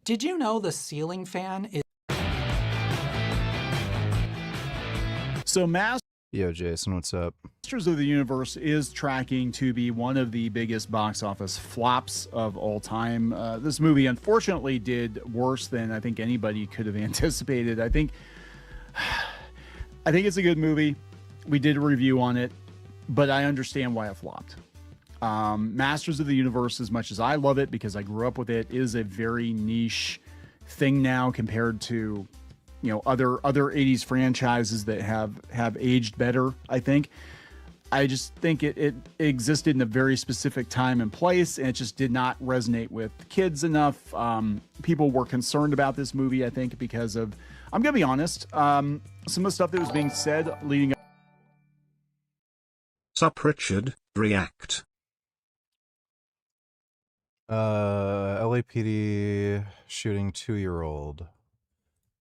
Did you know the ceiling fan is... So Yo, Jason, what's up? Masters of the Universe is tracking to be one of the biggest box office flops of all time. This movie, unfortunately, did worse than I think anybody could have anticipated. I think it's a good movie. We did a review on it, but I understand why it flopped. Masters of the Universe, as much as I love it because I grew up with it, is a very niche thing now compared to, you know, other 80s franchises that have aged better. I just think it existed in a very specific time and place, and it just did not resonate with kids enough. People were concerned about this movie, I think, because of, I'm gonna be honest, some of the stuff that was being said leading up. Sup Richard, react. LAPD shooting 2-year-old.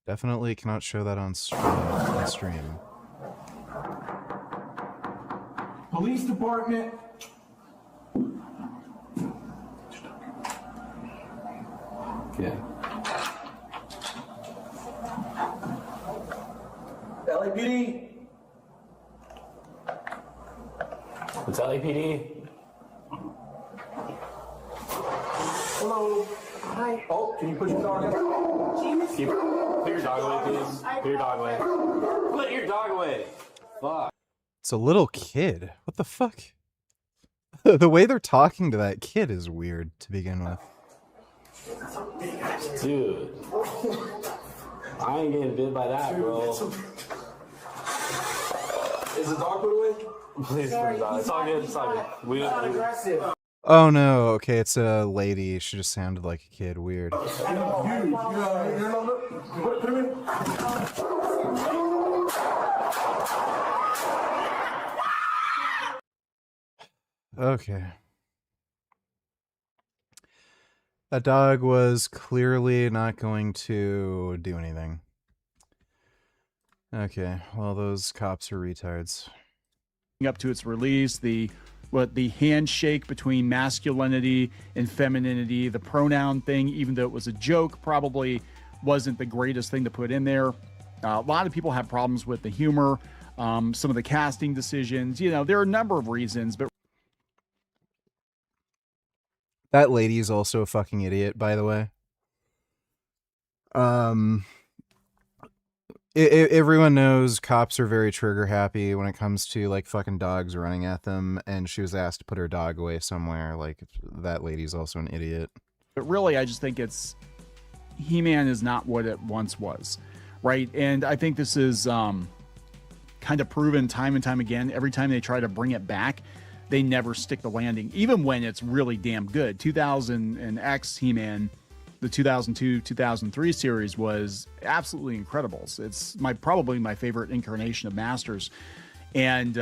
Definitely cannot show that on stream. Police department. Yeah. LAPD. It's LAPD. Hello. Hi. Oh, can you put your dog away? Put your dog away, please. Put your dog away. Put your dog away. Fuck. It's a little kid. What the fuck? The way they're talking to that kid is weird to begin with. Dude. I ain't getting bit by that, bro. Is the dog put away? Please put it dog. It's all good. It's all good. We're not aggressive. Oh no, okay, it's a lady. She just sounded like a kid. Weird. Put him in. Okay. That dog was clearly not going to do anything. Okay, well, those cops are retards. Up to its release, the handshake between masculinity and femininity, the pronoun thing, even though it was a joke, probably wasn't the greatest thing to put in there. A lot of people have problems with the humor, some of the casting decisions. You know, there are a number of reasons, but that lady's also a fucking idiot, by the way. Everyone knows cops are very trigger happy when it comes to like fucking dogs running at them, and she was asked to put her dog away somewhere. Like, that lady's also an idiot. But really, I just think He-Man is not what it once was, right? And I think this is kind of proven time and time again. Every time they try to bring it back, they never stick the landing, even when it's really damn good. 2000 and X He-Man, the 2002-2003 series was absolutely incredible. It's probably my favorite incarnation of Masters, and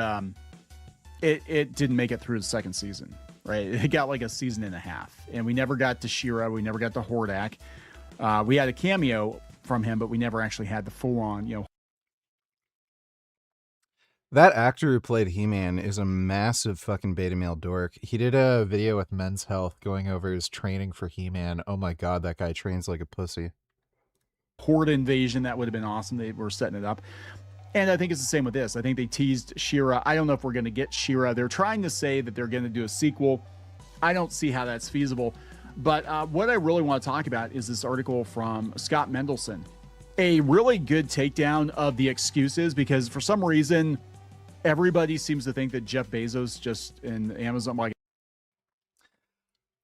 it didn't make it through the second season, right? It got like a season and a half, and we never got to She-Ra, we never got to Hordak. We had a cameo from him, but we never actually had the full-on, you know. That actor who played He-Man is a massive fucking beta male dork. He did a video with Men's Health going over his training for He-Man. Oh my god, that guy trains like a pussy. Horde invasion, that would have been awesome. They were setting it up. And I think it's the same with this. I think they teased She-Ra. I don't know if we're going to get She-Ra. They're trying to say that they're going to do a sequel. I don't see how that's feasible. But what I really want to talk about is this article from Scott Mendelson. A really good takedown of the excuses, because for some reason, everybody seems to think that Jeff Bezos just in Amazon, like,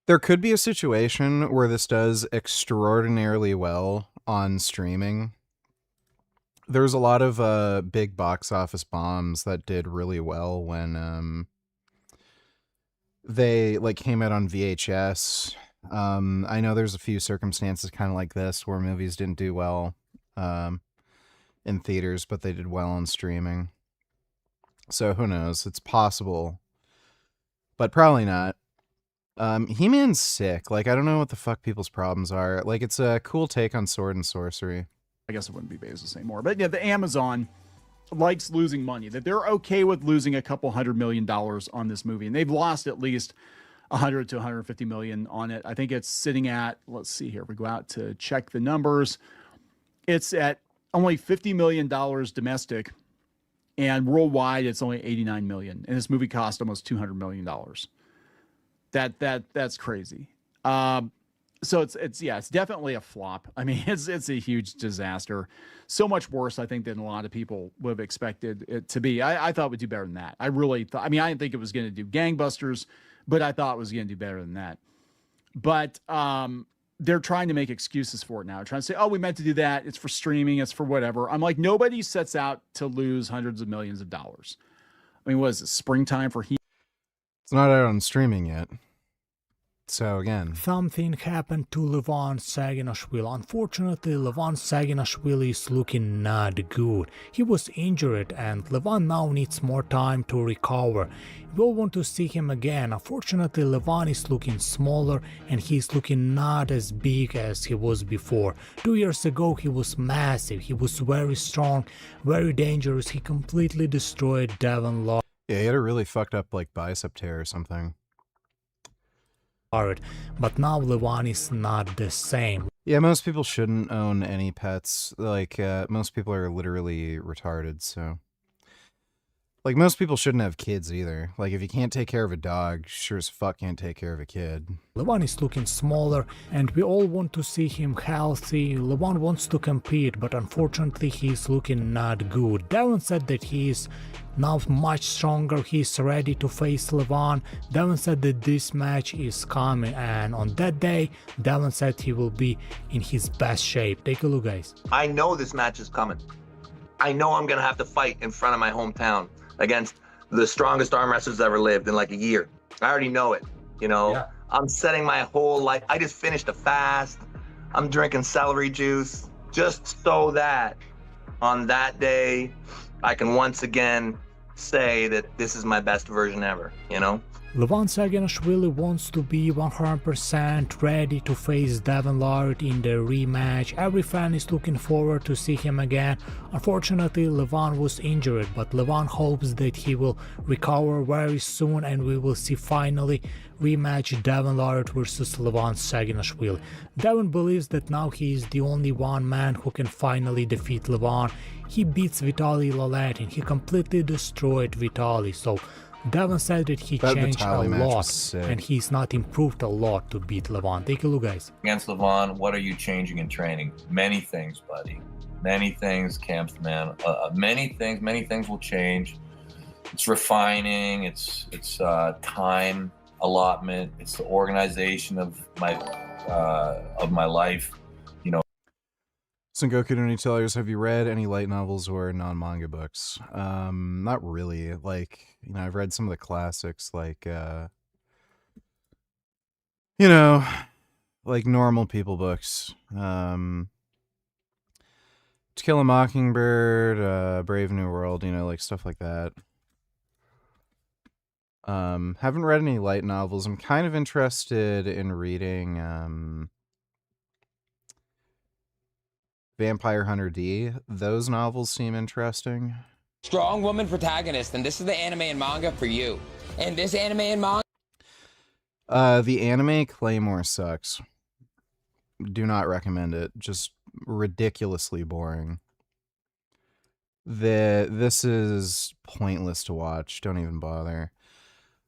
there could be a situation where this does extraordinarily well on streaming. There's a lot of big box office bombs that did really well when they like came out on VHS. I know there's a few circumstances kind of like this where movies didn't do well in theaters, but they did well on streaming. So who knows? It's possible, but probably not. He-Man's sick. Like, I don't know what the fuck people's problems are. Like, it's a cool take on sword and sorcery. I guess it wouldn't be Bezos anymore. But yeah, the Amazon likes losing money, that they're okay with losing a couple $100 million on this movie. And they've lost at least 100 to 150 million on it. I think it's sitting at, let's see here, we go out to check the numbers. It's at only $50 million domestic, and worldwide it's only 89 million. And this movie cost almost $200 million. That's crazy. So it's definitely a flop. I mean, it's a huge disaster. So much worse, I think, than a lot of people would have expected it to be. I thought it would do better than that. I really thought, I mean, I didn't think it was going to do gangbusters, but I thought it was going to do better than that. But they're trying to make excuses for it now. They're trying to say, oh, we meant to do that. It's for streaming. It's for whatever. I'm like, nobody sets out to lose hundreds of millions of dollars. I mean, what is it, springtime for It's not out on streaming yet. So again, something happened to Levan Saginashvili. Unfortunately, Levan Saginashvili is looking not good. He was injured and Levan now needs more time to recover. We'll want to see him again. Unfortunately, Levan is looking smaller and he's looking not as big as he was before. 2 years ago he was massive, he was very strong, very dangerous. He completely destroyed Devon Law. yeah, he had a really fucked up like bicep tear or something. But now Levan is not the same. Yeah, most people shouldn't own any pets. Like, most people are literally retarded, so... Like, most people shouldn't have kids either. Like, if you can't take care of a dog, sure as fuck can't take care of a kid. Levan is looking smaller, and we all want to see him healthy. Levan wants to compete, but unfortunately he's looking not good. Devon said that he is now much stronger, he's ready to face Levan. Devon said that this match is coming, and on that day, Devon said he will be in his best shape. Take a look, guys. I know this match is coming. I know I'm gonna have to fight in front of my hometown against the strongest arm wrestlers ever lived in like a year. I already know it, you know? Yeah. I'm setting my whole life. I just finished a fast. I'm drinking celery juice just so that on that day, I can once again say that this is my best version ever, you know? Levan Saginashvili wants to be 100% ready to face Devon Larratt in the rematch. Every fan is looking forward to see him again. Unfortunately, Levan was injured, but Levan hopes that he will recover very soon and we will see finally rematch Devon Larratt versus Levan Saginashvili. Devon believes that now he is the only one man who can finally defeat Levan. He beats Vitaly Lalet and he completely destroyed Vitaly, so Devon said that he changed a lot and he's not improved a lot to beat Levan. Take a look, guys. Against Levan, what are you changing in training? Many things, buddy. Many things, Camps man. Many things will change. It's refining, it's time allotment, it's the organization of my life. Sengoku Noni Tellers, have you read any light novels or non-manga books? Not really. Like, you know, I've read some of the classics, like, you know, like normal people books. To Kill a Mockingbird, Brave New World, you know, like stuff like that. Haven't read any light novels. I'm kind of interested in reading, Vampire Hunter D. Those novels seem interesting. Strong woman protagonist, and this is the anime and manga for you. And this anime and manga... The anime Claymore sucks. Do not recommend it. Just ridiculously boring. This is pointless to watch. Don't even bother.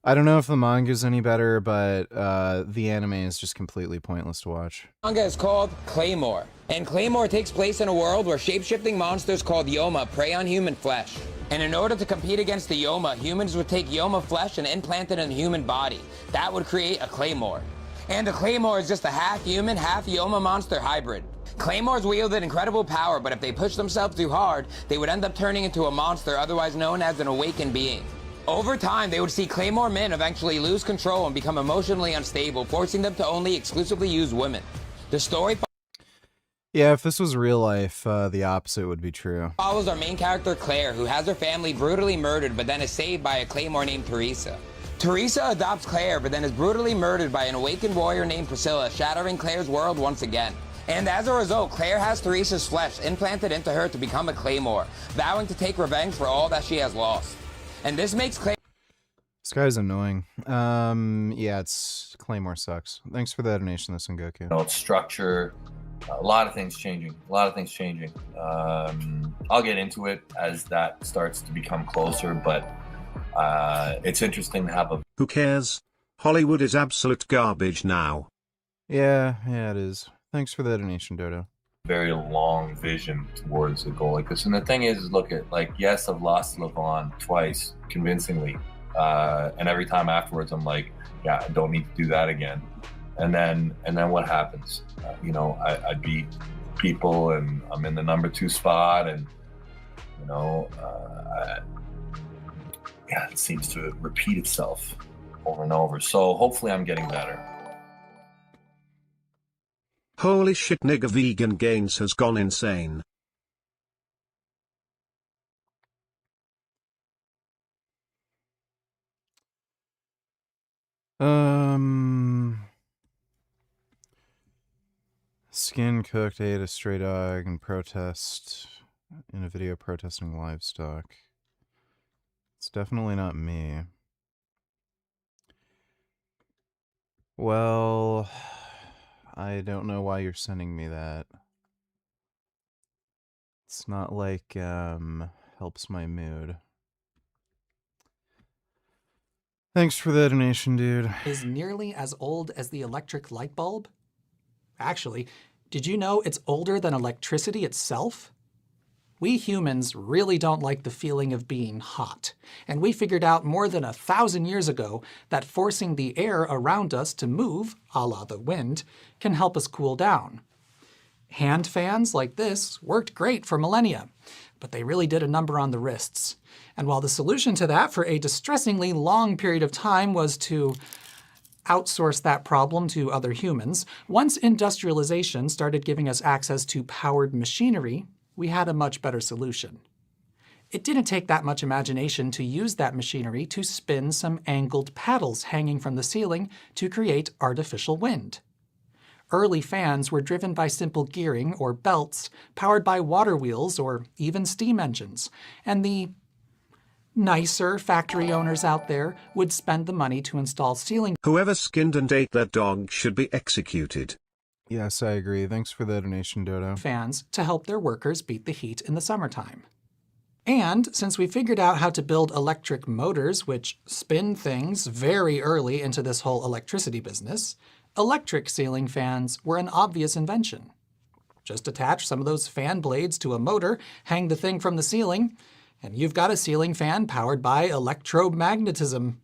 I don't know if the manga's any better, but the anime is just completely pointless to watch. Manga is called Claymore, and Claymore takes place in a world where shape-shifting monsters called Yoma prey on human flesh. And in order to compete against the Yoma, humans would take Yoma flesh and implant it in the human body. That would create a Claymore. And a Claymore is just a half-human, half-Yoma monster hybrid. Claymores wielded incredible power, but if they pushed themselves too hard, they would end up turning into a monster otherwise known as an awakened being. Over time, they would see Claymore men eventually lose control and become emotionally unstable, forcing them to only exclusively use women. The story Yeah, if this was real life, the opposite would be true. Follows our main character Claire, who has her family brutally murdered but then is saved by a Claymore named Teresa. Teresa adopts Claire but then is brutally murdered by an awakened warrior named Priscilla, shattering Claire's world once again. And as a result, Claire has Teresa's flesh implanted into her to become a Claymore, vowing to take revenge for all that she has lost. And this makes Claire... This guy's annoying. Yeah, it's Claymore sucks. Thanks for the donation, this Goku. You know, it's structure, a lot of things changing. I'll get into it as that starts to become closer, but it's interesting to have a... Who cares? Hollywood is absolute garbage now. Yeah, it is. Thanks for the donation, Dodo. very long vision towards a goal like this. And the thing is look at, like, yes, I've lost Levon twice convincingly. And every time afterwards, I'm like, yeah, I don't need to do that again. And then what happens? You know, I beat people and I'm in the number 2 spot, and, you know, yeah, it seems to repeat itself over and over. So hopefully I'm getting better. Holy shit, nigga, Vegan Gains has gone insane. Skin cooked ate a stray dog and protest in a video protesting livestock. It's definitely not me. Well, I don't know why you're sending me that. It's not like helps my mood. Thanks for the donation, dude. Is nearly as old as the electric light bulb? Actually, did you know it's older than electricity itself? We humans really don't like the feeling of being hot, and we figured out more than 1,000 years ago that forcing the air around us to move, a la the wind, can help us cool down. Hand fans like this worked great for millennia, but they really did a number on the wrists. And while the solution to that for a distressingly long period of time was to outsource that problem to other humans, once industrialization started giving us access to powered machinery, we had a much better solution. It didn't take that much imagination to use that machinery to spin some angled paddles hanging from the ceiling to create artificial wind. Early fans were driven by simple gearing or belts, powered by water wheels or even steam engines, and the nicer factory owners out there would spend the money to install ceiling. Whoever skinned and ate that dog should be executed. Yes, I agree. Thanks for the donation, Dodo. Fans to help their workers beat the heat in the summertime. And since we figured out how to build electric motors which spin things very early into this whole electricity business, electric ceiling fans were an obvious invention. Just attach some of those fan blades to a motor, hang the thing from the ceiling, and you've got a ceiling fan powered by electromagnetism.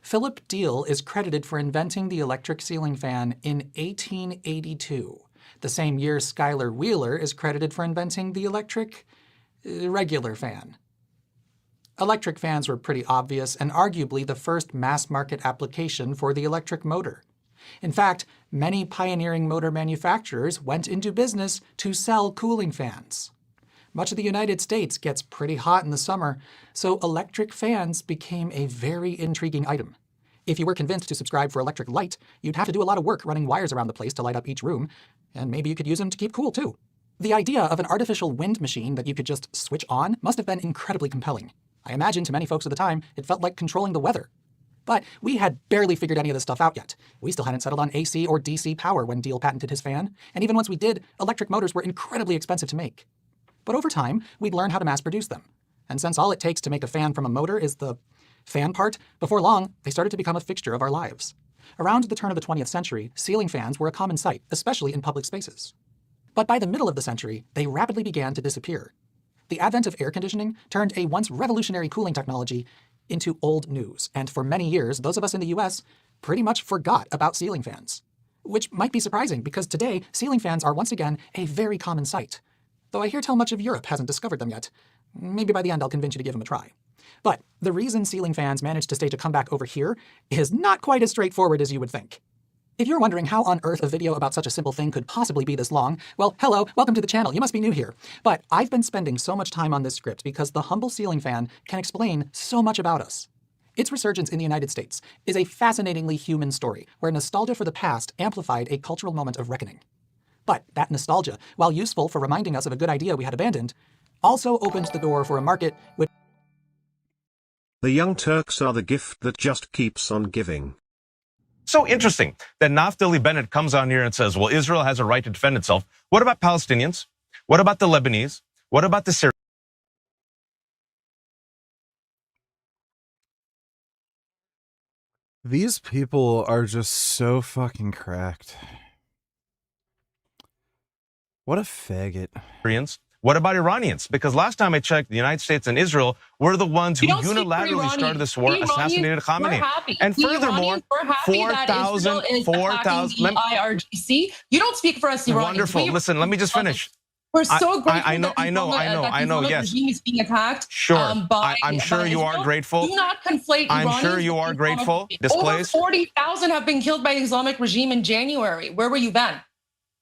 Philip Deal is credited for inventing the electric ceiling fan in 1882, the same year Schuyler Wheeler is credited for inventing the electric regular fan. Electric fans were pretty obvious and arguably the first mass-market application for the electric motor. In fact, many pioneering motor manufacturers went into business to sell cooling fans. Much of the United States gets pretty hot in the summer, so electric fans became a very intriguing item. If you were convinced to subscribe for electric light, you'd have to do a lot of work running wires around the place to light up each room, and maybe you could use them to keep cool too. The idea of an artificial wind machine that you could just switch on must have been incredibly compelling. I imagine to many folks at the time, it felt like controlling the weather. But we had barely figured any of this stuff out yet. We still hadn't settled on AC or DC power when Deal patented his fan, and even once we did, electric motors were incredibly expensive to make. But over time, we'd learn how to mass produce them. And since all it takes to make a fan from a motor is the fan part, before long, they started to become a fixture of our lives. Around the turn of the 20th century, ceiling fans were a common sight, especially in public spaces. But by the middle of the century, they rapidly began to disappear. The advent of air conditioning turned a once revolutionary cooling technology into old news, and for many years, those of us in the US pretty much forgot about ceiling fans. Which might be surprising, because today, ceiling fans are once again a very common sight. Though I hear tell much of Europe hasn't discovered them yet. Maybe by the end I'll convince you to give them a try. But the reason ceiling fans managed to stage a comeback over here is not quite as straightforward as you would think. If you're wondering how on earth a video about such a simple thing could possibly be this long, well, hello, welcome to the channel, you must be new here. But I've been spending so much time on this script because the humble ceiling fan can explain so much about us. Its resurgence in the United States is a fascinatingly human story, where nostalgia for the past amplified a cultural moment of reckoning. But that nostalgia, while useful for reminding us of a good idea we had abandoned, also opened the door for a market which The Young Turks are the gift that just keeps on giving. So interesting that Naftali Bennett comes on here and says, well, Israel has a right to defend itself. What about Palestinians? What about the Lebanese? What about the Syrians? These people are just so fucking cracked. What a faggot. What about Iranians? Because last time I checked, the United States and Israel were the ones who unilaterally started this war, assassinated Khamenei. And furthermore, 4,000. IRGC. You don't speak for us, Iranians. Wonderful. Listen, let me just finish. We're so grateful. I know. Yes. Regime is being attacked. Sure. I'm sure you are grateful. Do not conflate. I'm sure you are grateful. Displaced. Over 40,000 have been killed by the Islamic regime in January. Where were you then?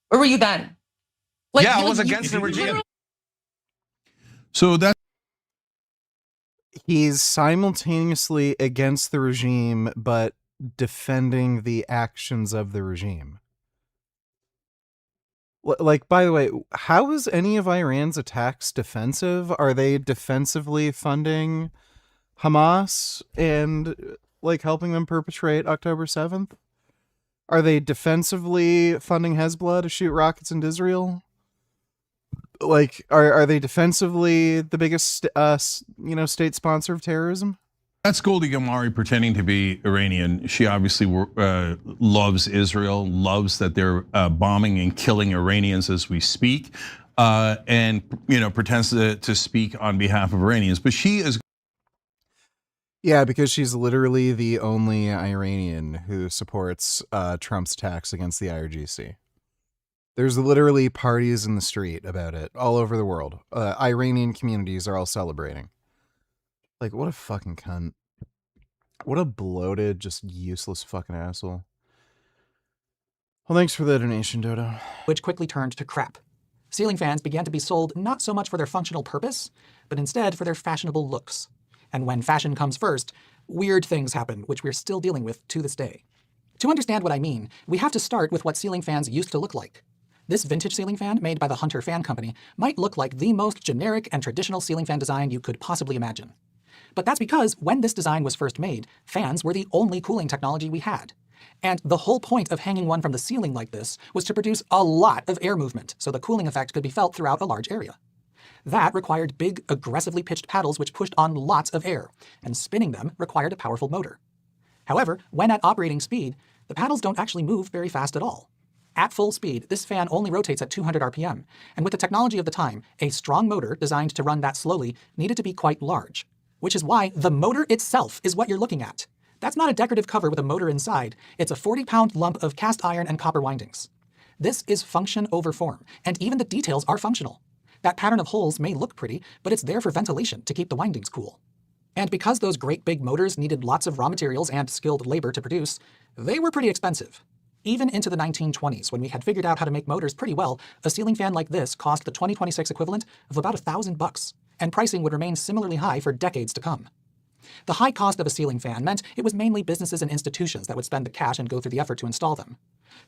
Where were you then? Like, yeah, I was against the regime. So that he's simultaneously against the regime, but defending the actions of the regime. Like, by the way, how is any of Iran's attacks defensive? Are they defensively funding Hamas and like helping them perpetrate October 7th? Are they defensively funding Hezbollah to shoot rockets into Israel? Like, are they defensively the biggest, state sponsor of terrorism? That's Goldie Gamari pretending to be Iranian. She obviously loves Israel, loves that they're bombing and killing Iranians as we speak, and pretends to speak on behalf of Iranians. But she is. Yeah, because she's literally the only Iranian who supports Trump's attacks against the IRGC. There's literally parties in the street about it all over the world. Iranian communities are all celebrating. Like, what a fucking cunt. What a bloated, just useless fucking asshole. Well, thanks for the donation, Dodo. Which quickly turned to crap. Ceiling fans began to be sold not so much for their functional purpose, but instead for their fashionable looks. And when fashion comes first, weird things happen, which we're still dealing with to this day. To understand what I mean, we have to start with what ceiling fans used to look like. This vintage ceiling fan, made by the Hunter Fan Company, might look like the most generic and traditional ceiling fan design you could possibly imagine. But that's because when this design was first made, fans were the only cooling technology we had. And the whole point of hanging one from the ceiling like this was to produce a lot of air movement, so the cooling effect could be felt throughout a large area. That required big, aggressively pitched paddles which pushed on lots of air, and spinning them required a powerful motor. However, when at operating speed, the paddles don't actually move very fast at all. At full speed, this fan only rotates at 200 RPM, and with the technology of the time, a strong motor designed to run that slowly needed to be quite large. Which is why the motor itself is what you're looking at. That's not a decorative cover with a motor inside, it's a 40-pound lump of cast iron and copper windings. This is function over form, and even the details are functional. That pattern of holes may look pretty, but it's there for ventilation to keep the windings cool. And because those great big motors needed lots of raw materials and skilled labor to produce, they were pretty expensive. Even into the 1920s, when we had figured out how to make motors pretty well, a ceiling fan like this cost the 2026 equivalent of about $1,000, and pricing would remain similarly high for decades to come. The high cost of a ceiling fan meant it was mainly businesses and institutions that would spend the cash and go through the effort to install them.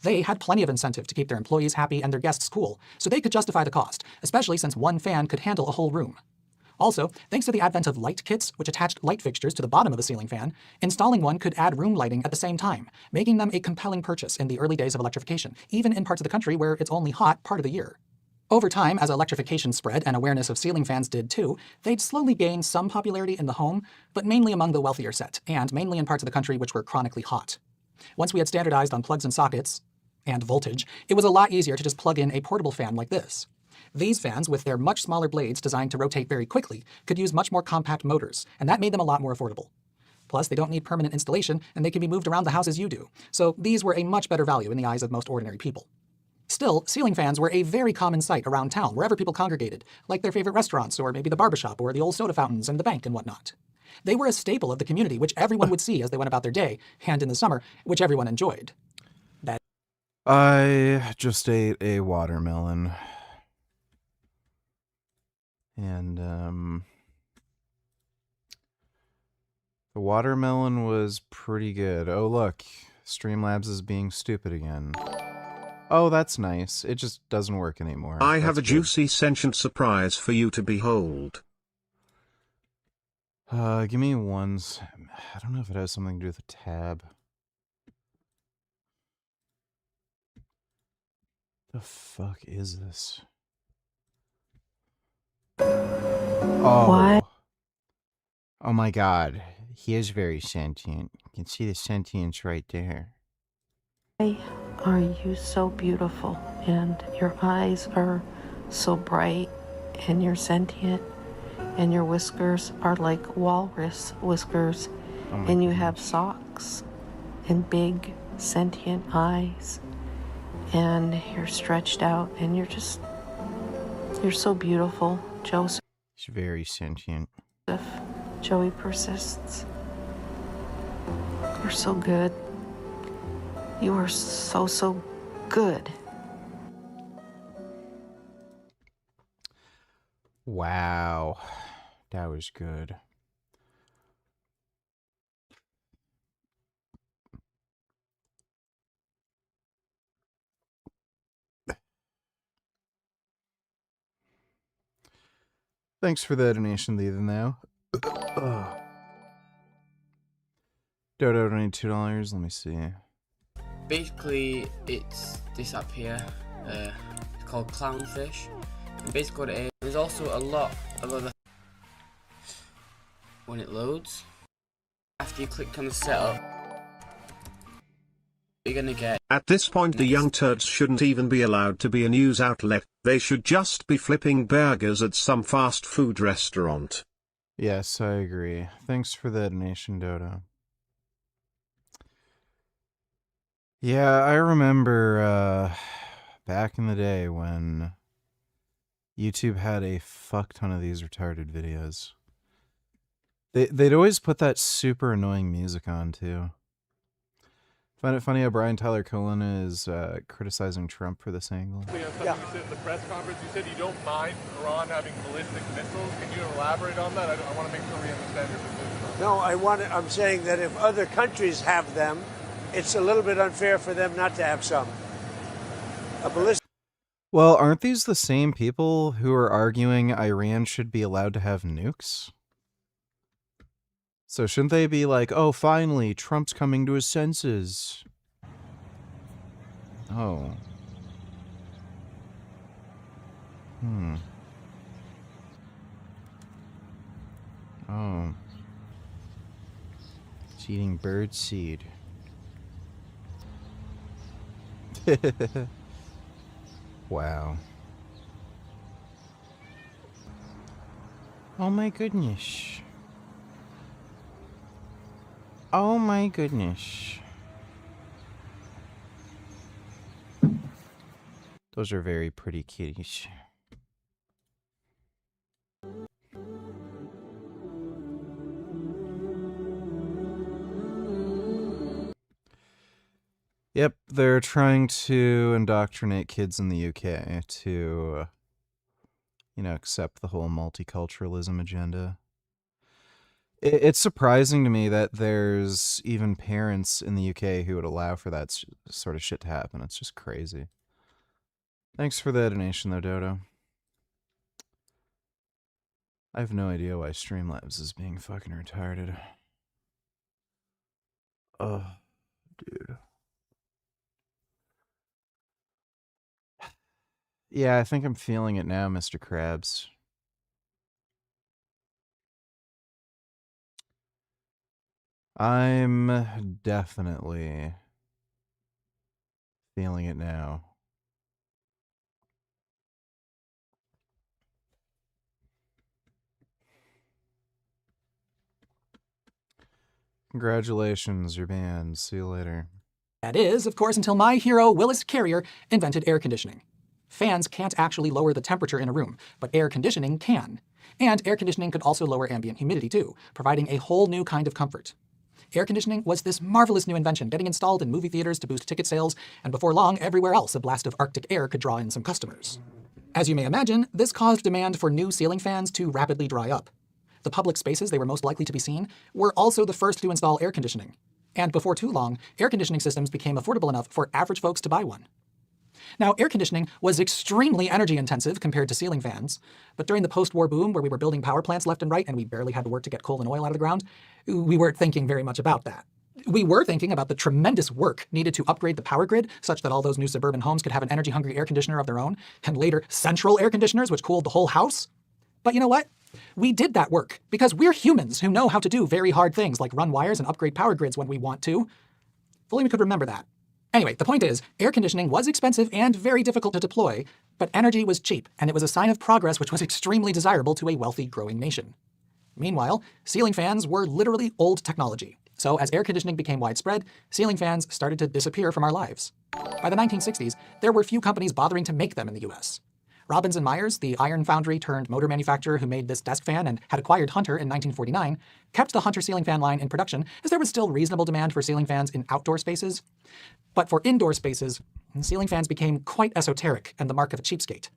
They had plenty of incentive to keep their employees happy and their guests cool, so they could justify the cost, especially since one fan could handle a whole room. Also, thanks to the advent of light kits, which attached light fixtures to the bottom of a ceiling fan, installing one could add room lighting at the same time, making them a compelling purchase in the early days of electrification, even in parts of the country where it's only hot part of the year. Over time, as electrification spread and awareness of ceiling fans did too, they'd slowly gain some popularity in the home, but mainly among the wealthier set, and mainly in parts of the country which were chronically hot. Once we had standardized on plugs and sockets, and voltage, it was a lot easier to just plug in a portable fan like this. These fans, with their much smaller blades designed to rotate very quickly, could use much more compact motors, and that made them a lot more affordable. Plus, they don't need permanent installation, and they can be moved around the house as you do, so these were a much better value in the eyes of most ordinary people. Still, ceiling fans were a very common sight around town wherever people congregated, like their favorite restaurants or maybe the barbershop or the old soda fountains and the bank and whatnot. They were a staple of the community which everyone would see as they went about their day, and in the summer, which everyone enjoyed. I just ate a watermelon. And, the watermelon was pretty good. Oh, look. Streamlabs is being stupid again. Oh, that's nice. It just doesn't work anymore. I have a juicy sentient surprise for you to behold. Give me I don't know if it has something to do with a tab. The fuck is this? Oh. What? Oh my god. He is very sentient. You can see the sentience right there. Why are you so beautiful? And your eyes are so bright, and you're sentient, and your whiskers are like walrus whiskers, and you have socks and big sentient eyes, and you're stretched out, and you're so beautiful, Joseph. He's very sentient. Joey persists. You're so good. You are so good. Wow. That was good. Thanks for the donation, Ethan, though. Dodo donated $2. Let me see. Basically, it's this app here. It's called Clownfish. And basically what it is, there's also a lot of other... When it loads, after you click on the setup, you're gonna get... At this point, the young turds shouldn't even be allowed to be a news outlet. They should just be flipping burgers at some fast food restaurant. Yes, I agree. Thanks for the donation, Dodo. Yeah, I remember back in the day when YouTube had a fuck ton of these retarded videos. They'd always put that super annoying music on, too. Find it funny how Brian Tyler Cohen is criticizing Trump for this angle. Yeah. You said in the press conference, you said you don't mind Iran having ballistic missiles. Can you elaborate on that? I want to make sure we understand your position. No, I'm saying that if other countries have them, it's a little bit unfair for them not to have some. A ballistic. Well, aren't these the same people who are arguing Iran should be allowed to have nukes? So shouldn't they be like, oh, finally, Trump's coming to his senses? Oh. Oh. It's eating bird seed. Wow. Oh my goodness. Oh my goodness. Those are very pretty kitties. Yep, they're trying to indoctrinate kids in the UK to, accept the whole multiculturalism agenda. It's surprising to me that there's even parents in the UK who would allow for that sort of shit to happen. It's just crazy. Thanks for the donation, though, Dodo. I have no idea why Streamlabs is being fucking retarded. Oh, dude. Yeah, I think I'm feeling it now, Mr. Krabs. I'm definitely feeling it now. Congratulations, you're banned. See you later. That is, of course, until my hero, Willis Carrier, invented air conditioning. Fans can't actually lower the temperature in a room, but air conditioning can. And air conditioning could also lower ambient humidity too, providing a whole new kind of comfort. Air conditioning was this marvelous new invention getting installed in movie theaters to boost ticket sales, and before long, everywhere else a blast of Arctic air could draw in some customers. As you may imagine, this caused demand for new ceiling fans to rapidly dry up. The public spaces they were most likely to be seen were also the first to install air conditioning. And before too long, air conditioning systems became affordable enough for average folks to buy one. Now, air conditioning was extremely energy intensive compared to ceiling fans, but during the post-war boom where we were building power plants left and right and we barely had to work to get coal and oil out of the ground, we weren't thinking very much about that. We were thinking about the tremendous work needed to upgrade the power grid such that all those new suburban homes could have an energy-hungry air conditioner of their own, and later central air conditioners which cooled the whole house. But you know what? We did that work because we're humans who know how to do very hard things like run wires and upgrade power grids when we want to. If only we could remember that. Anyway, the point is, air conditioning was expensive and very difficult to deploy, but energy was cheap, and it was a sign of progress which was extremely desirable to a wealthy, growing nation. Meanwhile, ceiling fans were literally old technology. So as air conditioning became widespread, ceiling fans started to disappear from our lives. By the 1960s, there were few companies bothering to make them in the US. Robbins and Myers, the iron foundry turned motor manufacturer who made this desk fan and had acquired Hunter in 1949, kept the Hunter ceiling fan line in production as there was still reasonable demand for ceiling fans in outdoor spaces. But for indoor spaces, ceiling fans became quite esoteric and the mark of a cheapskate.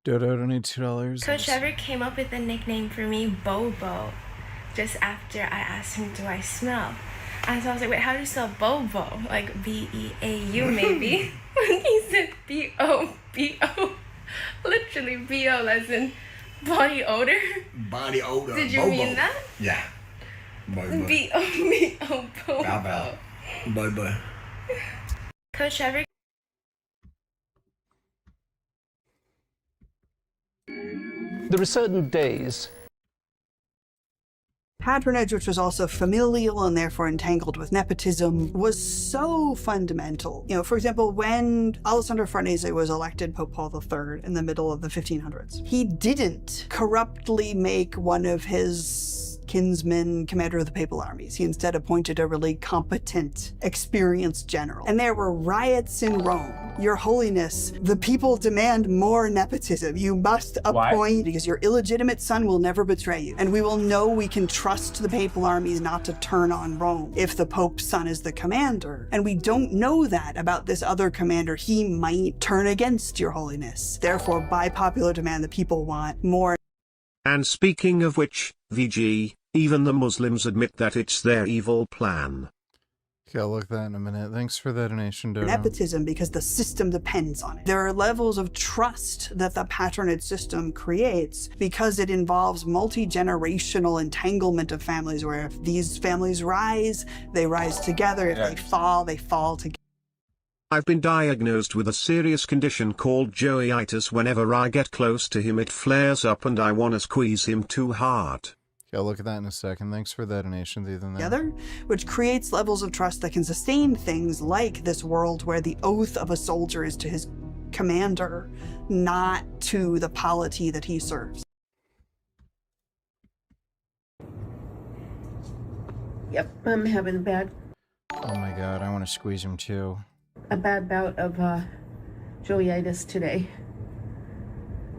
Dodo, donate $2. Coach Trevor came up with a nickname for me, Bobo, just after I asked him, do I smell? And so I was like, wait, how do you spell Bobo? Like B-E-A-U maybe? He said B-O-B-O. Literally B-O as in body odor. Body odor. Did you Bobo. mean that? Yeah. Bobo. B-O-B-O. Bobo. Bobo. Bobo. Coach Trevor. There are certain days. Patronage, which was also familial and therefore entangled with nepotism, was so fundamental. You know, for example, when Alessandro Farnese was elected Pope Paul III in the middle of the 1500s, he didn't corruptly make one of his kinsmen commander of the papal armies. He instead appointed a really competent, experienced general. And there were riots in Rome. Your Holiness, the people demand more nepotism. You must appoint, because your illegitimate son will never betray you. And we will know we can trust the papal armies not to turn on Rome if the Pope's son is the commander. And we don't know that about this other commander. He might turn against your Holiness. Therefore, by popular demand, the people want more. And speaking of which, VG, even the Muslims admit that it's their evil plan. Okay, I'll look at that in a minute. Thanks for the donation, Dodo. Nepotism, because the system depends on it. There are levels of trust that the patronage system creates because it involves multi-generational entanglement of families, where if these families rise, they rise together. If they fall together. I've been diagnosed with a serious condition called joeitis. Whenever I get close to him, it flares up and I want to squeeze him too hard. Okay, I'll look at that in a second. Thanks for that donation, Together, which creates levels of trust that can sustain things like this world where the oath of a soldier is to his commander, not to the polity that he serves. Yep, I'm having a bad my god, I want to squeeze him too. A bad bout of joeitis today.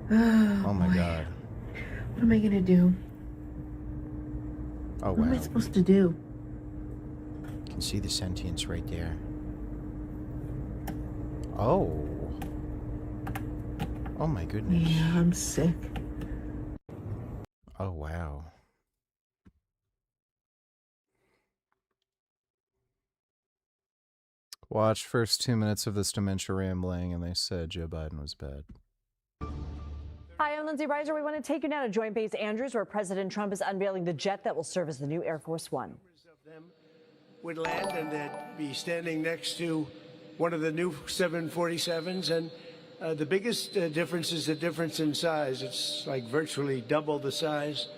Oh my god. What am I gonna do? Oh, what am I supposed to do? You can see the sentience right there. Oh. Oh my goodness. Yeah, I'm sick. Oh wow. Watch first 2 minutes of this dementia rambling, and they said Joe Biden was bad. Hi, I'm Lindsay Reiser. We want to take you now to Joint Base Andrews, where President Trump is unveiling the jet that will serve as the new Air Force One. Would land and they'd be standing next to one of the new 747s. And the biggest difference is the difference in size. It's like virtually double the size.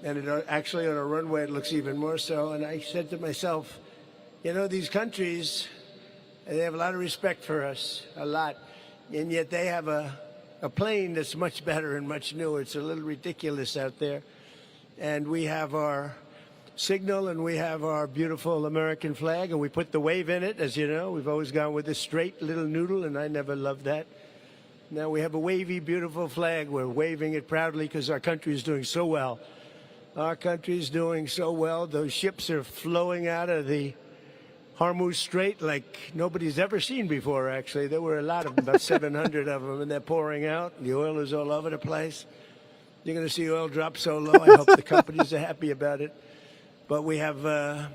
And it, actually on a runway, it looks even more so. And I said to myself, you know, these countries, they have a lot of respect for us, a lot. And yet they have a plane that's much better and much newer. It's a little ridiculous out there. And we have our signal and we have our beautiful American flag, and we put the wave in it, as you know. We've always gone with this straight little noodle, and I never loved that. Now we have a wavy, beautiful flag. We're waving it proudly because our country is doing so well. Our country is doing so well. Those ships are flowing out of the Hormuz Strait like nobody's ever seen before, actually. There were a lot of them, about 700 of them, and they're pouring out. The oil is all over the place. You're going to see oil drop so low. I hope the companies are happy about it. But we have a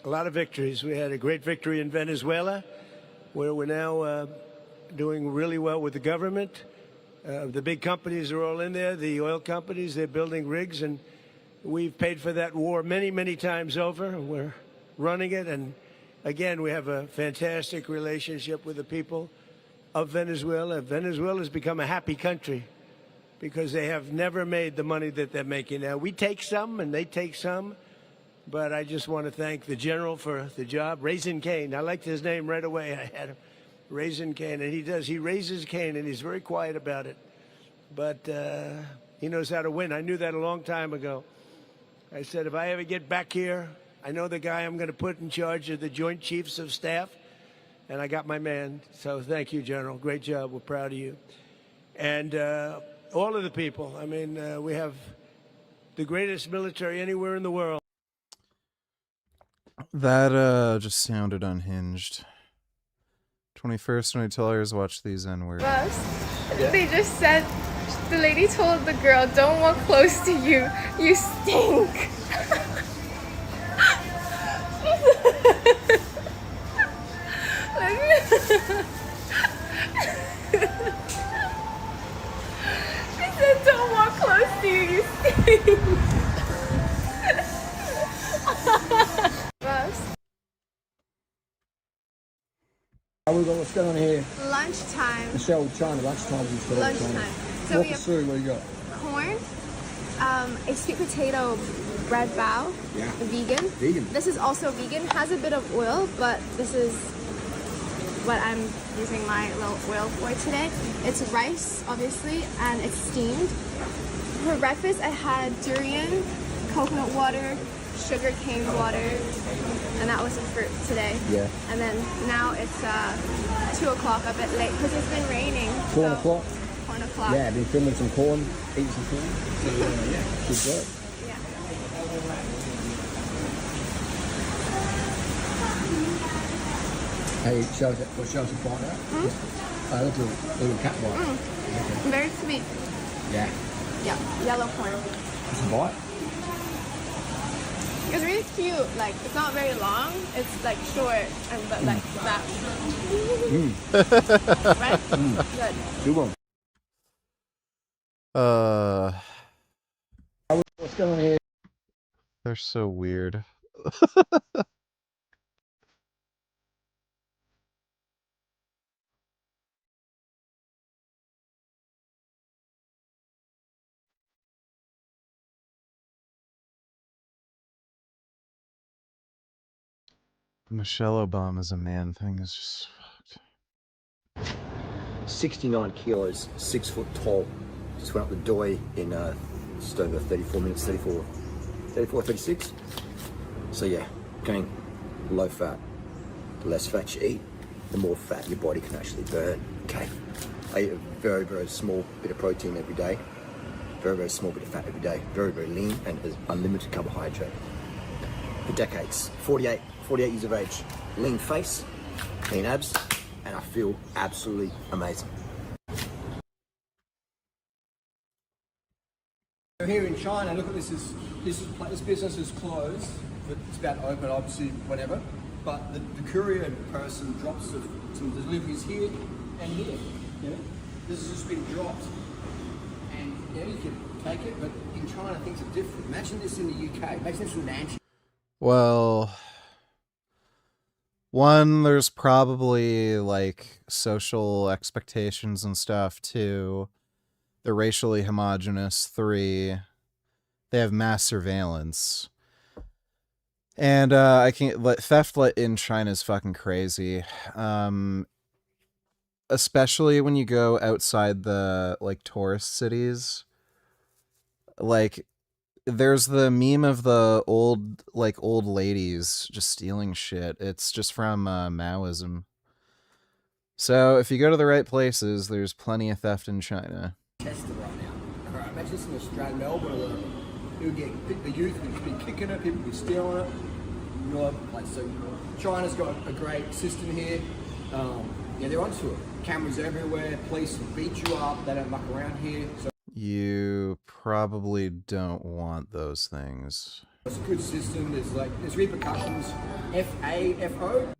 lot of victories. We had a great victory in Venezuela, where we're now doing really well with the government. The big companies are all in there, the oil companies, they're building rigs, and we've paid for that war many, many times over. We're running it, and again, we have a fantastic relationship with the people of Venezuela. Venezuela has become a happy country because they have never made the money that they're making now. We take some, and they take some, but I just want to thank the general for the job. Raisin Cane, I liked his name right away. I had him. Raisin Cane, and he raises cane, and he's very quiet about it, but he knows how to win. I knew that a long time ago. I said, if I ever get back here, I know the guy I'm going to put in charge of the Joint Chiefs of Staff, and I got my man. So thank you, General. Great job. We're proud of you. And all of the people. I mean, we have the greatest military anywhere in the world. That just sounded unhinged. 21st, when I tell her to watch these N-words. They just said, the lady told the girl, don't walk close to you. You stink. She said, don't walk close to you. You stink. What's going on here? Lunchtime. Michelle, China, lunchtime. Lunchtime. So Walk we us have through, what you got? corn, a sweet potato bread bao, Yeah. vegan. Vegan. This is also vegan, has a bit of oil, but this is what I'm using my little oil for today. It's rice, obviously, and it's steamed. For breakfast, I had durian, coconut water, sugar cane water, and that was for today. Yeah. And then now it's 2 o'clock, a bit late, because it's been raining. Corn o'clock. Corn o'clock. Yeah, been filming some corn, eating some corn. So, yeah, good work. Yeah. Hey, show us a bite, right? Mm. Little cat bite. Mm. Very sweet. Yeah. Yeah, yellow corn. Just a bite. It's really cute. Like, it's not very long. It's like short, and but like that. Right? Good. Good one. What's going on here? They're so weird. Michelle Obama's a man thing is just fucked. 69 kilos, 6 foot tall. Just went up the doy in just over 34 minutes, 36. So yeah, going low fat. The less fat you eat, the more fat your body can actually burn. Okay, I eat a very, very small bit of protein every day. Very, very small bit of fat every day. Very, very lean and has unlimited carbohydrate. For decades, 48 years of age, lean face, lean abs, and I feel absolutely amazing. Here in China, look at this. This business is closed, but it's about to open, obviously, whatever. But the courier person drops some deliveries here and here. You know? This has just been dropped, and yeah, you can take it. But in China, things are different. Imagine this in the UK. Imagine this in Nancy. Well, one, there's probably like social expectations and stuff. Two, they're racially homogenous. Three, they have mass surveillance. And I can't theft in China is fucking crazy. Especially when you go outside the like tourist cities. Like there's the meme of the old ladies just stealing shit. It's just from Maoism. So if you go to the right places, there's plenty of theft in China. Tester right now. Right, imagine this in Australia, Melbourne. You'll get the youth would be kicking it, people would be stealing it. Like, so China's got a great system here. Yeah, they're onto it. Cameras everywhere. Police will beat you up. They don't muck around here. So You probably don't want those things. it's a good system. There's repercussions. FAFO.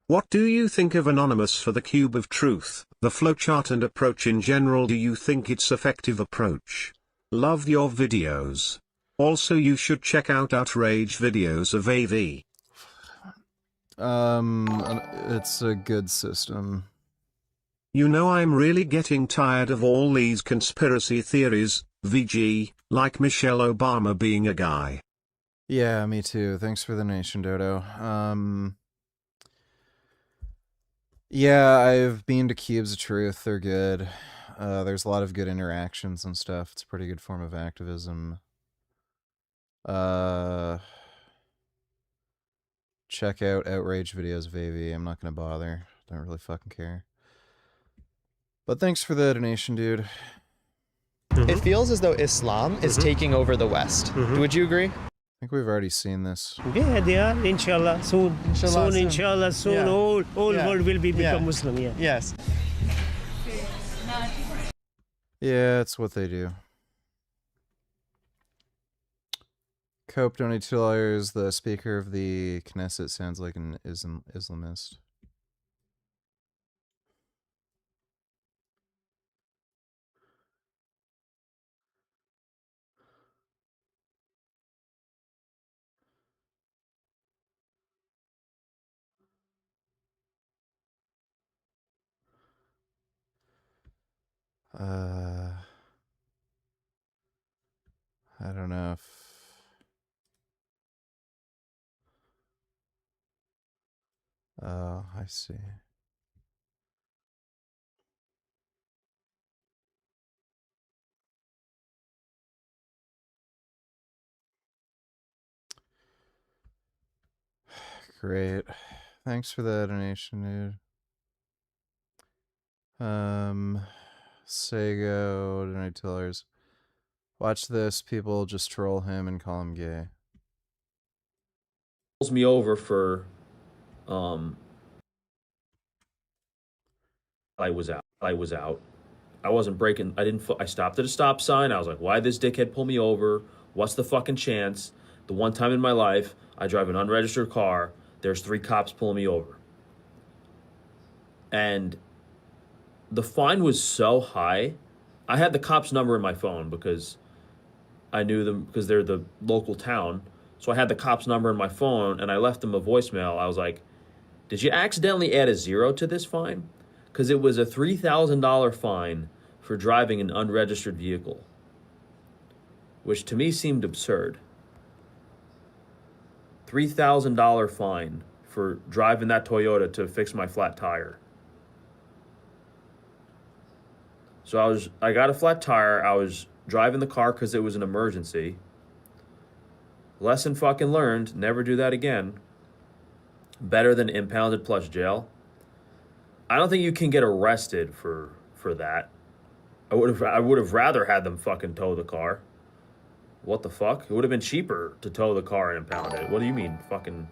What do you think of Anonymous for the Cube of Truth, the flowchart and approach in general? Do you think it's effective approach? Love your videos. Also you should check out Outrage videos of AV. It's a good system. You know I'm really getting tired of all these conspiracy theories, VG, like Michelle Obama being a guy. Yeah, me too. Thanks for the donation, Dodo. Yeah, I've been to Cubes of Truth. They're good. There's a lot of good interactions and stuff. It's a pretty good form of activism. Check out Outrage videos of AV. I'm not gonna bother. Don't really fucking care. But thanks for the donation, dude. It feels as though Islam is taking over the West. Would you agree? I think we've already seen this. Yeah, they are. Inshallah, soon. Inshallah, soon, inshallah, soon. Yeah. All Yeah. world will become Yeah. Muslim. Yeah. Yes. Yeah, it's what they do. Cope donated $2. The speaker of the Knesset sounds like an Islamist. I don't know if... Oh, I see. Great. Thanks for the donation, dude. Sego, donate $2. Watch this. People just troll him and call him gay. Pulls me over for I was out. I wasn't braking. I stopped at a stop sign. I was like, why this dickhead pull me over? What's the fucking chance? The one time in my life I drive an unregistered car, there's 3 cops pulling me over. And the fine was so high. I had the cops' number in my phone because I knew them because they're the local town. So I had the cops' number in my phone and I left them a voicemail. I was like, did you accidentally add a 0 to this fine? Because it was a $3,000 fine for driving an unregistered vehicle, which to me seemed absurd. $3,000 fine for driving that Toyota to fix my flat tire. So I got a flat tire. I was driving the car because it was an emergency. Lesson fucking learned. Never do that again. Better than impounded plus jail. I don't think you can get arrested for that. I would have rather had them fucking tow the car. What the fuck? It would have been cheaper to tow the car and impound it. What do you mean, fucking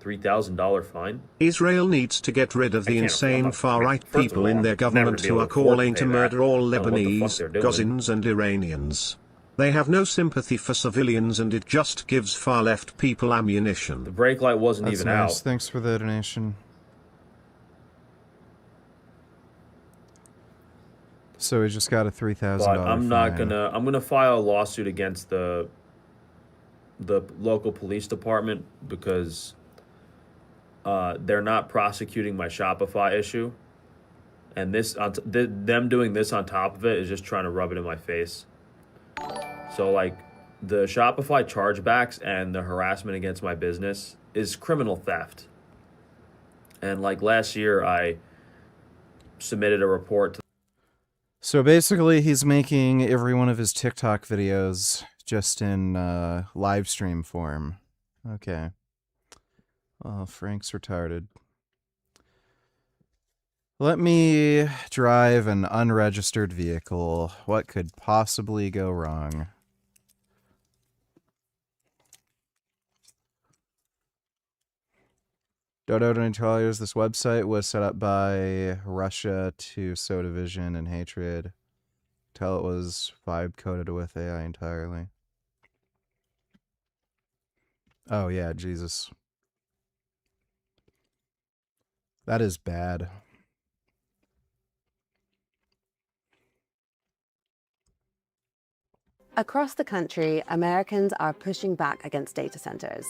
$3,000 fine? Israel needs to get rid of the insane far-right people in their government who are calling to murder all Lebanese, Gazans and Iranians. They have no sympathy for civilians and it just gives far-left people ammunition. The brake light wasn't That's even nice. out. Thanks for the donation. So we just got a $3,000 But I'm not fine. I'm gonna file a lawsuit against the local police department because they're not prosecuting my Shopify issue, and them doing this on top of it is just trying to rub it in my face. So like the Shopify chargebacks and the harassment against my business is criminal theft. And like last year, I submitted a report to. So basically, he's making every one of his TikTok videos just in live stream form. Okay. Oh, Frank's retarded. Let me drive an unregistered vehicle. What could possibly go wrong? Dodo $20. This website was set up by Russia to sow division and hatred. Till it was vibe coded with AI entirely. Oh yeah, Jesus. That is bad. Across the country, Americans are pushing back against data centers.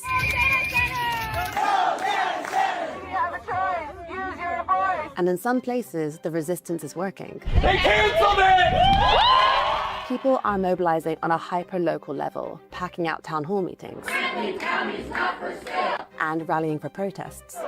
And in some places, the resistance is working. They canceled it! People are mobilizing on a hyper-local level, packing out town hall meetings and rallying for protests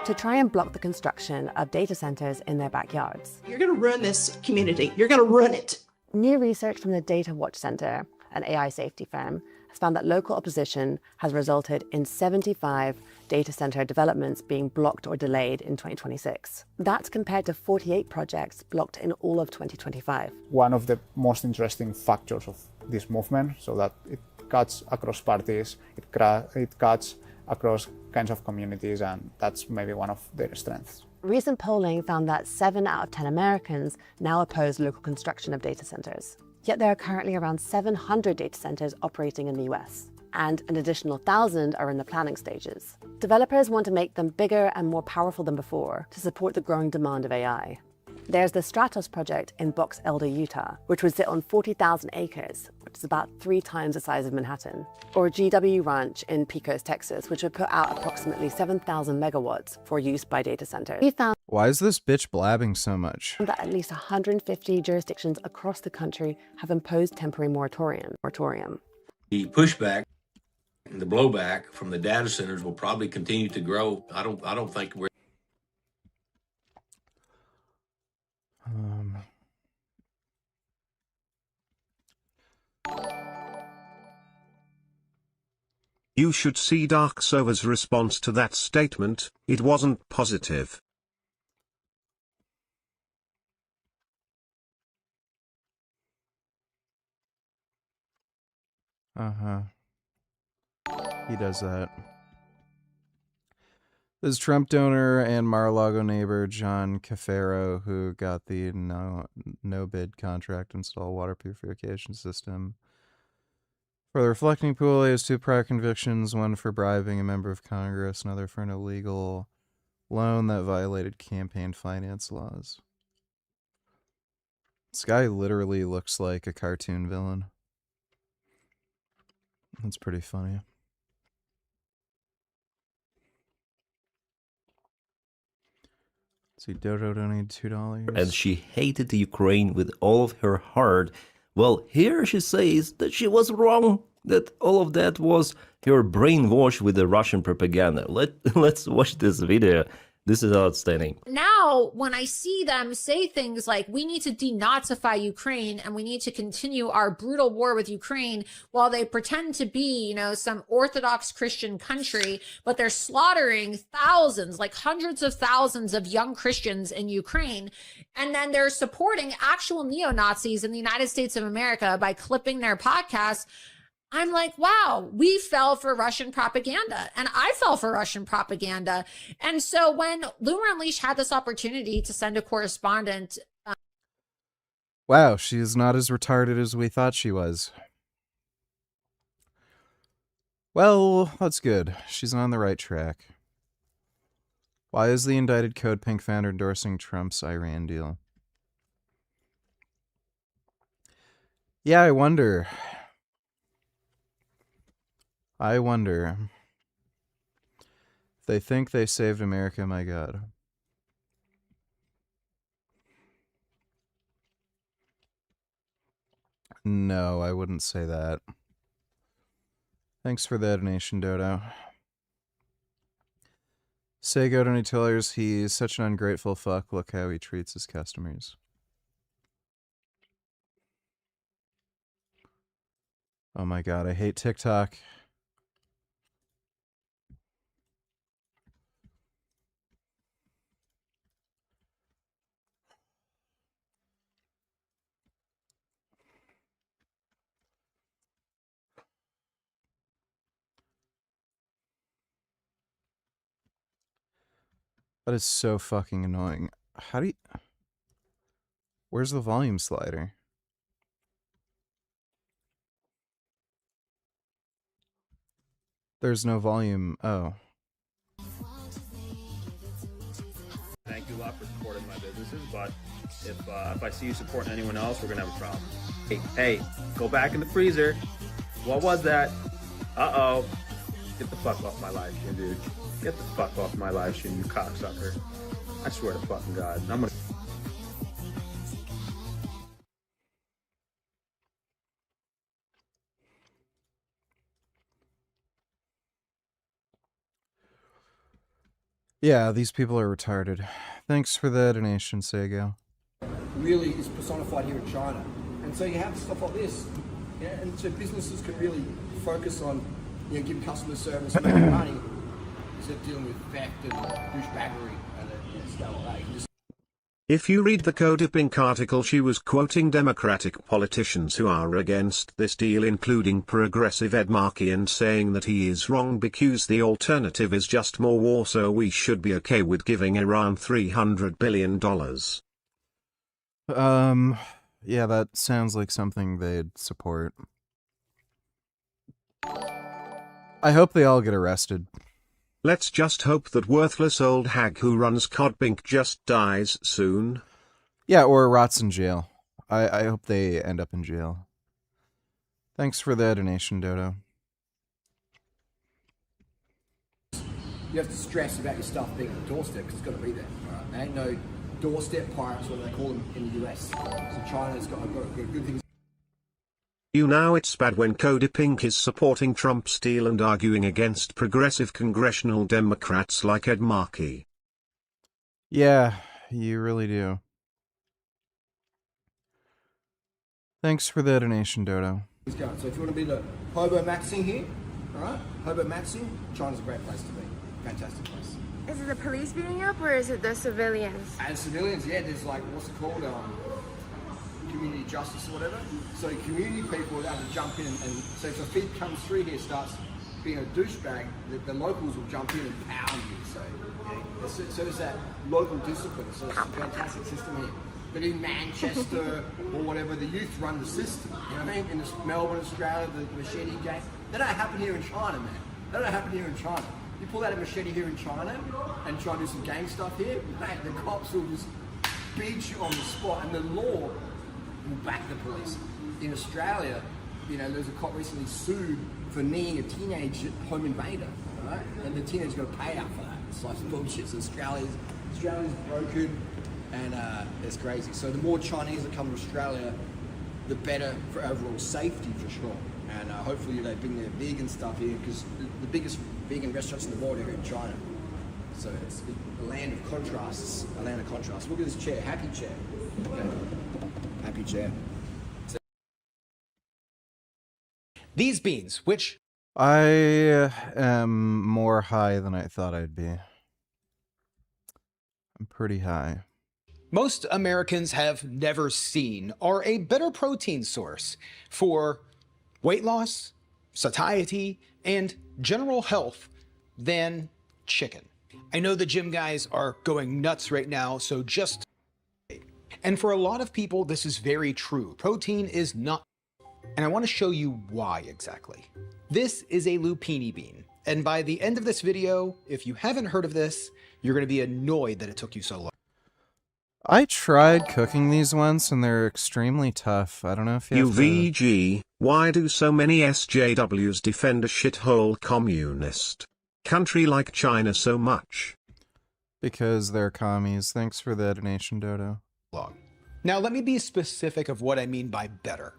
to try and block the construction of data centers in their backyards. You're going to run this community. You're going to run it. New research from the Data Watch Center, an AI safety firm, has found that local opposition has resulted in 75 data center developments being blocked or delayed in 2026. That's compared to 48 projects blocked in all of 2025. One of the most interesting factors of this movement, so that it cuts across parties, it cuts across kinds of communities, and that's maybe one of their strengths. Recent polling found that 7 out of 10 Americans now oppose local construction of data centers. Yet there are currently around 700 data centers operating in the US, and an additional 1,000 are in the planning stages. Developers want to make them bigger and more powerful than before to support the growing demand of AI. There's the Stratos project in Box Elder, Utah, which would sit on 40,000 acres, which is about 3 times the size of Manhattan. Or GW Ranch in Pecos, Texas, which would put out approximately 7,000 megawatts for use by data centers. We found Why is this bitch blabbing so much? that at least 150 jurisdictions across the country have imposed temporary moratorium. The pushback and the blowback from the data centers will probably continue to grow. I don't think we're You should see Dark Sova's response to that statement. It wasn't positive. Uh-huh. He does that. This is Trump donor and Mar-a-Lago neighbor John Cafaro, who got the no-bid contract to install water purification system. For the reflecting pool, he has 2 prior convictions, one for bribing a member of Congress, another for an illegal loan that violated campaign finance laws. This guy literally looks like a cartoon villain. That's pretty funny. See, Dodo donated $2. And she hated the Ukraine with all of her heart. Well, here she says that she was wrong, that all of that was her brainwash with the Russian propaganda. Let's watch this video. This is outstanding. Now, when I see them say things like, we need to denazify Ukraine and we need to continue our brutal war with Ukraine, while they pretend to be, you know, some Orthodox Christian country, but they're slaughtering thousands, like hundreds of thousands of young Christians in Ukraine. And then they're supporting actual neo-Nazis in the United States of America by clipping their podcasts. I'm like, wow, we fell for Russian propaganda, and I fell for Russian propaganda. And so when Loomer Unleashed had this opportunity to send a correspondent. Wow, she is not as retarded as we thought she was. Well, that's good. She's on the right track. Why is the indicted Code Pink founder endorsing Trump's Iran deal? Yeah, I wonder. If they think they saved America, my God. No, I wouldn't say that. Thanks for the donation, Dodo. Sego Donatillers, he's such an ungrateful fuck. Look how he treats his customers. Oh my God, I hate TikTok. That is so fucking annoying. How do you... Where's the volume slider? There's no volume. Oh. businesses, but if I see you supporting anyone else, we're gonna have a problem. Hey, go back in the freezer. What was that? Uh-oh. Get the fuck off my live stream, dude. Get the fuck off my live stream, you cocksucker. I swear to fucking God. I'm gonna... Yeah, these people are retarded. Thanks for the donation, Sego. Really is personified here in China. And so you have stuff like this. Yeah, and so businesses can really focus on, giving customer service and making money instead of dealing with theft and douchebaggery and stuff like that. You can just... If you read the Cody Pink article, she was quoting Democratic politicians who are against this deal, including progressive Ed Markey, and saying that he is wrong because the alternative is just more war, so we should be okay with giving Iran $300 billion. Yeah, that sounds like something they'd support. I hope they all get arrested. Let's just hope that worthless old hag who runs Codpink just dies soon. Yeah, or rots in jail. I hope they end up in jail. Thanks for the donation, Dodo. You have to stress about your stuff being on the doorstep because it's got to be there. Right? There ain't no doorstep pirates, what they call them in the US. So China's got good things. You know it's bad when Cody Pink is supporting Trump's deal and arguing against progressive congressional Democrats like Ed Markey. Yeah, you really do. Thanks for the donation, Dodo. So if you want to be the hobo maxing here, alright? Hobo maxing, China's a great place to be. Fantastic place. Is it the police beating up or is it the civilians? And civilians, yeah, there's like, what's it called? Community justice or whatever. So community people are able to jump in and so if a feed comes through here, starts being a douchebag, the locals will jump in and pound you. So so there's that local discipline. So it's a fantastic system here. But in Manchester or whatever, the youth run the system. You know what I mean? In Melbourne, Australia, the machete gang. That don't happen here in China, man. That don't happen here in China. You pull out a machete here in China and try and do some gang stuff here, mate, the cops will just beat you on the spot, and the law will back the police. In Australia, there's a cop recently sued for kneeing a teenage home invader, right? And the teenager's got to pay out for that. It's like bullshit. So Australia's broken, and it's crazy. So the more Chinese that come to Australia, the better for overall safety, for sure. And hopefully they bring their vegan stuff here, because the biggest vegan restaurants in the world are here in China. So it's a land of contrasts. A land of contrasts. Look at this chair, happy chair. Okay. Happy chair. These beans, which... I am more high than I thought I'd be. I'm pretty high. Most Americans have never seen are a better protein source for weight loss, satiety, and general health than chicken. I know the gym guys are going nuts right now, so just... And for a lot of people, this is very true. Protein is not... And I want to show you why exactly. This is a lupini bean. And by the end of this video, if you haven't heard of this, you're going to be annoyed that it took you so long. I tried cooking these once, and they're extremely tough. I don't know if you have UVG, why do so many SJWs defend a shithole communist country like China so much? Because they're commies. Thanks for the donation, Dodo. Now, let me be specific of what I mean by better.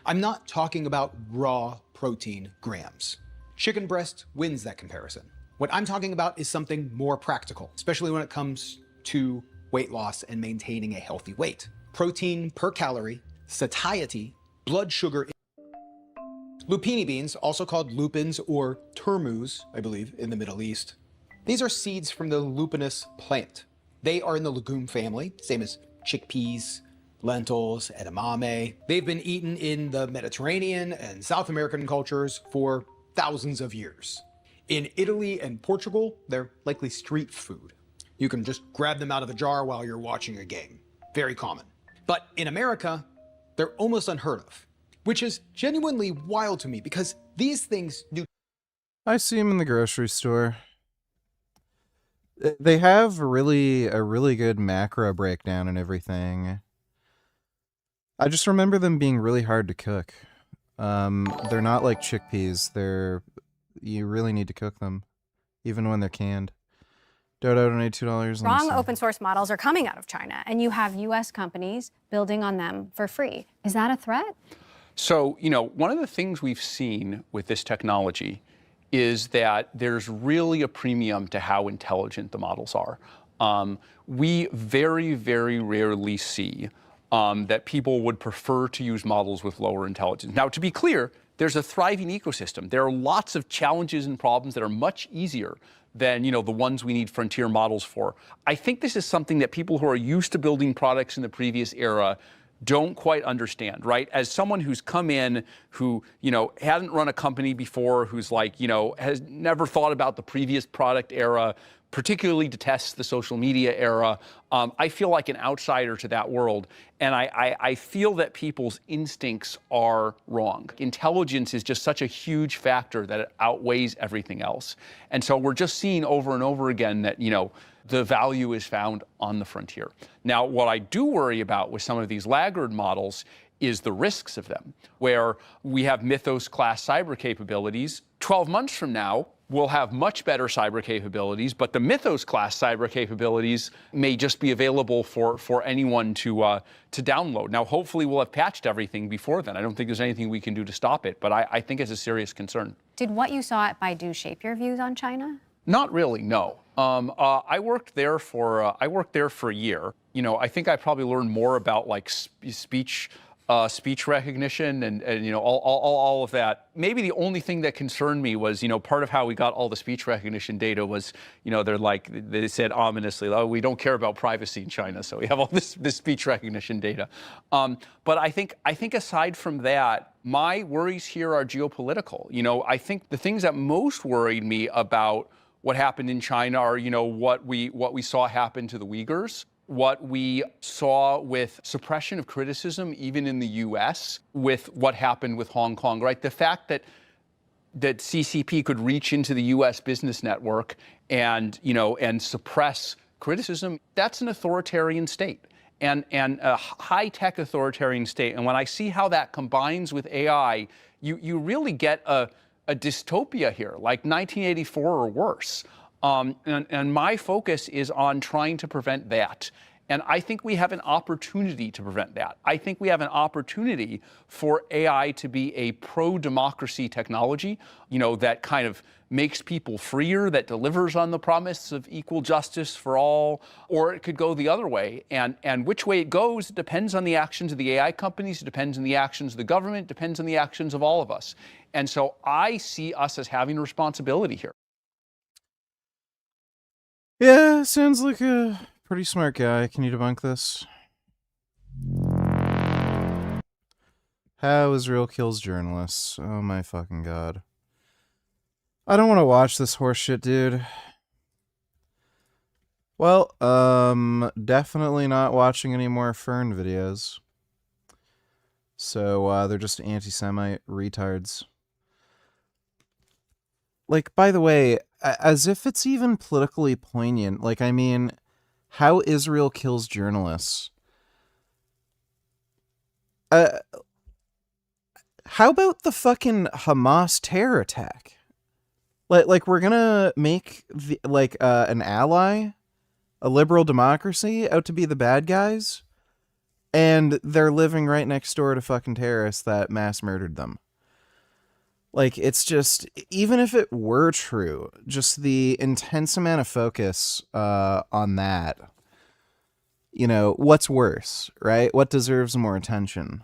I'm not talking about raw protein grams. Chicken breast wins that comparison. What I'm talking about is something more practical, especially when it comes to weight loss and maintaining a healthy weight. Protein per calorie, satiety, blood sugar. Lupini beans, also called lupins or turmus, I believe, in the Middle East. These are seeds from the lupinus plant. They are in the legume family, same as chickpeas, lentils, edamame. They've been eaten in the Mediterranean and South American cultures for thousands of years. In Italy and Portugal, they're likely street food. You can just grab them out of the jar while you're watching a game. Very common. But in America, they're almost unheard of, which is genuinely wild to me because these things do... I see them in the grocery store. They have a really good macro breakdown and everything. I just remember them being really hard to cook. They're not like chickpeas. You really need to cook them, even when they're canned. Dodo donated $2. Strong open source models are coming out of China, and you have US companies building on them for free. Is that a threat? So, one of the things we've seen with this technology is that there's really a premium to how intelligent the models are. We very, very rarely see that people would prefer to use models with lower intelligence. Now, to be clear, there's a thriving ecosystem. There are lots of challenges and problems that are much easier than the ones we need frontier models for. I think this is something that people who are used to building products in the previous era don't quite understand, right? As someone who's come in, who, hadn't run a company before, who's has never thought about the previous product era, particularly detests the social media era, I feel like an outsider to that world. And I feel that people's instincts are wrong. Intelligence is just such a huge factor that it outweighs everything else. And so we're just seeing over and over again that, the value is found on the frontier. Now, what I do worry about with some of these laggard models is the risks of them, where we have Mythos-class cyber capabilities. 12 months from now, we'll have much better cyber capabilities, but the Mythos-class cyber capabilities may just be available for anyone to download. Now, hopefully we'll have patched everything before then. I don't think there's anything we can do to stop it, but I think it's a serious concern. Did what you saw at Baidu shape your views on China? Not really, no. I worked there for a year. I think I probably learned more about speech recognition and all of that. Maybe the only thing that concerned me was part of how we got all the speech recognition data was they said ominously, oh, we don't care about privacy in China, so we have all this speech recognition data. But I think aside from that, my worries here are geopolitical. I think the things that most worried me about what happened in China are, what we saw happen to the Uyghurs, what we saw with suppression of criticism, even in the U.S., with what happened with Hong Kong, right? The fact that CCP could reach into the U.S. business network and suppress criticism, that's an authoritarian state and a high-tech authoritarian state. And when I see how that combines with AI, you really get a dystopia here, like 1984 or worse. And my focus is on trying to prevent that. And I think we have an opportunity to prevent that. I think we have an opportunity for AI to be a pro-democracy technology, that kind of makes people freer, that delivers on the promise of equal justice for all, or it could go the other way. And which way it goes, it depends on the actions of the AI companies, it depends on the actions of the government, it depends on the actions of all of us. And so I see us as having a responsibility here. Yeah, sounds like a pretty smart guy. Can you debunk this? How Israel kills journalists. Oh my fucking god. I don't want to watch this horse shit, dude. Well, definitely not watching any more Fern videos. So, they're just anti-Semite retards. Like, by the way, as if it's even politically poignant, how Israel kills journalists. How about the fucking Hamas terror attack? Like we're gonna make an ally, a liberal democracy, out to be the bad guys, and they're living right next door to fucking terrorists that mass murdered them. It's just, even if it were true, just the intense amount of focus on that. What's worse, right? What deserves more attention?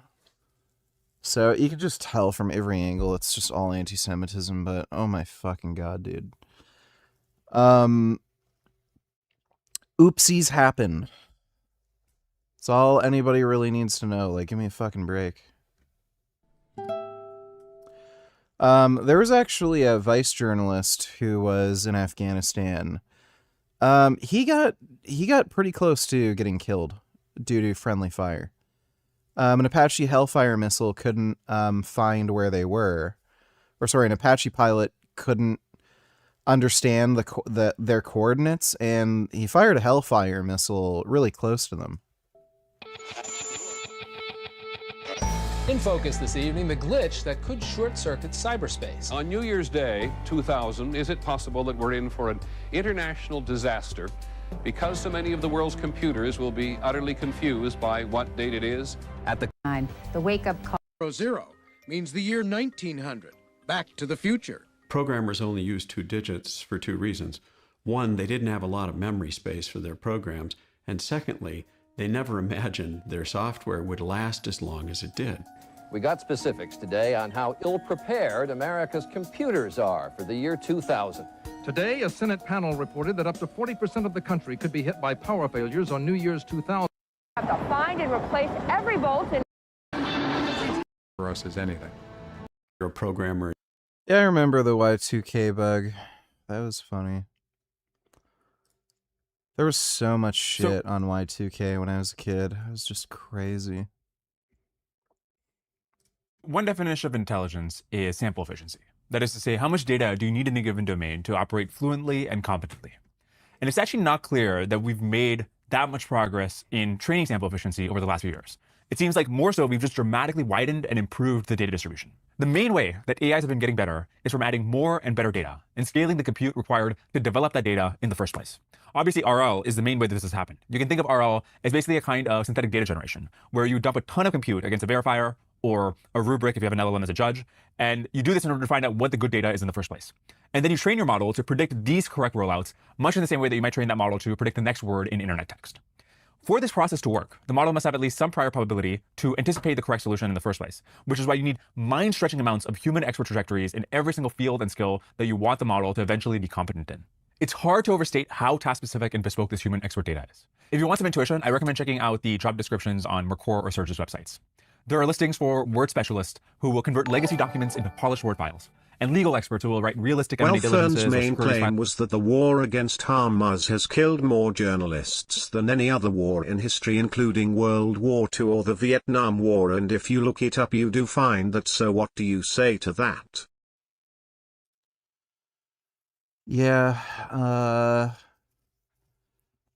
So you can just tell from every angle it's just all anti-Semitism, but oh my fucking god, dude. Oopsies happen. It's all anybody really needs to know. Give me a fucking break. There was actually a vice journalist who was in Afghanistan. He got pretty close to getting killed due to friendly fire. An Apache Hellfire missile couldn't find where they were. Or sorry, an Apache pilot couldn't understand their coordinates, and he fired a Hellfire missile really close to them. In focus this evening, the glitch that could short-circuit cyberspace. On New Year's Day, 2000, is it possible that we're in for an international disaster because so many of the world's computers will be utterly confused by what date it is? At the wake-up call. Zero means the year 1900. Back to the future. Programmers only use 2 digits for 2 reasons. One, they didn't have a lot of memory space for their programs, and secondly, they never imagined their software would last as long as it did. We got specifics today on how ill-prepared America's computers are for the year 2000. Today, a Senate panel reported that up to 40% of the country could be hit by power failures on New Year's 2000. Have to find and replace every bolt in For us as anything. You're a programmer. Yeah, I remember the Y2K bug. That was funny. There was so much shit on Y2K when I was a kid. It was just crazy. One definition of intelligence is sample efficiency. That is to say, how much data do you need in a given domain to operate fluently and competently? And it's actually not clear that we've made that much progress in training sample efficiency over the last few years. It seems like more so we've just dramatically widened and improved the data distribution. The main way that AIs have been getting better is from adding more and better data and scaling the compute required to develop that data in the first place. Obviously, RL is the main way that this has happened. You can think of RL as basically a kind of synthetic data generation, where you dump a ton of compute against a verifier or a rubric if you have an LLM as a judge, and you do this in order to find out what the good data is in the first place. And then you train your model to predict these correct rollouts, much in the same way that you might train that model to predict the next word in internet text. For this process to work, the model must have at least some prior probability to anticipate the correct solution in the first place, which is why you need mind-stretching amounts of human expert trajectories in every single field and skill that you want the model to eventually be competent in. It's hard to overstate how task-specific and bespoke this human expert data is. If you want some intuition, I recommend checking out the job descriptions on Mercor or Surge's websites. There are listings for word specialists who will convert legacy documents into polished word files, and legal experts who will write realistic Well, M&A Fern's diligences or main securities claim was that the war against Hamas has killed more journalists than any other war in history, including World War II or the Vietnam War, and if you look it up you do find that. So what do you say to that? Yeah,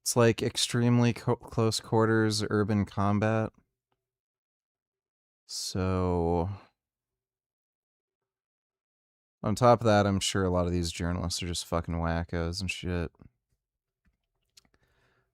it's like extremely close quarters urban combat. So, on top of that, I'm sure a lot of these journalists are just fucking wackos and shit.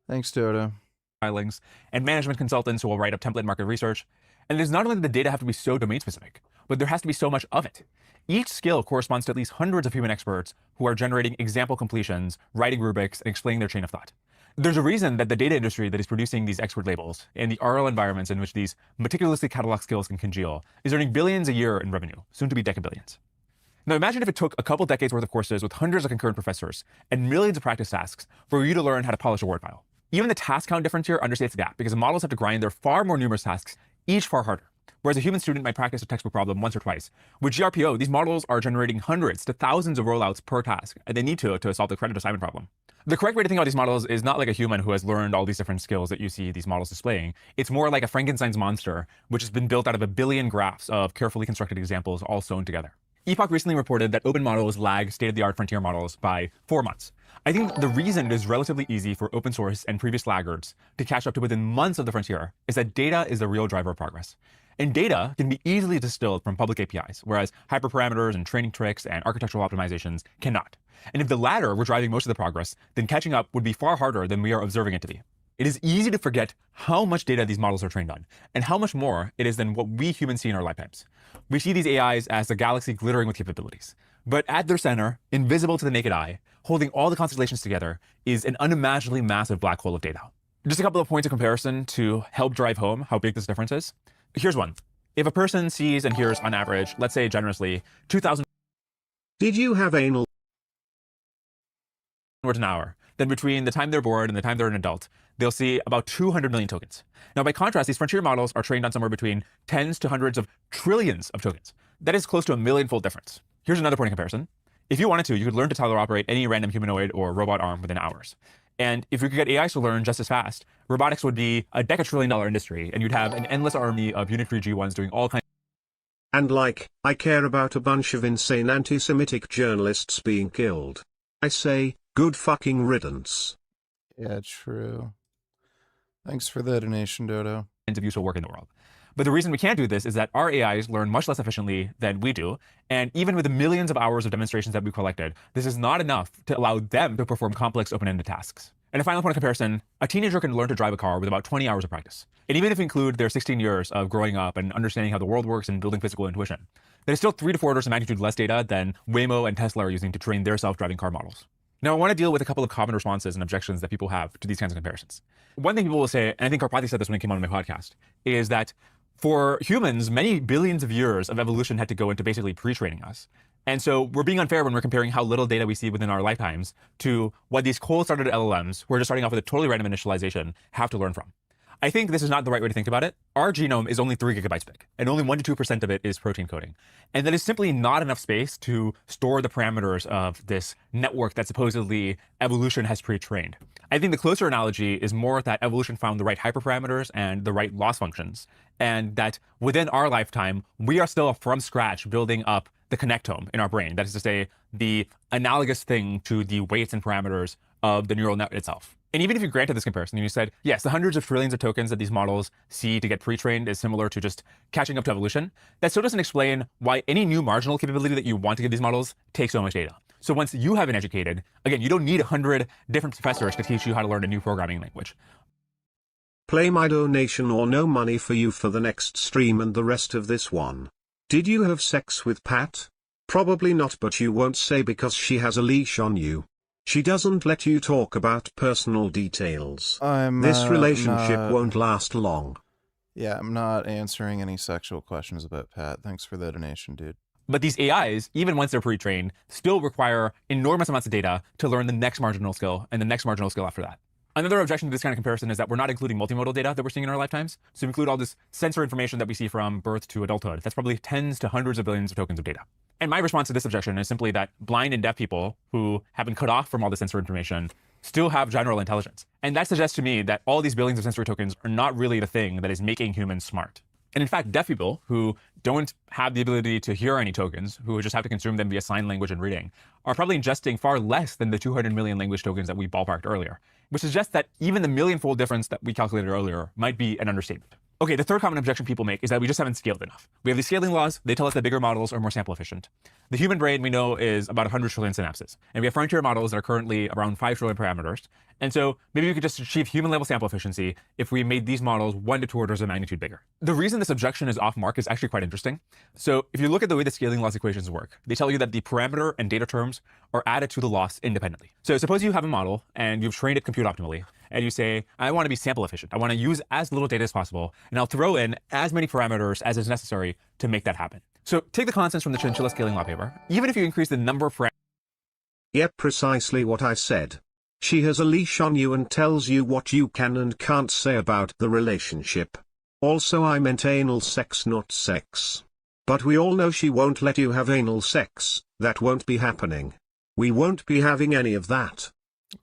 Thanks, Dodo. Filings and management consultants who will write up template market research. And there's not only that the data have to be so domain specific, but there has to be so much of it. Each skill corresponds to at least hundreds of human experts who are generating example completions, writing rubrics, and explaining their chain of thought. There's a reason that the data industry that is producing these expert labels and the RL environments in which these meticulously cataloged skills can congeal is earning billions a year in revenue, soon to be decabillions. Now imagine if it took a couple decades worth of courses with hundreds of concurrent professors and millions of practice tasks for you to learn how to polish a word file. Even the task count difference here understates the gap because the models have to grind their far more numerous tasks, each far harder. Whereas a human student might practice a textbook problem once or twice. With GRPO, these models are generating hundreds to thousands of rollouts per task, and they need to solve the credit assignment problem. The correct way to think about these models is not like a human who has learned all these different skills that you see these models displaying. It's more like a Frankenstein's monster, which has been built out of a billion graphs of carefully constructed examples all sewn together. Epoch recently reported that open models lag state-of-the-art frontier models by 4 months. I think the reason it is relatively easy for open source and previous laggards to catch up to within months of the frontier is that data is the real driver of progress. And data can be easily distilled from public APIs, whereas hyperparameters and training tricks and architectural optimizations cannot. And if the latter were driving most of the progress, then catching up would be far harder than we are observing it to be. It is easy to forget how much data these models are trained on, and how much more it is than what we humans see in our lifetimes. We see these AIs as a galaxy glittering with capabilities. But at their center, invisible to the naked eye, holding all the constellations together, is an unimaginably massive black hole of data. Just a couple of points of comparison to help drive home how big this difference is. Here's one. If a person sees and hears on average, let's say generously, 2,000 Did you have anal words an hour, then between the time they're bored and the time they're an adult, they'll see about 200 million tokens. Now, by contrast, these frontier models are trained on somewhere between tens to hundreds of trillions of tokens. That is close to a million-fold difference. Here's another point of comparison. If you wanted to, you could learn to teleoperate any random humanoid or robot arm within hours. And if we could get AIs to learn just as fast, robotics would be a decatrillion-dollar industry, and you'd have an endless army of unitary G1s doing all kinds. And like, I care about a bunch of insane anti-Semitic journalists being killed. I say, good fucking riddance. Yeah, true. Thanks for the donation, Dodo. Of useful work in the world. But the reason we can't do this is that our AIs learn much less efficiently than we do. And even with the millions of hours of demonstrations that we've collected, this is not enough to allow them to perform complex open-ended tasks. And a final point of comparison, a teenager can learn to drive a car with about 20 hours of practice. And even if we include their 16 years of growing up and understanding how the world works and building physical intuition, that is still 3 to 4 orders of magnitude less data than Waymo and Tesla are using to train their self-driving car models. Now, I want to deal with a couple of common responses and objections that people have to these kinds of comparisons. One thing people will say, and I think Karpathy said this when he came on my podcast, is that for humans, many billions of years of evolution had to go into basically pre-training us. And so we're being unfair when we're comparing how little data we see within our lifetimes to what these cold-started LLMs, who are just starting off with a totally random initialization, have to learn from. I think this is not the right way to think about it. Our genome is only 3 gigabytes big, and only 1 to 2% of it is protein coding. And that is simply not enough space to store the parameters of this network that supposedly evolution has pre-trained. I think the closer analogy is more that evolution found the right hyperparameters and the right loss functions, and that within our lifetime, we are still from scratch building up the connectome in our brain. That is to say, the analogous thing to the weights and parameters of the neural net itself. And even if you granted this comparison and you said, yes, the hundreds of trillions of tokens that these models see to get pre-trained is similar to just catching up to evolution, that still doesn't explain why any new marginal capability that you want to give these models takes so much data. So once you have been educated, again, you don't need 100 different professors to teach you how to learn a new programming language. Play my donation or no money for you for the next stream and the rest of this one. Did you have sex with Pat? Probably not, but you won't say because she has a leash on you. She doesn't let you talk about personal details. This relationship won't last long. Yeah, I'm not answering any sexual questions about Pat. Thanks for the donation, dude. But these AIs, even once they're pre-trained, still require enormous amounts of data to learn the next marginal skill and the next marginal skill after that. Another objection to this kind of comparison is that we're not including multimodal data that we're seeing in our lifetimes. So we include all this sensor information that we see from birth to adulthood. That's probably tens to hundreds of billions of tokens of data. And my response to this objection is simply that blind and deaf people who have been cut off from all the sensor information still have general intelligence. And that suggests to me that all these billions of sensory tokens are not really the thing that is making humans smart. And in fact, deaf people who don't have the ability to hear any tokens, who just have to consume them via sign language and reading, are probably ingesting far less than the 200 million language tokens that we ballparked earlier, which suggests that even the million-fold difference that we calculated earlier might be an understatement. Okay, the third common objection people make is that we just haven't scaled enough. We have these scaling laws. They tell us that bigger models are more sample efficient. The human brain, we know, is about 100 trillion synapses. And we have frontier models that are currently around 5 trillion parameters. And so maybe we could just achieve human-level sample efficiency if we made these models 1 to 2 orders of magnitude bigger. The reason this objection is off mark is actually quite interesting. So if you look at the way the scaling laws equations work, they tell you that the parameter and data terms are added to the loss independently. So suppose you have a model and you've trained it compute optimally, and you say, I want to be sample efficient. I want to use as little data as possible, and I'll throw in as many parameters as is necessary to make that happen. So take the constants from the chinchilla scaling law paper. Even if you increase the number of parameters. Yep, precisely what I said. She has a leash on you and tells you what you can and can't say about the relationship. Also, I meant anal sex, not sex. But we all know she won't let you have anal sex. That won't be happening. We won't be having any of that.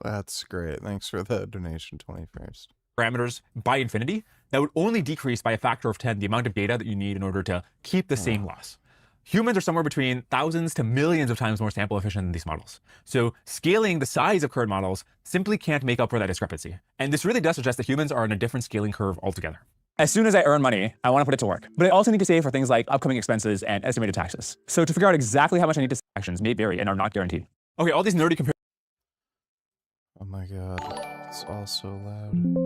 That's great. Thanks for the donation, 21st. Parameters by infinity, that would only decrease by a factor of 10 the amount of data that you need in order to keep the same loss. Humans are somewhere between thousands to millions of times more sample efficient than these models. So scaling the size of current models simply can't make up for that discrepancy. And this really does suggest that humans are on a different scaling curve altogether. As soon as I earn money, I want to put it to work. But I also need to save for things like upcoming expenses and estimated taxes. So to figure out exactly how much I need to save, actions may vary and are not guaranteed. Okay, all these nerdy comparisons. Oh my god, it's all so loud.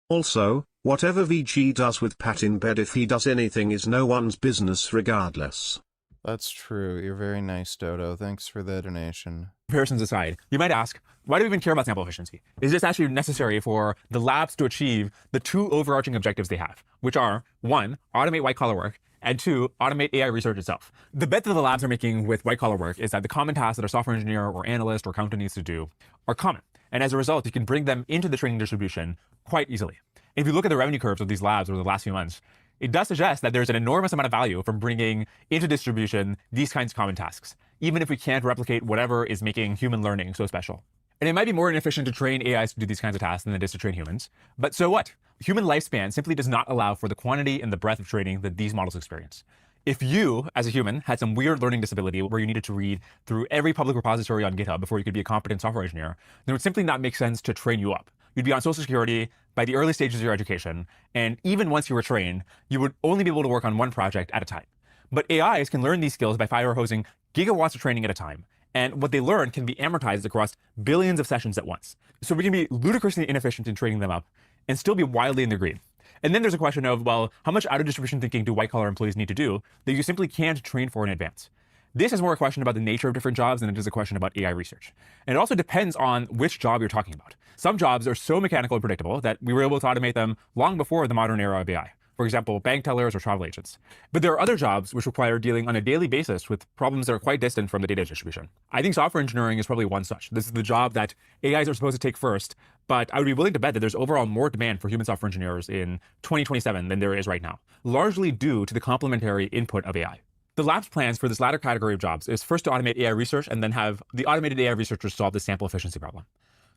Also, whatever VG does with Pat in bed, if he does anything, is no one's business regardless. That's true. You're very nice, Dodo. Thanks for the donation. Comparisons aside, you might ask, why do we even care about sample efficiency? Is this actually necessary for the labs to achieve the 2 overarching objectives they have, which are 1, automate white-collar work, and 2, automate AI research itself? The bet that the labs are making with white-collar work is that the common tasks that a software engineer or analyst or accountant needs to do are common. And as a result, you can bring them into the training distribution quite easily. If you look at the revenue curves of these labs over the last few months, it does suggest that there's an enormous amount of value from bringing into distribution these kinds of common tasks, even if we can't replicate whatever is making human learning so special. And it might be more inefficient to train AIs to do these kinds of tasks than it is to train humans. But so what? Human lifespan simply does not allow for the quantity and the breadth of training that these models experience. If you, as a human, had some weird learning disability where you needed to read through every public repository on GitHub before you could be a competent software engineer, then it would simply not make sense to train you up. You'd be on Social Security by the early stages of your education, and even once you were trained, you would only be able to work on one project at a time. But AIs can learn these skills by fire hosing gigawatts of training at a time, and what they learn can be amortized across billions of sessions at once. So we can be ludicrously inefficient in training them up and still be wildly in the green. And then there's a question of, well, how much out-of-distribution thinking do white-collar employees need to do that you simply can't train for in advance? This is more a question about the nature of different jobs than it is a question about AI research. And it also depends on which job you're talking about. Some jobs are so mechanical and predictable that we were able to automate them long before the modern era of AI. For example, bank tellers or travel agents. But there are other jobs which require dealing on a daily basis with problems that are quite distant from the data distribution. I think software engineering is probably one such. This is the job that AIs are supposed to take first, but I would be willing to bet that there's overall more demand for human software engineers in 2027 than there is right now, largely due to the complementary input of AI. The lab's plans for this latter category of jobs is first to automate AI research and then have the automated AI researchers solve the sample efficiency problem.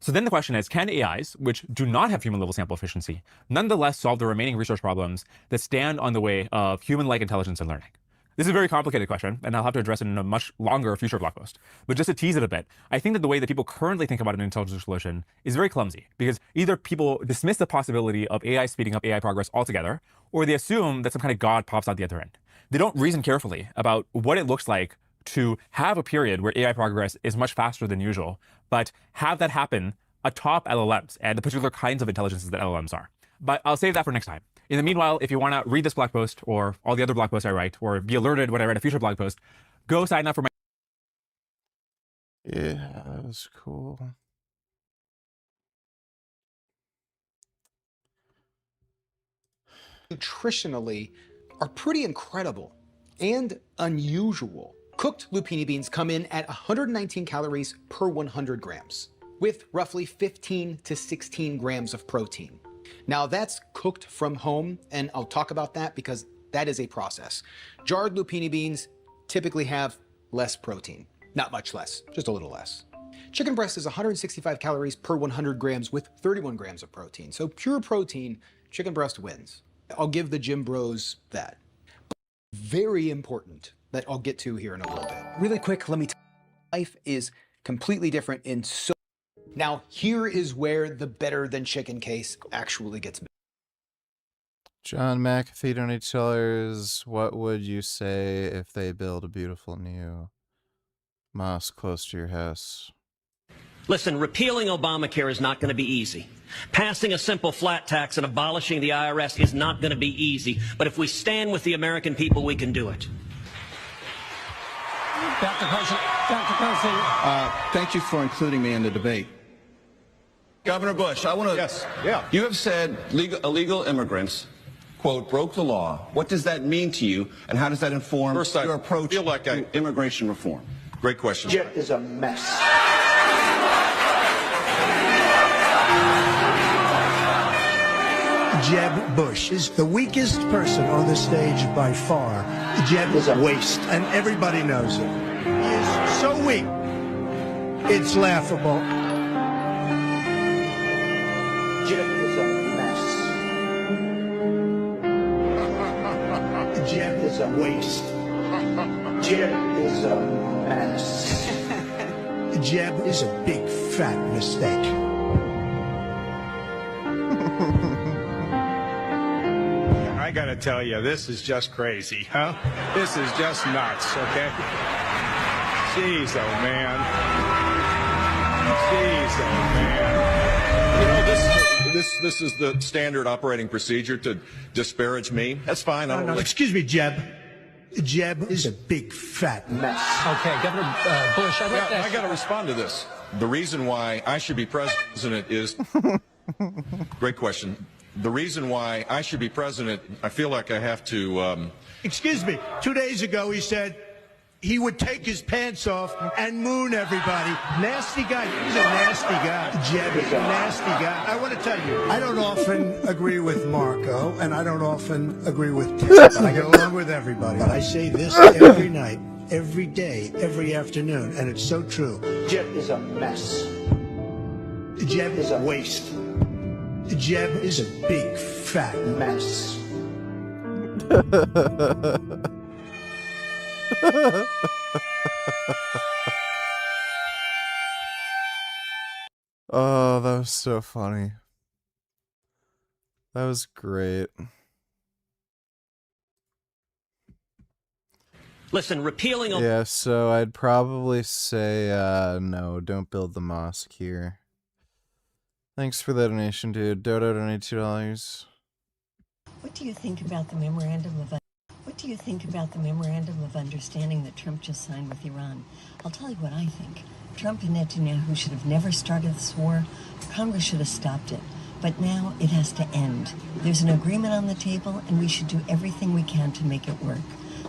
So then the question is, can AIs, which do not have human-level sample efficiency, nonetheless solve the remaining research problems that stand on the way of human-like intelligence and learning? This is a very complicated question, and I'll have to address it in a much longer future blog post. But just to tease it a bit, I think that the way that people currently think about an intelligence solution is very clumsy, because either people dismiss the possibility of AI speeding up AI progress altogether, or they assume that some kind of God pops out the other end. They don't reason carefully about what it looks like to have a period where AI progress is much faster than usual, but have that happen atop LLMs and the particular kinds of intelligences that LLMs are. But I'll save that for next time. In the meanwhile, if you want to read this blog post or all the other blog posts I write, or be alerted when I write a future blog post, go sign up for my... Yeah, that was cool. Nutritionally are pretty incredible and unusual. Cooked lupini beans come in at 119 calories per 100 grams, with roughly 15 to 16 grams of protein. Now that's cooked from home, and I'll talk about that because that is a process. Jarred lupini beans typically have less protein. Not much less, just a little less. Chicken breast is 165 calories per 100 grams with 31 grams of protein. So pure protein, chicken breast wins. I'll give the gym bros that. But very important that I'll get to here in a little bit. Really quick, let me tell you, life is completely different in so... Now, here is where the better than chicken case actually gets made. John McAfee $20. What would you say if they build a beautiful new mosque close to your house? Listen, repealing Obamacare is not going to be easy. Passing a simple flat tax and abolishing the IRS is not going to be easy. But if we stand with the American people, we can do it. Dr. President, Thank you for including me in the debate. Governor Bush, I want to... Yes, yeah. You have said illegal immigrants, quote, broke the law. What does that mean to you, and how does that inform your approach to immigration reform? Great question. It is a mess. Jeb Bush is the weakest person on the stage by far. Jeb is a waste, and everybody knows it. He is so weak, it's laughable. Jeb is a mess. Jeb is a waste. Jeb is a mess. Jeb is a big fat mistake. I gotta tell you, this is just crazy, huh? This is just nuts, okay? Jeez, oh man. Jeez, oh man. You know, this is the standard operating procedure to disparage me. That's fine. I don't really... Excuse me, Jeb. Jeb is a big fat mess. Okay, Governor Bush, I got to respond to this. The reason why I should be president is... Great question. The reason why I should be president, I feel like I have to... Excuse me. 2 days ago, he said he would take his pants off and moon everybody. Nasty guy. He's a nasty guy. Jeb is a nasty guy. I want to tell you, I don't often agree with Marco, and I don't often agree with Ted, but I get along with everybody. But I say this every night, every day, every afternoon, and it's so true. Jeb is a mess. Jeb is a waste. Jeb is a big fat mess. Oh, that was so funny. That was great. Listen, repealing... Yeah, so I'd probably say, no, don't build the mosque here. Thanks for the donation, dude. Dodo donated $2. What do you think about the memorandum of understanding that Trump just signed with Iran? I'll tell you what I think. Trump and Netanyahu should have never started this war. Congress should have stopped it. But now it has to end. There's an agreement on the table, and we should do everything we can to make it work.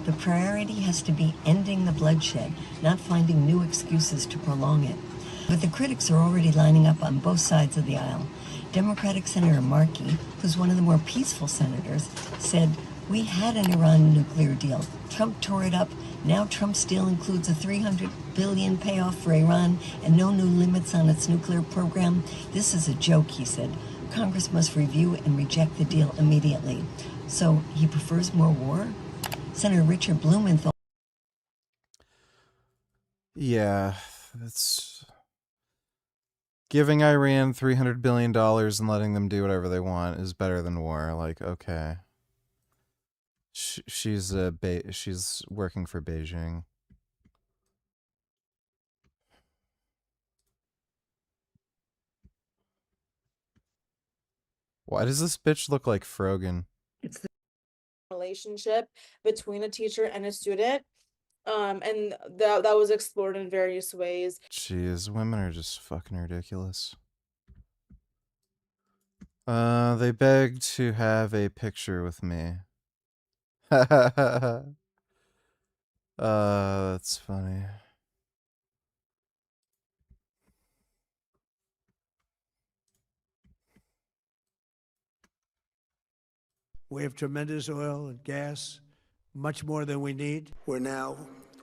The priority has to be ending the bloodshed, not finding new excuses to prolong it. But the critics are already lining up on both sides of the aisle. Democratic Senator Markey, who's one of the more peaceful senators, said, "We had an Iran nuclear deal. Trump tore it up. Now Trump's deal includes a $300 billion payoff for Iran and no new limits on its nuclear program. This is a joke," he said. "Congress must review and reject the deal immediately." So he prefers more war? Senator Richard Blumenthal. Yeah, that's... Giving Iran $300 billion and letting them do whatever they want is better than war. Like, okay. She's working for Beijing. Why does this bitch look like Frogan? It's the relationship between a teacher and a student. And that was explored in various ways. Jeez, women are just fucking ridiculous. They begged to have a picture with me. That's funny. We have tremendous oil and gas, much more than we need. We're now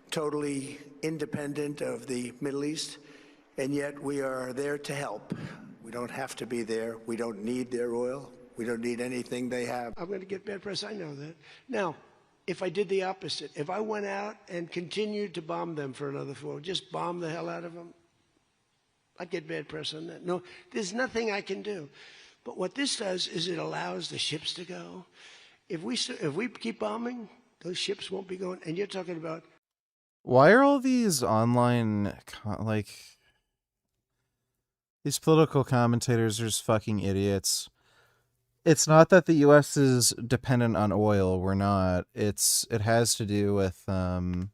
totally independent of the Middle East, and yet we are there to help. We don't have to be there. We don't need their oil. We don't need anything they have. I'm going to get bad press. I know that. Now, if I did the opposite, if I went out and continued to bomb them for another 4, just bomb the hell out of them, I'd get bad press on that. No, there's nothing I can do. But what this does is it allows the ships to go. If we keep bombing, those ships won't be going. And you're talking about... Why are all these online, these political commentators are just fucking idiots? It's not that the U.S. is dependent on oil. We're not. It has to do with the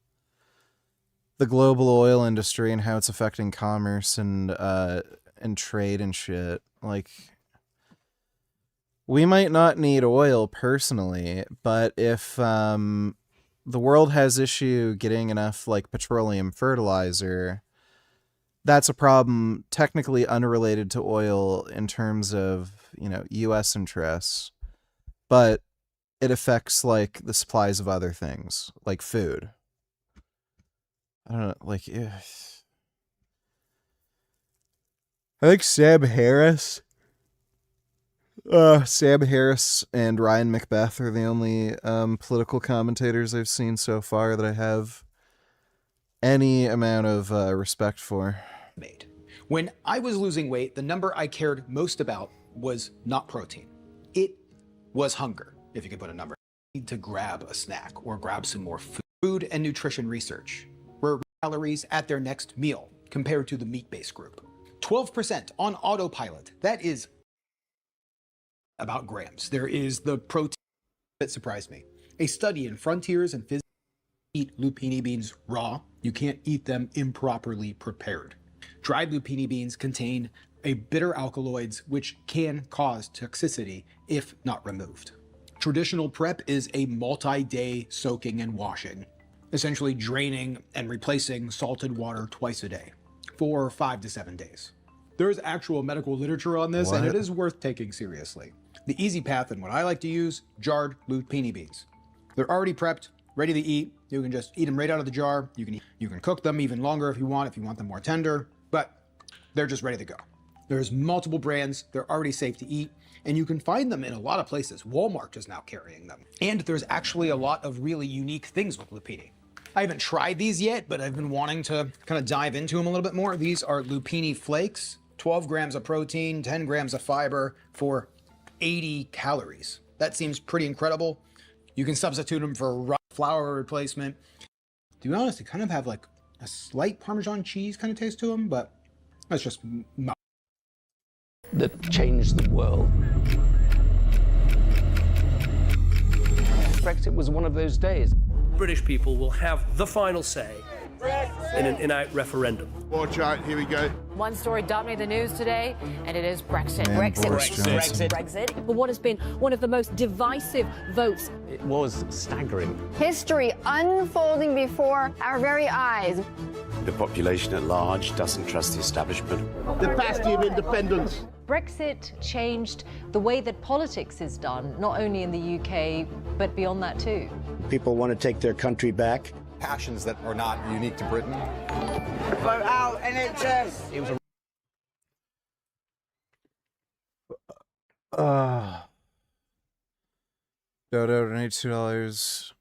global oil industry and how it's affecting commerce and trade and shit. Like, we might not need oil personally, but if the world has issue getting enough like petroleum fertilizer, that's a problem technically unrelated to oil in terms of, you know, U.S. interests, but it affects like the supplies of other things like food. I don't know, like, yeah. I think Sam Harris and Ryan Macbeth are the only political commentators I've seen so far that I have any amount of respect for. When I was losing weight, the number I cared most about was not protein. It was hunger, if you could put a number. I need to grab a snack or grab some more food. Food and nutrition research, where calories at their next meal compared to the meat-based group. 12% on autopilot. That is about grams. There is the protein that surprised me. A study in Frontiers and Physics. Eat lupini beans raw. You can't eat them improperly prepared. Dried lupini beans contain a bitter alkaloids which can cause toxicity if not removed. Traditional prep is a multi-day soaking and washing, essentially draining and replacing salted water twice a day for 5 to 7 days. There is actual medical literature on this, and it is worth taking seriously. The easy path and what I like to use, jarred lupini beans. They're already prepped, ready to eat. You can just eat them right out of the jar. You can cook them even longer if you want them more tender, but they're just ready to go. There's multiple brands, they're already safe to eat, and you can find them in a lot of places. Walmart is now carrying them. And there's actually a lot of really unique things with lupini. I haven't tried these yet, but I've been wanting to kind of dive into them a little bit more. These are lupini flakes, 12 grams of protein, 10 grams of fiber for 80 calories. That seems pretty incredible. You can substitute them for flour replacement. To be honest, they kind of have like a slight Parmesan cheese kind of taste to them, but that's just that changed the world. Brexit was one of those days. British people will have the final say in an in-out referendum. Watch out, here we go. One story dominating the news today, and it is Brexit. Man, Brexit. But what has been one of the most divisive votes. It was staggering. History unfolding before our very eyes. The population at large doesn't trust the establishment. The bastion of independence. Brexit changed the way that politics is done, not only in the UK, but beyond that too. People want to take their country back. Passions that are not unique to Britain. Vote out NHS. It was a Dodo, donate $2.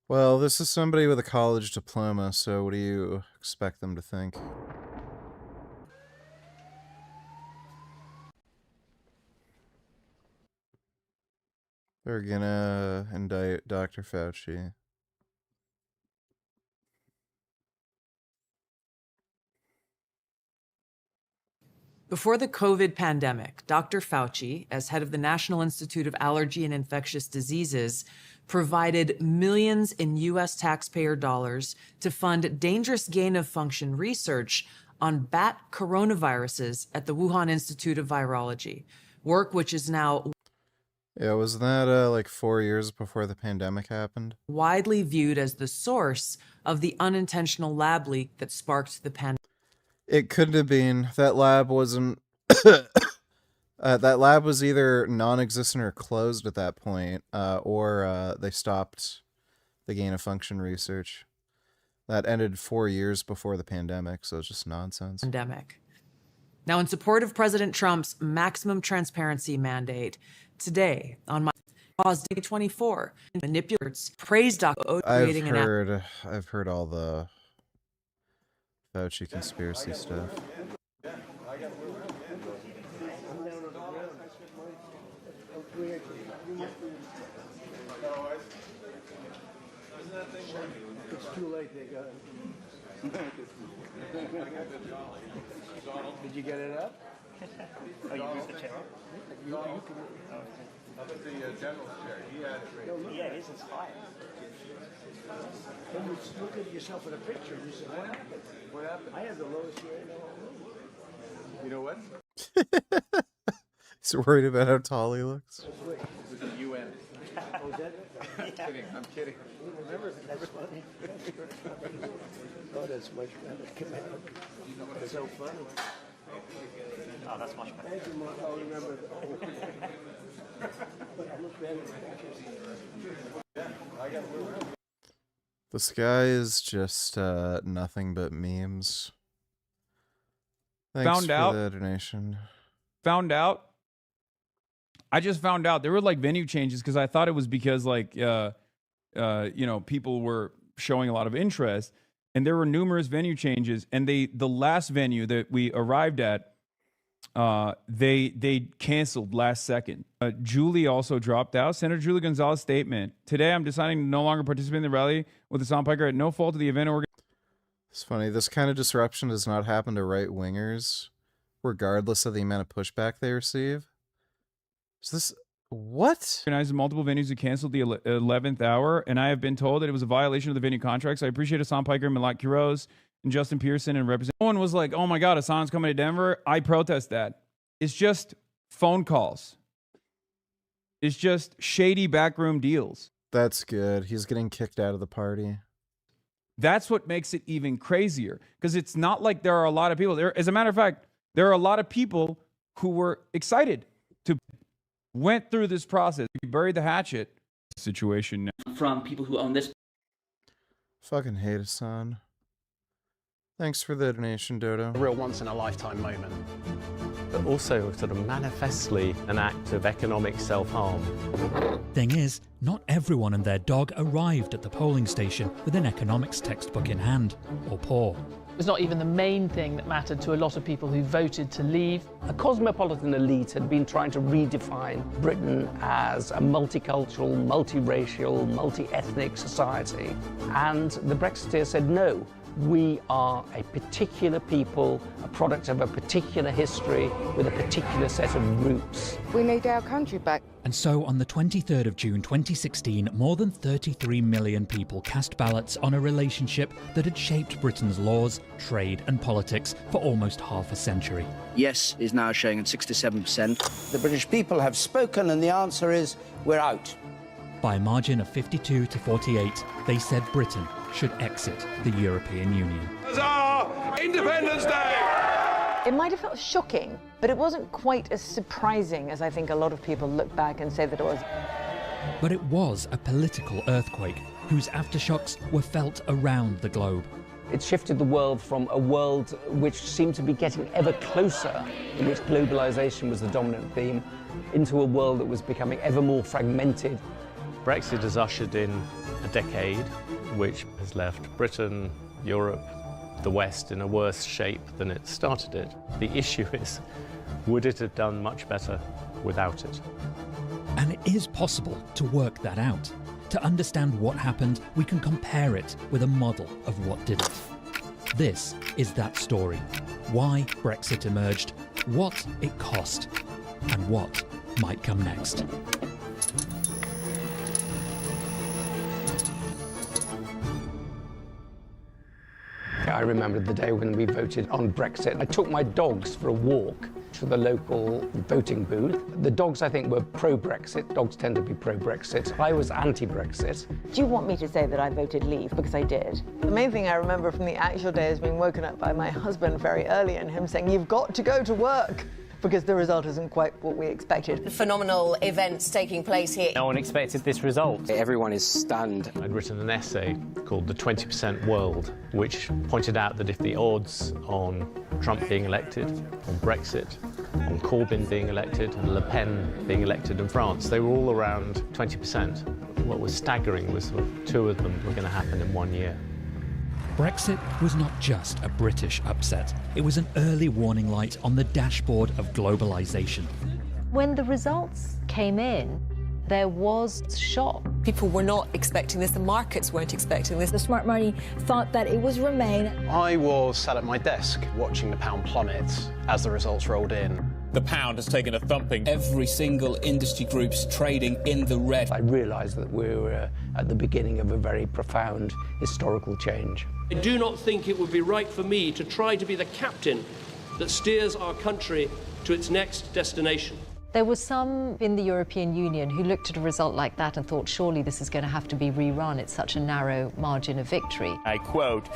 Well, this is somebody with a college diploma, so what do you expect them to think? They're gonna indict Dr. Fauci. Before the COVID pandemic, Dr. Fauci, as head of the National Institute of Allergy and Infectious Diseases, provided millions in U.S. taxpayer dollars to fund dangerous gain-of-function research on bat coronaviruses at the Wuhan Institute of Virology, work which is now Yeah, wasn't that like 4 years before the pandemic happened? widely viewed as the source of the unintentional lab leak that sparked the pandemic. It couldn't have been. That lab wasn't... that lab was either non-existent or closed at that point, or they stopped the gain-of-function research. That ended 4 years before the pandemic, so it's just nonsense. Now, in support of President Trump's maximum transparency mandate, today on my Pause Day 24, manipulators praised Dr. creating I've heard all the Fauci conspiracy stuff. It's too late, they got it. Did you get it up? Oh, you moved the chair up? You can... How about the general's chair? He had it right. Yeah, it is. It's high. When you look at yourself in a picture, you say, what happened? What happened? I had the lowest chair in the whole room. You know what? He's worried about how tall he looks. It was the UN. Oh, is that it? I'm kidding. I'm kidding. Remember, that's funny. Oh, that's much better. That's so funny. Oh, that's much better. Thank you, Mark. I'll remember. I look better in pictures. Yeah, I got it. This guy is just nothing but memes. Thanks for the donation. I just found out there were like venue changes because I thought it was because like you know, people were showing a lot of interest, and there were numerous venue changes, and the last venue that we arrived at, they canceled last second. Julie also dropped out. Senator Julie Gonzalez's statement: "Today, I'm deciding to no longer participate in the rally with the Soundpiker at no fault of the event or." It's funny. This kind of disruption does not happen to right wingers, regardless of the amount of pushback they receive. Is this what? Organized multiple venues who canceled the 11th hour, and I have been told that it was a violation of the venue contracts. I appreciate Hassan Piker, Malak Quiroz, and Justin Pearson, and represent. No one was like, "Oh my God, Hassan's coming to Denver." I protest that. It's just phone calls. It's just shady backroom deals. That's good. He's getting kicked out of the party. That's what makes it even crazier, because it's not like there are a lot of people there. As a matter of fact, there are a lot of people who were excited to went through this process. We buried the hatchet situation now. From people who own this. Fucking hate Hassan. Thanks for the donation, Dodo. A real once-in-a-lifetime moment. But also sort of manifestly an act of economic self-harm. Thing is, not everyone and their dog arrived at the polling station with an economics textbook in hand, or paw. It's not even the main thing that mattered to a lot of people who voted to leave. A cosmopolitan elite had been trying to redefine Britain as a multicultural, multiracial, multi-ethnic society. And the Brexiteers said, no, we are a particular people, a product of a particular history, with a particular set of roots. We need our country back. And so on the 23rd of June 2016, more than 33 million people cast ballots on a relationship that had shaped Britain's laws, trade and politics for almost half a century. Yes is now showing at 67%. The British people have spoken, and the answer is we're out. By a margin of 52 to 48, they said Britain should exit the European Union. Huzzah! Independence Day! It might have felt shocking, but it wasn't quite as surprising as I think a lot of people look back and say that it was. But it was a political earthquake whose aftershocks were felt around the globe. It shifted the world from a world which seemed to be getting ever closer, in which globalization was the dominant theme, into a world that was becoming ever more fragmented. Brexit has ushered in a decade which has left Britain, Europe, the West in a worse shape than it started it. The issue is, would it have done much better without it? And it is possible to work that out. To understand what happened, we can compare it with a model of what didn't. This is that story. Why Brexit emerged, what it cost, and what might come next. I remember the day when we voted on Brexit. I took my dogs for a walk to the local voting booth. The dogs, I think, were pro-Brexit. Dogs tend to be pro-Brexit. I was anti-Brexit. Do you want me to say that I voted leave? Because I did. The main thing I remember from the actual day is being woken up by my husband very early and him saying, you've got to go to work, because the result isn't quite what we expected. Phenomenal events taking place here. No one expected this result. Everyone is stunned. I'd written an essay called The 20% World, which pointed out that if the odds on Trump being elected, on Brexit, on Corbyn being elected, and Le Pen being elected in France, they were all around 20%. What was staggering was sort of 2 of them were going to happen in 1 year. Brexit was not just a British upset. It was an early warning light on the dashboard of globalization. When the results came in, there was shock. People were not expecting this. The markets weren't expecting this. The smart money thought that it was Remain. I was sat at my desk watching the pound plummet as the results rolled in. The pound has taken a thumping. Every single industry group's trading in the red. I realised that we were at the beginning of a very profound historical change. I do not think it would be right for me to try to be the captain that steers our country to its next destination. There were some in the European Union who looked at a result like that and thought, surely this is going to have to be rerun. It's such a narrow margin of victory. I quote,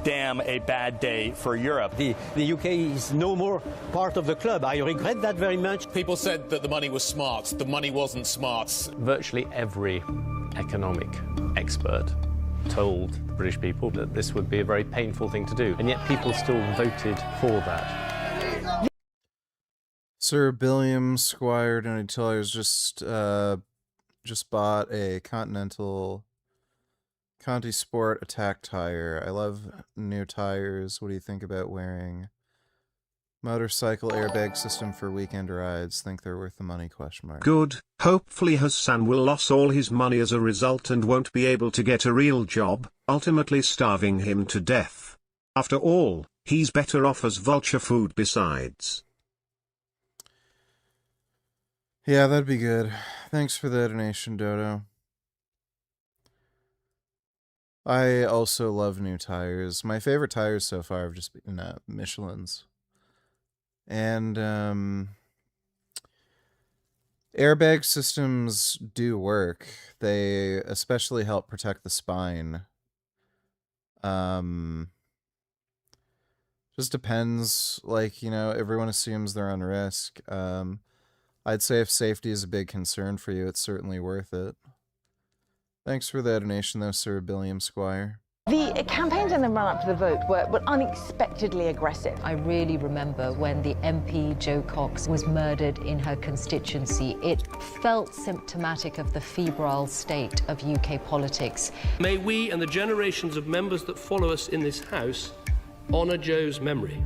damn a bad day for Europe. The UK is no more part of the club. I regret that very much. People said that the money was smart. The money wasn't smart. Virtually every economic expert told the British people that this would be a very painful thing to do, and yet people still voted for that. Sir Billiam Squire Donatello's just bought a Continental Conti Sport Attack tire. I love new tires. What do you think about wearing motorcycle airbag system for weekend rides? Think they're worth the money? Question mark. Good. Hopefully Hassan will lose all his money as a result and won't be able to get a real job, ultimately starving him to death. After all, he's better off as vulture food besides. Yeah, that'd be good. Thanks for the donation, Dodo. I also love new tires. My favorite tires so far have just been Michelin's. And airbag systems do work. They especially help protect the spine. Just depends. Like, you know, everyone assumes their own risk. I'd say if safety is a big concern for you, it's certainly worth it. Thanks for the donation, though, Sir Billiam Squire. The campaigns in the run-up to the vote were unexpectedly aggressive. I really remember when the MP Jo Cox was murdered in her constituency. It felt symptomatic of the febrile state of UK politics. May we and the generations of members that follow us in this House honour Jo's memory.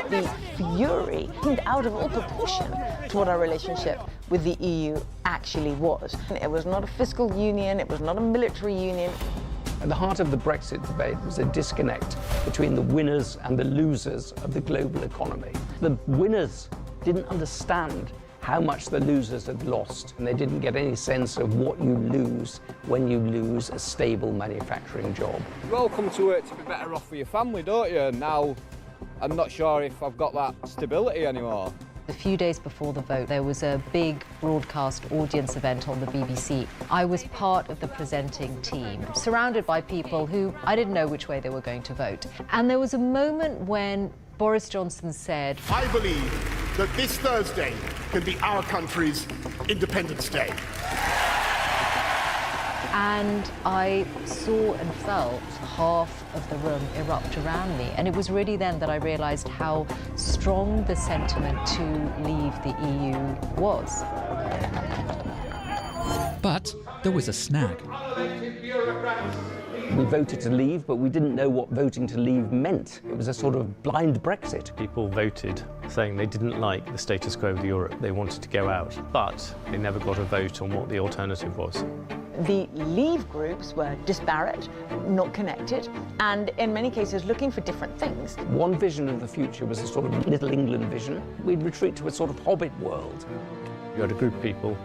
The fury seemed out of all proportion to what our relationship with the EU actually was. It was not a fiscal union, it was not a military union. At the heart of the Brexit debate was a disconnect between the winners and the losers of the global economy. The winners didn't understand how much the losers had lost, and they didn't get any sense of what you lose when you lose a stable manufacturing job. You all come to work to be better off for your family, don't you? And now I'm not sure if I've got that stability anymore. A few days before the vote, there was a big broadcast audience event on the BBC. I was part of the presenting team, surrounded by people who I didn't know which way they were going to vote. And there was a moment when Boris Johnson said, I believe that this Thursday can be our country's Independence Day. And I saw and felt half of the room erupt around me. And it was really then that I realised how strong the sentiment to leave the EU was. But there was a snag. We voted to leave, but we didn't know what voting to leave meant. It was a sort of blind Brexit. People voted saying they didn't like the status quo of Europe. They wanted to go out, but they never got a vote on what the alternative was. The Leave groups were disparate, not connected, and in many cases looking for different things. One vision of the future was a sort of Little England vision. We'd retreat to a sort of Hobbit world. You had a group of people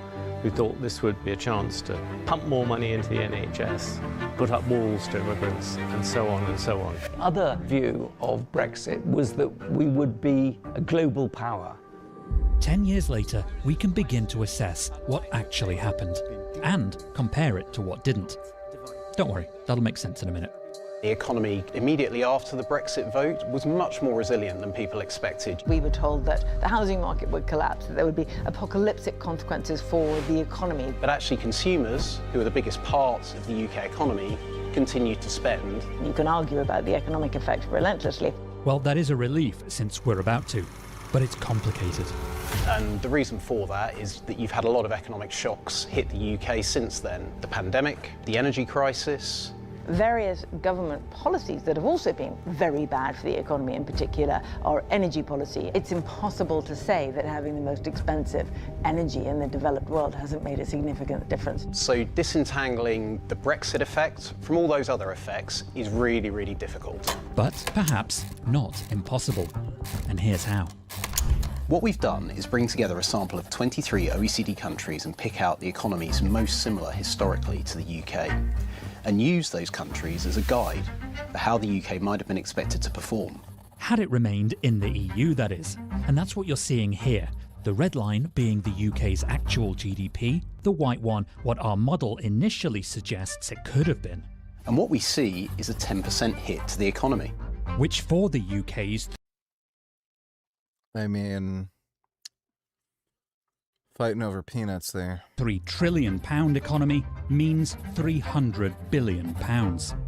who thought this would be a chance to pump more money into the NHS, put up walls to immigrants, and so on and so on. The other view of Brexit was that we would be a global power. 10 years later, we can begin to assess what actually happened and compare it to what didn't. Don't worry, that'll make sense in a minute. The economy immediately after the Brexit vote was much more resilient than people expected. We were told that the housing market would collapse, that there would be apocalyptic consequences for the economy. But actually consumers, who are the biggest parts of the UK economy, continued to spend. You can argue about the economic effect relentlessly. Well, that is a relief since we're about to, but it's complicated. And the reason for that is that you've had a lot of economic shocks hit the UK since then. The pandemic, the energy crisis. Various government policies that have also been very bad for the economy, in particular our energy policy. It's impossible to say that having the most expensive energy in the developed world hasn't made a significant difference. So disentangling the Brexit effect from all those other effects is really, really difficult. But perhaps not impossible. And here's how. What we've done is bring together a sample of 23 OECD countries and pick out the economies most similar historically to the UK, and use those countries as a guide for how the UK might have been expected to perform. Had it remained in the EU, that is. And that's what you're seeing here. The red line being the UK's actual GDP, the white one what our model initially suggests it could have been. And what we see is a 10% hit to the economy. Which for the UK's... I mean, fighting over peanuts there. £3 trillion economy means £300 billion.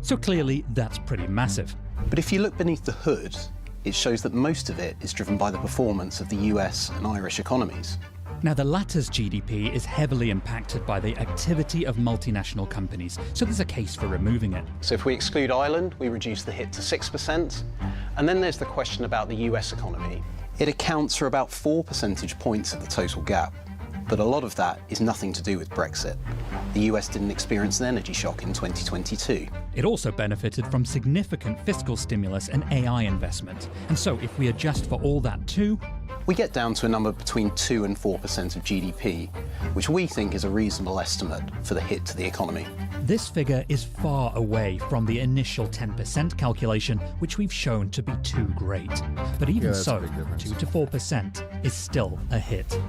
So clearly that's pretty massive. But if you look beneath the hood, it shows that most of it is driven by the performance of the US and Irish economies. Now, the latter's GDP is heavily impacted by the activity of multinational companies, so there's a case for removing it. So if we exclude Ireland, we reduce the hit to 6%. And then there's the question about the US economy. It accounts for about 4 percentage points of the total gap. But a lot of that is nothing to do with Brexit. The US didn't experience an energy shock in 2022. It also benefited from significant fiscal stimulus and AI investment. And so if we adjust for all that too, we get down to a number between 2 and 4% of GDP, which we think is a reasonable estimate for the hit to the economy. This figure is far away from the initial 10% calculation, which we've shown to be too great. But even so, 2 to 4% is still a hit.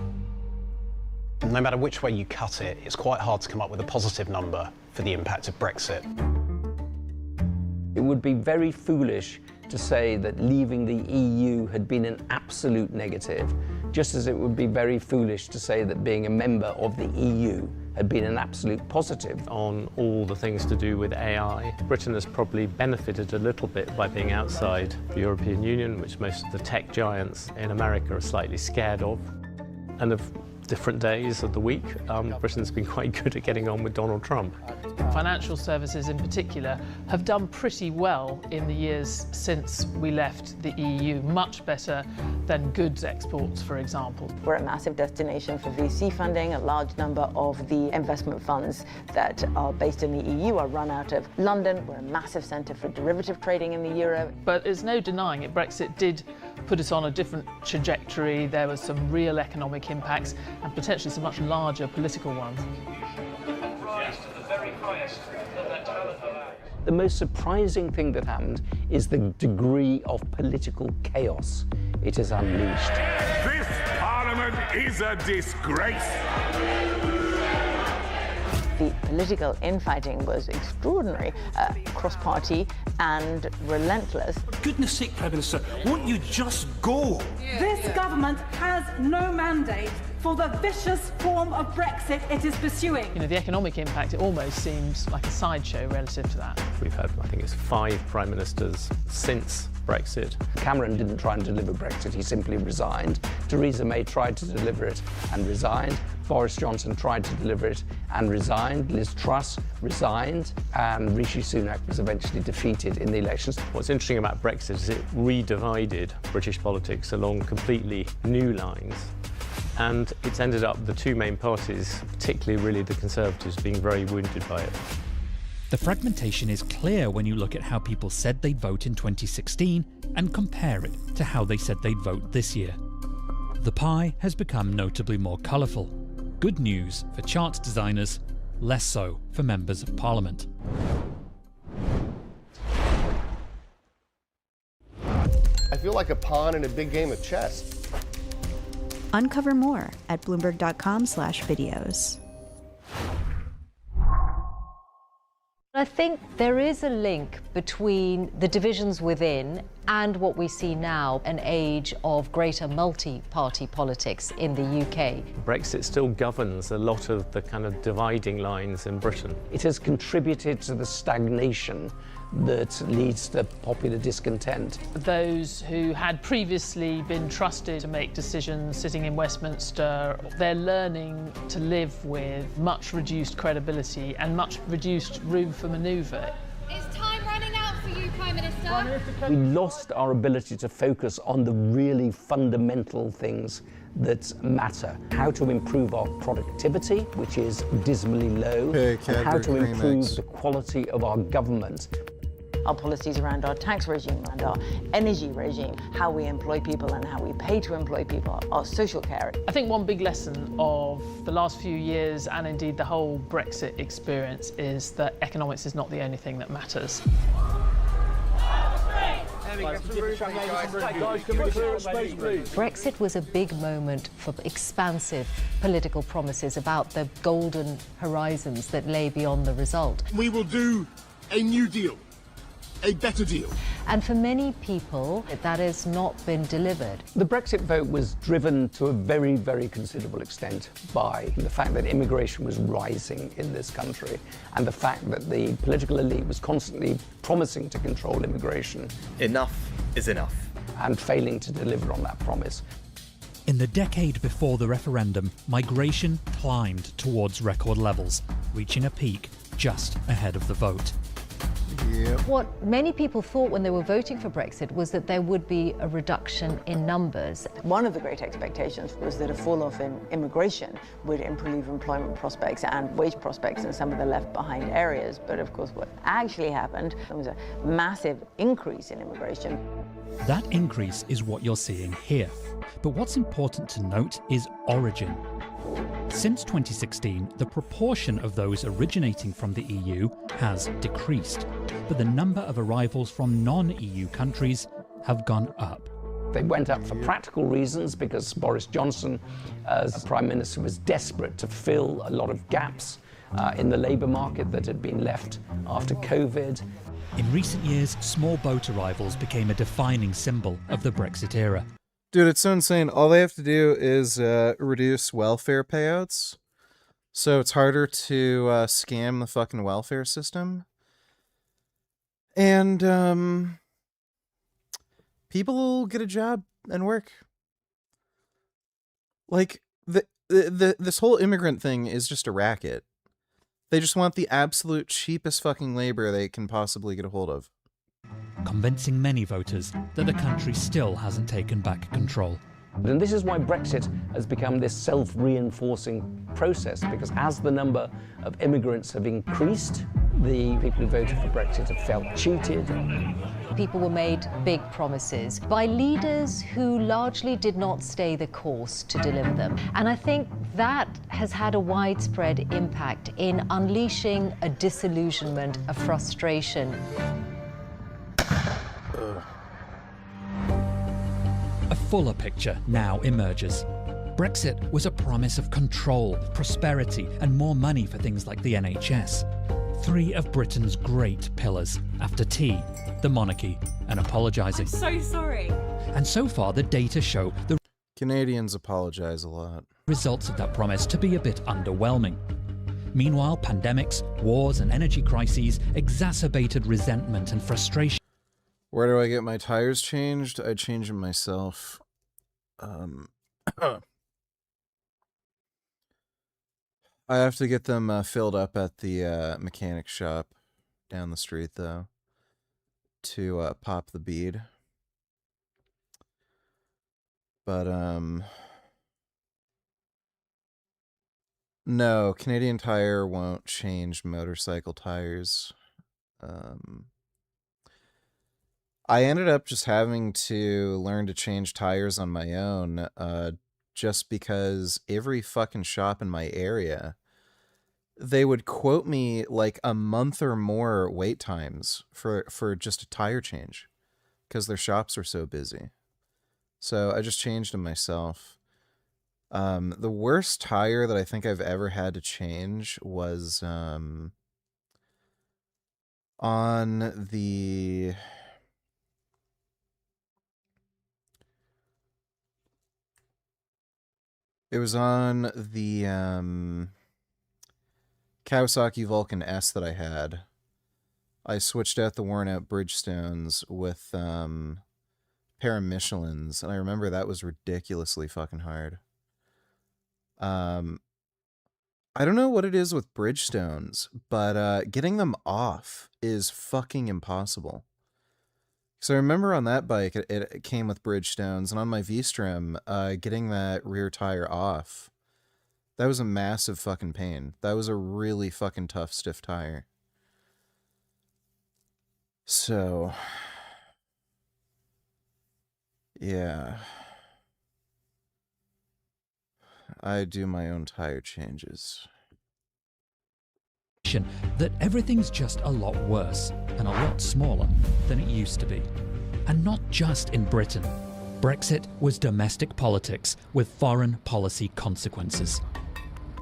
No matter which way you cut it, it's quite hard to come up with a positive number for the impact of Brexit. It would be very foolish to say that leaving the EU had been an absolute negative, just as it would be very foolish to say that being a member of the EU had been an absolute positive. On all the things to do with AI, Britain has probably benefited a little bit by being outside the European Union, which most of the tech giants in America are slightly scared of. And of different days of the week, Britain's been quite good at getting on with Donald Trump. Financial services in particular have done pretty well in the years since we left the EU, much better than goods exports, for example. We're a massive destination for VC funding. A large number of the investment funds that are based in the EU are run out of London. We're a massive centre for derivative trading in the euro. But there's no denying it, Brexit did put us on a different trajectory. There were some real economic impacts and potentially some much larger political ones. The most surprising thing that happened is the degree of political chaos it has unleashed. This Parliament is a disgrace. The political infighting was extraordinary, cross-party and relentless. For goodness sake, Prime Minister, won't you just go? This government has no mandate for the vicious form of Brexit it is pursuing. You know, the economic impact, it almost seems like a sideshow relative to that. We've had, I think it's 5 prime ministers since Brexit. Cameron didn't try and deliver Brexit, he simply resigned. Theresa May tried to deliver it and resigned. Boris Johnson tried to deliver it and resigned. Liz Truss resigned, and Rishi Sunak was eventually defeated in the elections. What's interesting about Brexit is it redivided British politics along completely new lines. And it's ended up the two main parties, particularly really the Conservatives, being very wounded by it. The fragmentation is clear when you look at how people said they'd vote in 2016 and compare it to how they said they'd vote this year. The pie has become notably more colourful. Good news for charts designers, less so for members of Parliament. I feel like a pawn in a big game of chess. Uncover more at bloomberg.com/videos. I think there is a link between the divisions within and what we see now, an age of greater multi-party politics in the UK. Brexit still governs a lot of the kind of dividing lines in Britain. It has contributed to the stagnation that leads to popular discontent. Those who had previously been trusted to make decisions sitting in Westminster, they're learning to live with much reduced credibility and much reduced room for manoeuvre. Is time running out for you, Prime Minister? We lost our ability to focus on the really fundamental things that matter. How to improve our productivity, which is dismally low, and how to improve the quality of our government. Our policies around our tax regime, around our energy regime, how we employ people and how we pay to employ people, our social care. I think one big lesson of the last few years and indeed the whole Brexit experience is that economics is not the only thing that matters. Brexit was a big moment for expansive political promises about the golden horizons that lay beyond the result. We will do a new deal. A better deal. And for many people, that has not been delivered. The Brexit vote was driven to a very, very considerable extent by the fact that immigration was rising in this country and the fact that the political elite was constantly promising to control immigration. Enough is enough. And failing to deliver on that promise. In the decade before the referendum, migration climbed towards record levels, reaching a peak just ahead of the vote. Yep. What many people thought when they were voting for Brexit was that there would be a reduction in numbers. One of the great expectations was that a fall-off in immigration would improve employment prospects and wage prospects in some of the left-behind areas. But of course, what actually happened, there was a massive increase in immigration. That increase is what you're seeing here. But what's important to note is origin. Since 2016, the proportion of those originating from the EU has decreased, but the number of arrivals from non-EU countries have gone up. They went up for practical reasons because Boris Johnson, as Prime Minister, was desperate to fill a lot of gaps in the labour market that had been left after COVID. In recent years, small boat arrivals became a defining symbol of the Brexit era. Dude, it's so insane. All they have to do is reduce welfare payouts, so it's harder to scam the fucking welfare system. And people will get a job and work. Like, this whole immigrant thing is just a racket. They just want the absolute cheapest fucking labor they can possibly get a hold of. Convincing many voters that the country still hasn't taken back control. And this is why Brexit has become this self-reinforcing process, because as the number of immigrants have increased, the people who voted for Brexit have felt cheated. People were made big promises by leaders who largely did not stay the course to deliver them. And I think that has had a widespread impact in unleashing a disillusionment, a frustration. A fuller picture now emerges. Brexit was a promise of control, prosperity, and more money for things like the NHS. Three of Britain's great pillars, after tea, the monarchy, and apologising. I'm so sorry. And so far, the data show the Canadians apologise a lot. Results of that promise to be a bit underwhelming. Meanwhile, pandemics, wars, and energy crises exacerbated resentment and frustration. Where do I get my tires changed? I change them myself. I have to get them filled up at the mechanic shop down the street, though, to pop the bead. But, no, Canadian Tire won't change motorcycle tires. I ended up just having to learn to change tires on my own, just because every fucking shop in my area, they would quote me like a month or more wait times for just a tire change because their shops are so busy. So I just changed them myself. The worst tire that I think I've ever had to change was on the... It was on the Kawasaki Vulcan S that I had. I switched out the worn out Bridgestones with pair of Michelins, and I remember that was ridiculously fucking hard. I don't know what it is with Bridgestones, but getting them off is fucking impossible. So I remember on that bike, it came with Bridgestones, and on my V-Strom, getting that rear tire off, that was a massive fucking pain. That was a really fucking tough, stiff tire. So, yeah. I do my own tire changes. That everything's just a lot worse and a lot smaller than it used to be. And not just in Britain. Brexit was domestic politics with foreign policy consequences.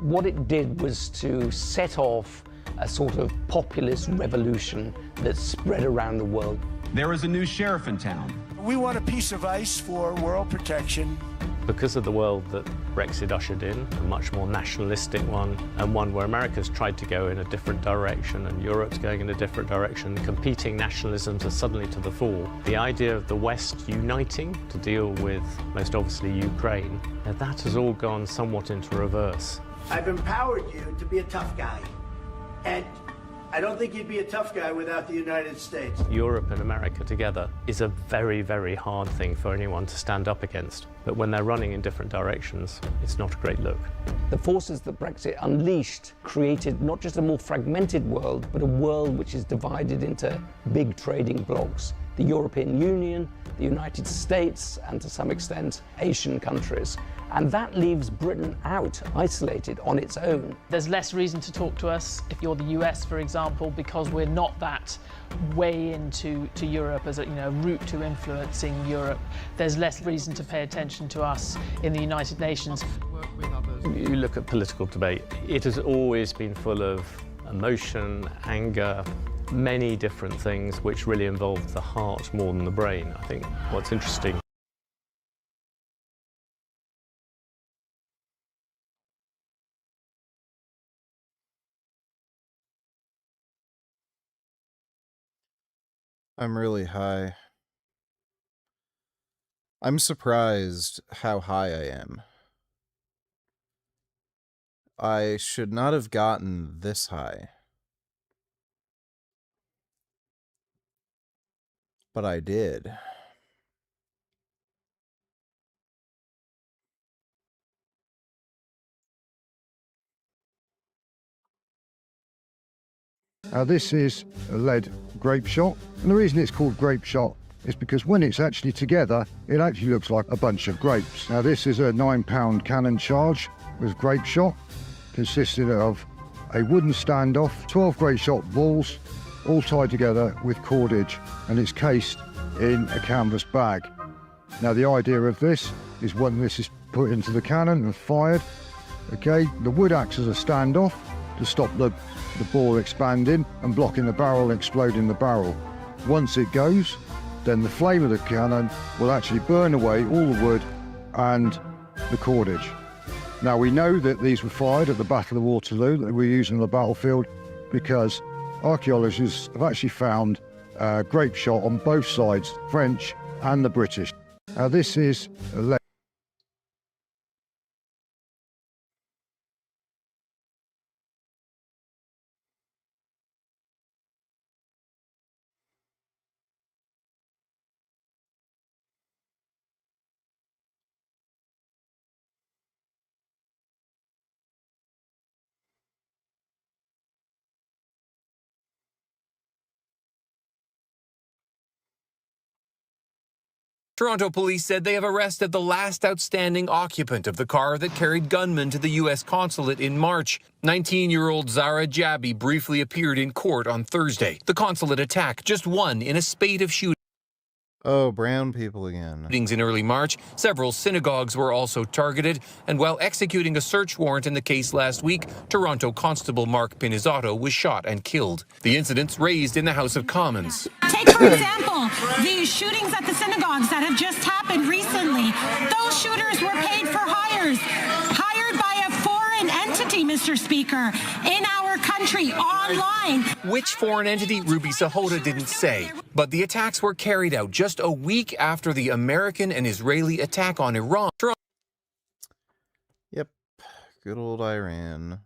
What it did was to set off a sort of populist revolution that spread around the world. There is a new sheriff in town. We want a piece of ice for world protection. Because of the world that Brexit ushered in, a much more nationalistic one, and one where America's tried to go in a different direction and Europe's going in a different direction, competing nationalisms are suddenly to the fore. The idea of the West uniting to deal with, most obviously, Ukraine, that has all gone somewhat into reverse. I've empowered you to be a tough guy. And I don't think you'd be a tough guy without the United States. Europe and America together is a very, very hard thing for anyone to stand up against. But when they're running in different directions, it's not a great look. The forces that Brexit unleashed created not just a more fragmented world, but a world which is divided into big trading blocs. The European Union, the United States, and to some extent, Asian countries. And that leaves Britain out, isolated on its own. There's less reason to talk to us if you're the US, for example, because we're not that way into Europe as a route to influencing Europe. There's less reason to pay attention to us in the United Nations. Work with others You look at political debate, it has always been full of emotion, anger, many different things which really involve the heart more than the brain. I think what's interesting I'm really high. I'm surprised how high I am. I should not have gotten this high. But I did. This is a lead grape shot, and the reason it's called grape shot is because when it's actually together, it actually looks like a bunch of grapes. Now this is a 9-pound cannon charge with grape shot, consisted of a wooden standoff, 12 grape shot balls, all tied together with cordage, and it's cased in a canvas bag. Now the idea of this is when this is put into the cannon and fired, okay, the wood acts as a standoff to stop the ball expanding and blocking the barrel and exploding the barrel. Once it goes, then the flame of the cannon will actually burn away all the wood and the cordage. Now we know that these were fired at the Battle of Waterloo, that we're using on the battlefield, because archaeologists have actually found grape shot on both sides, French and the British. Now this is a Toronto police said they have arrested the last outstanding occupant of the car that carried gunmen to the U.S. consulate in March. 19-year-old Zara Jabi briefly appeared in court on Thursday. The consulate attack, just one in a spate of shootings. Oh, brown people again. In early March, several synagogues were also targeted, and while executing a search warrant in the case last week, Toronto Constable Mark Pinizzato was shot and killed. The incidents raised in the House of Commons. Take, for example, the shootings at the synagogues that have just happened recently. Those shooters were paid for hired by a foreign entity, Mr. Speaker, in our country, online. Which foreign entity, Ruby Sahota didn't say, but the attacks were carried out just a week after the American and Israeli attack on Iran. Yep, good old Iran.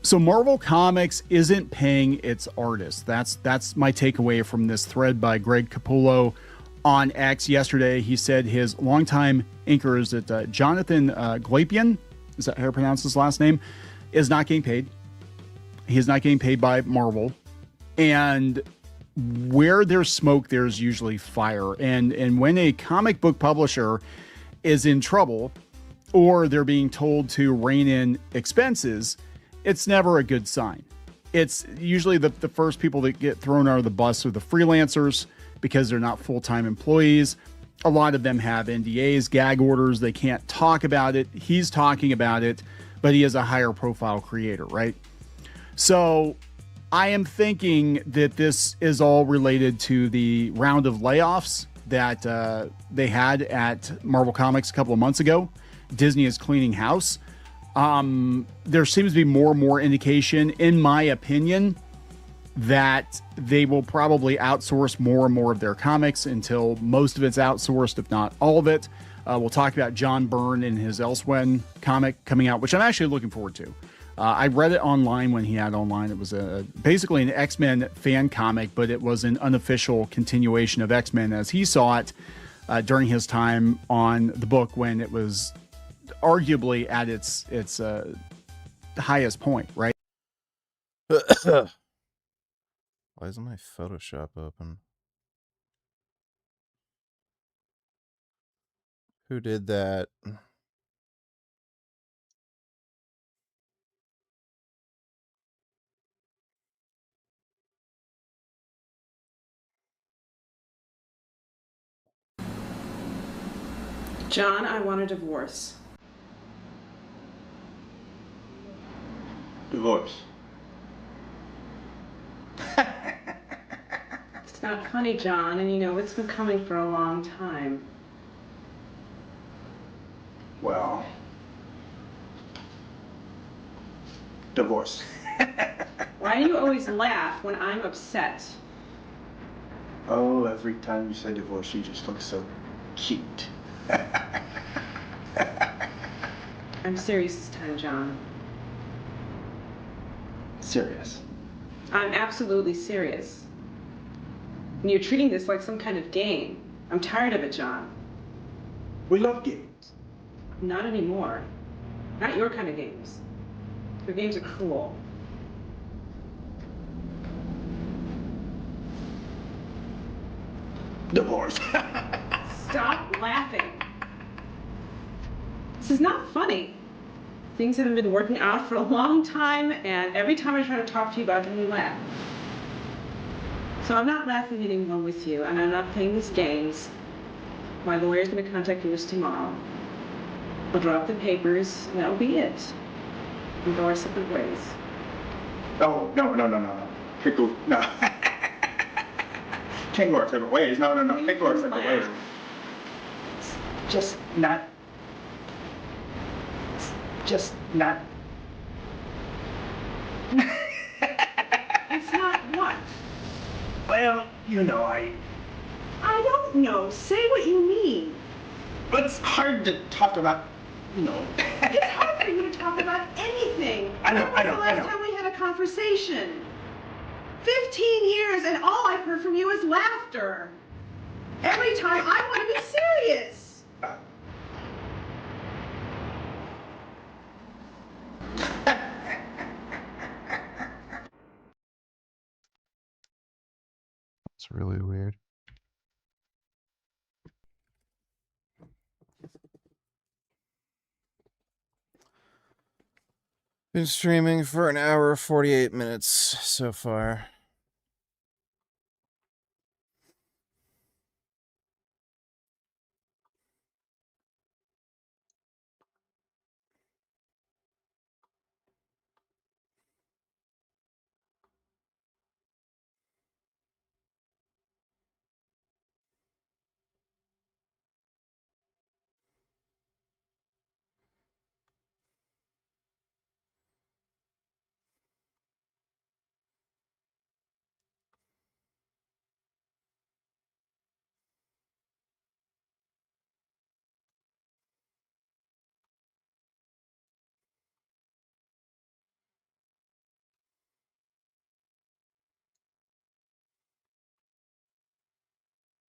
So Marvel Comics isn't paying its artists. That's my takeaway from this thread by Greg Capullo on X yesterday. He said his longtime inker, is it Jonathan Glapian, is that how you pronounce his last name, is not getting paid. He is not getting paid by Marvel. And where there's smoke, there's usually fire. And when a comic book publisher is in trouble, or they're being told to rein in expenses, it's never a good sign. It's usually the first people that get thrown out of the bus are the freelancers, because they're not full-time employees. A lot of them have NDAs, gag orders. They can't talk about it. He's talking about it, but he is a higher profile creator, right? So I am thinking that this is all related to the round of layoffs that they had at Marvel Comics a couple of months ago. Disney is cleaning house. There seems to be more and more indication, in my opinion, that they will probably outsource more and more of their comics until most of it's outsourced, if not all of it. We'll talk about John Byrne and his Elsewhere comic coming out, which I'm actually looking forward to. I read it online when he had online. It was basically an X-Men fan comic, but it was an unofficial continuation of X-Men as he saw it during his time on the book when it was arguably at its highest point, right? Why isn't my Photoshop open? Who did that? John, I want a divorce. Divorce. It's not funny, John, and you know it's been coming for a long time. Well, divorce. Why do you always laugh when I'm upset? Oh, every time you say divorce, you just look so cute. I'm serious this time, John. Serious. I'm absolutely serious. And you're treating this like some kind of game. I'm tired of it, John. We love games. Not anymore. Not your kind of games. Your games are cruel. Divorce. Stop laughing. This is not funny. Things haven't been working out for a long time, and every time I try to talk to you about it, you laugh. So I'm not laughing anymore with you, and I'm not playing these games. My lawyer's going to contact you tomorrow. We'll drop the papers, and that'll be it. We'll go our separate ways. Oh, no. Can't go, no. Can't go our separate ways. No. Can't go our separate ways. It's just not. It's not what? Well, you know, I don't know. Say what you mean. But it's hard to talk about, you know. It's hard for you to talk about anything. I know. When was the last time we had a conversation? 15 years, and all I've heard from you is laughter. Every time I want to be serious. It's really weird. Been streaming for an hour 48 minutes so far.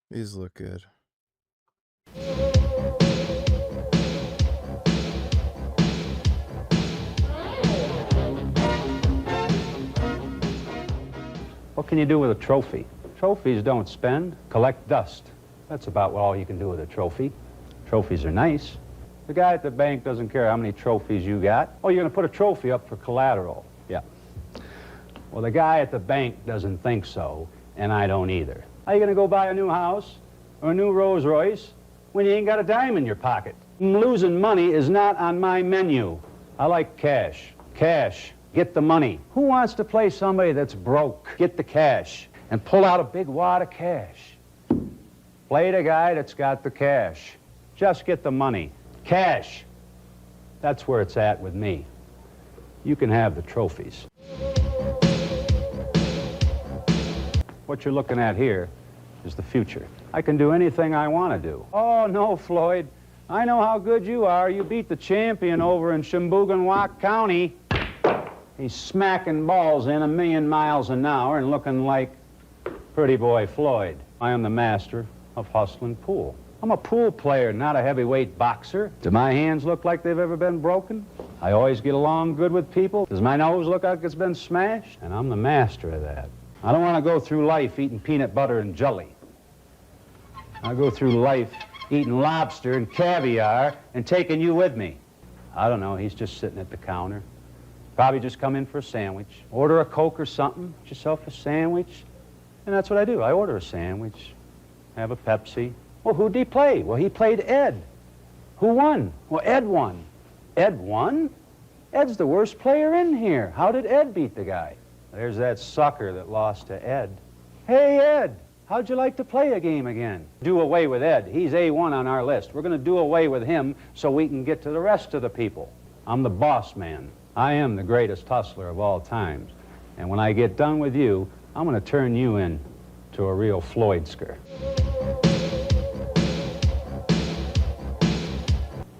These look good. What can you do with a trophy? Trophies don't spend, collect dust. That's about all you can do with a trophy. Trophies are nice. The guy at the bank doesn't care how many trophies you got. Oh, you're going to put a trophy up for collateral. Yeah. Well, the guy at the bank doesn't think so, and I don't either. How are you going to go buy a new house or a new Rolls Royce when you ain't got a dime in your pocket? Losing money is not on my menu. I like cash. Cash. Get the money. Who wants to play somebody that's broke? Get the cash and pull out a big wad of cash. Play the guy that's got the cash. Just get the money. Cash. That's where it's at with me. You can have the trophies. What you're looking at here is the future. I can do anything I want to do. Oh, no, Floyd. I know how good you are. You beat the champion over in Shimbuganwak County. He's smacking balls in 1,000,000 miles an hour and looking like pretty boy Floyd. I am the master of hustling pool. I'm a pool player, not a heavyweight boxer. Do my hands look like they've ever been broken? I always get along good with people. Does my nose look like it's been smashed? And I'm the master of that. I don't want to go through life eating peanut butter and jelly. I go through life eating lobster and caviar and taking you with me. I don't know, he's just sitting at the counter. Probably just come in for a sandwich. Order a Coke or something, get yourself a sandwich. And that's what I do. I order a sandwich, have a Pepsi. Well, who'd he play? Well, he played Ed. Who won? Well, Ed won. Ed won? Ed's the worst player in here. How did Ed beat the guy? There's that sucker that lost to Ed. Hey, Ed, how'd you like to play a game again? Do away with Ed. He's A1 on our list. We're going to do away with him so we can get to the rest of the people. I'm the boss man. I am the greatest hustler of all times. And when I get done with you, I'm going to turn you in to a real Floydsker.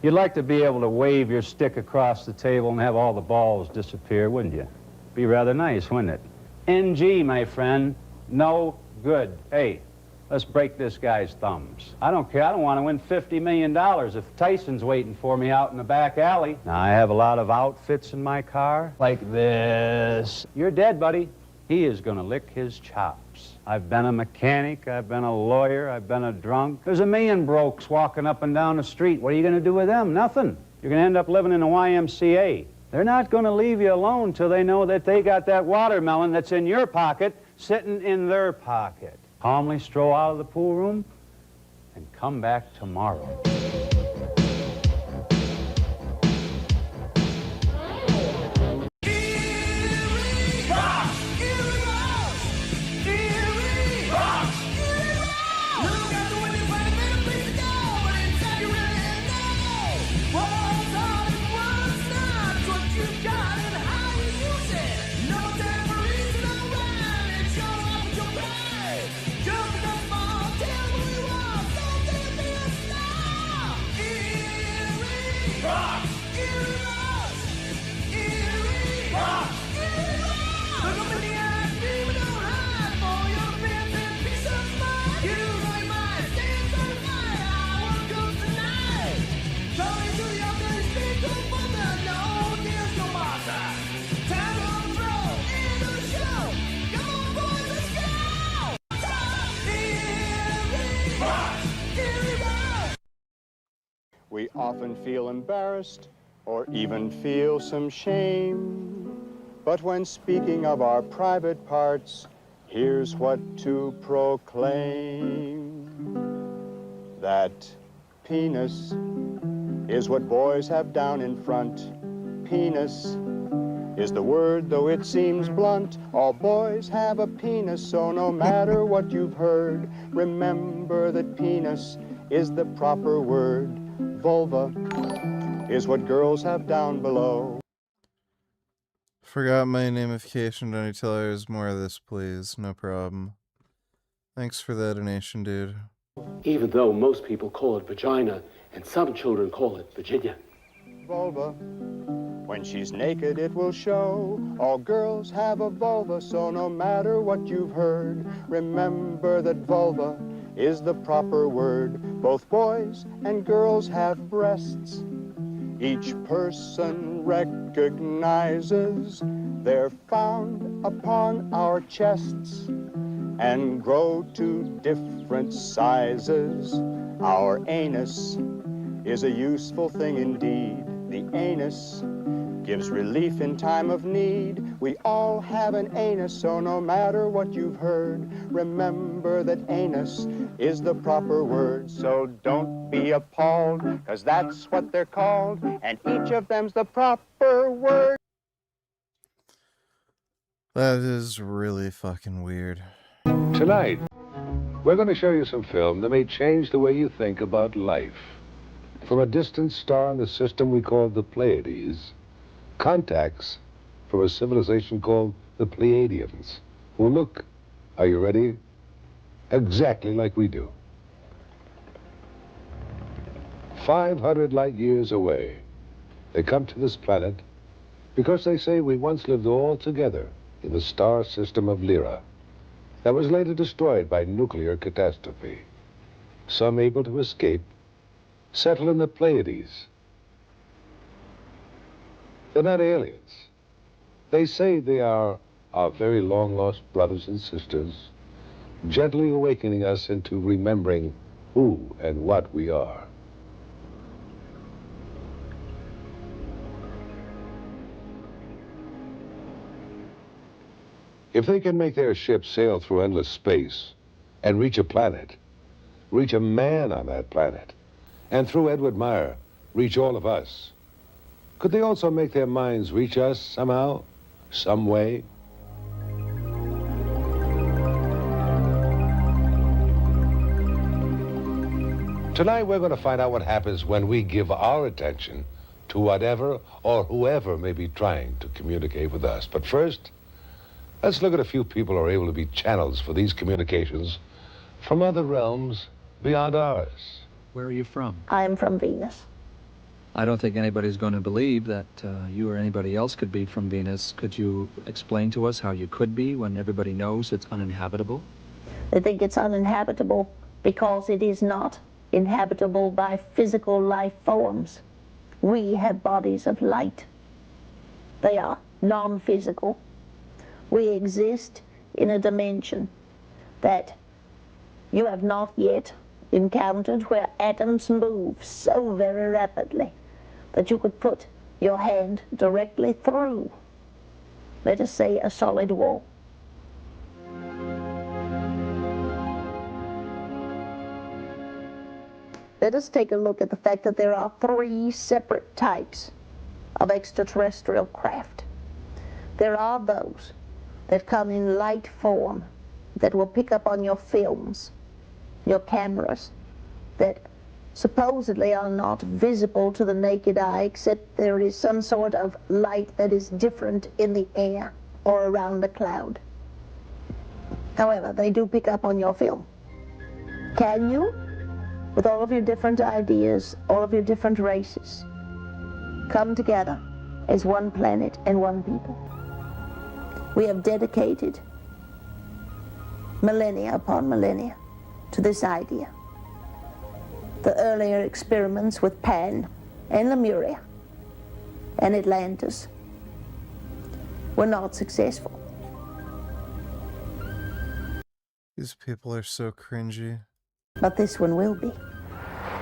You'd like to be able to wave your stick across the table and have all the balls disappear, wouldn't you? Be rather nice, wouldn't it? NG, my friend, no good. Hey, let's break this guy's thumbs. I don't care. I don't want to win $50 million if Tyson's waiting for me out in the back alley. Now, I have a lot of outfits in my car, like this. You're dead, buddy. He is going to lick his chops. I've been a mechanic, I've been a lawyer, I've been a drunk. There's 1,000,000 brokes walking up and down the street. What are you going to do with them? Nothing. You're going to end up living in a YMCA. They're not going to leave you alone till they know that they got that watermelon that's in your pocket sitting in their pocket. Calmly stroll out of the pool room and come back tomorrow. We often feel embarrassed or even feel some shame. But when speaking of our private parts, here's what to proclaim. That penis is what boys have down in front. Penis is the word, though it seems blunt. All boys have a penis, so no matter what you've heard, remember that penis is the proper word. Vulva is what girls have down below. Forgot my namification. Don't you tell her there's more of this, please? No problem. Thanks for the donation, dude. Even though most people call it vagina, and some children call it Virginia. Vulva, when she's naked it will show. All girls have a vulva, so no matter what you've heard, remember that vulva is the proper word. Both boys and girls have breasts. Each person recognizes they're found upon our chests and grow to different sizes. Our anus is a useful thing indeed. The anus gives relief in time of need. We all have an anus, so no matter what you've heard, remember that anus is the proper word. So don't be appalled, 'cause that's what they're called, and each of them's the proper word. That is really fucking weird. Tonight, we're going to show you some film that may change the way you think about life. From a distant star in the system we call the Pleiades, contacts from a civilization called the Pleiadians, who look Are you ready? Exactly like we do. 500 light years away, they come to this planet because they say we once lived all together in the star system of Lyra that was later destroyed by nuclear catastrophe. Some able to escape settle in the Pleiades. They're not aliens. They say they are our very long-lost brothers and sisters, gently awakening us into remembering who and what we are. If they can make their ship sail through endless space and reach a planet, reach a man on that planet, and through Edward Meyer, reach all of us, could they also make their minds reach us somehow, some way? Tonight we're going to find out what happens when we give our attention to whatever or whoever may be trying to communicate with us. But first, let's look at a few people who are able to be channels for these communications from other realms beyond ours. Where are you from? I'm from Venus. I don't think anybody's going to believe that you or anybody else could be from Venus. Could you explain to us how you could be when everybody knows it's uninhabitable? They think it's uninhabitable because it is not inhabitable by physical life forms. We have bodies of light. They are non-physical. We exist in a dimension that you have not yet encountered, where atoms move so very rapidly that you could put your hand directly through, let us say, a solid wall. Let us take a look at the fact that there are 3 separate types of extraterrestrial craft. There are those that come in light form, that will pick up on your films, your cameras, that supposedly are not visible to the naked eye, except there is some sort of light that is different in the air or around a cloud. However, they do pick up on your film. Can you, with all of your different ideas, all of your different races, come together as one planet and one people? We have dedicated millennia upon millennia to this idea. The earlier experiments with Pan and Lemuria and Atlantis were not successful. These people are so cringy. But this one will be.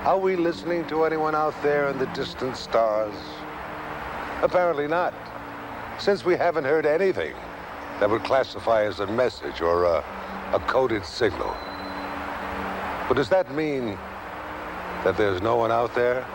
Are we listening to anyone out there in the distant stars? Apparently not, since we haven't heard anything that would classify as a message or a coded signal. But does that mean that there's no one out there?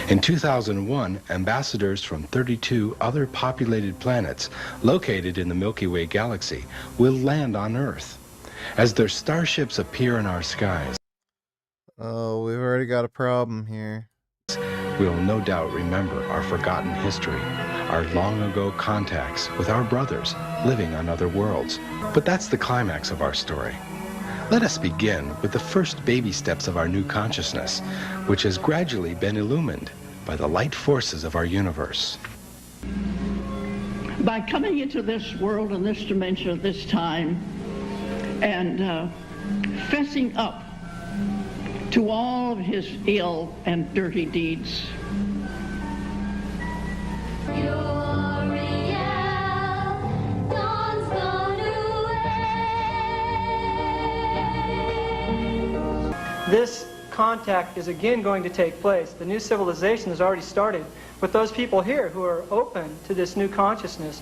In 2001, ambassadors from 32 other populated planets located in the Milky Way galaxy will land on Earth. As their starships appear in our skies, oh, we've already got a problem here. We'll no doubt remember our forgotten history, our long-ago contacts with our brothers living on other worlds. But that's the climax of our story. Let us begin with the first baby steps of our new consciousness, which has gradually been illumined by the light forces of our universe. By coming into this world and this dimension at this time and fessing up to all of his ill and dirty deeds. This contact is again going to take place. The new civilization has already started with those people here who are open to this new consciousness.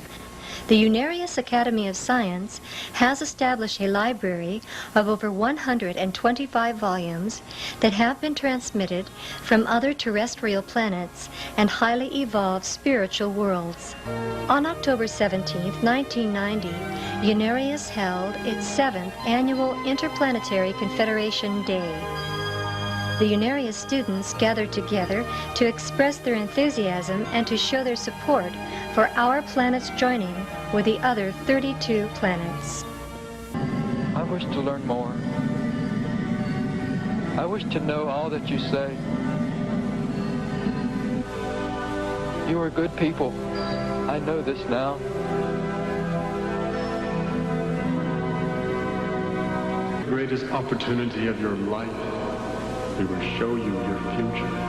The Unarius Academy of Science has established a library of over 125 volumes that have been transmitted from other terrestrial planets and highly evolved spiritual worlds. On October 17, 1990, Unarius held its 7th annual Interplanetary Confederation Day. The Unarius students gathered together to express their enthusiasm and to show their support for our planet's joining with the other 32 planets. I wish to learn more. I wish to know all that you say. You are good people. I know this now. The greatest opportunity of your life. We will show you your future.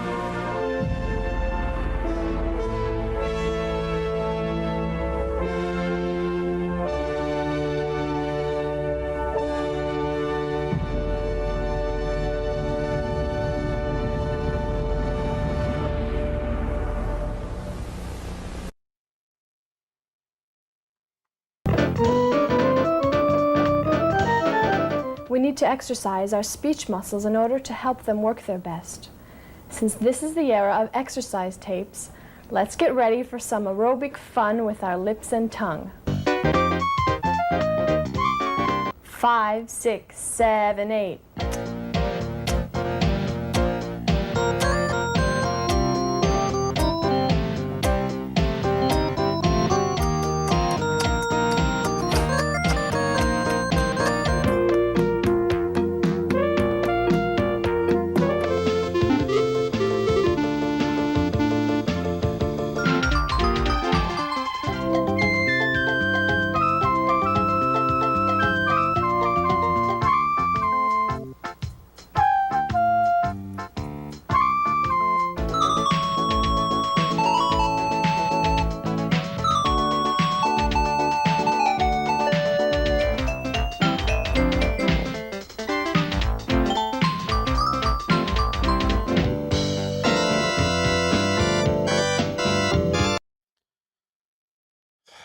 We need to exercise our speech muscles in order to help them work their best. Since this is the era of exercise tapes, let's get ready for some aerobic fun with our lips and tongue. 5, 6, 7, 8.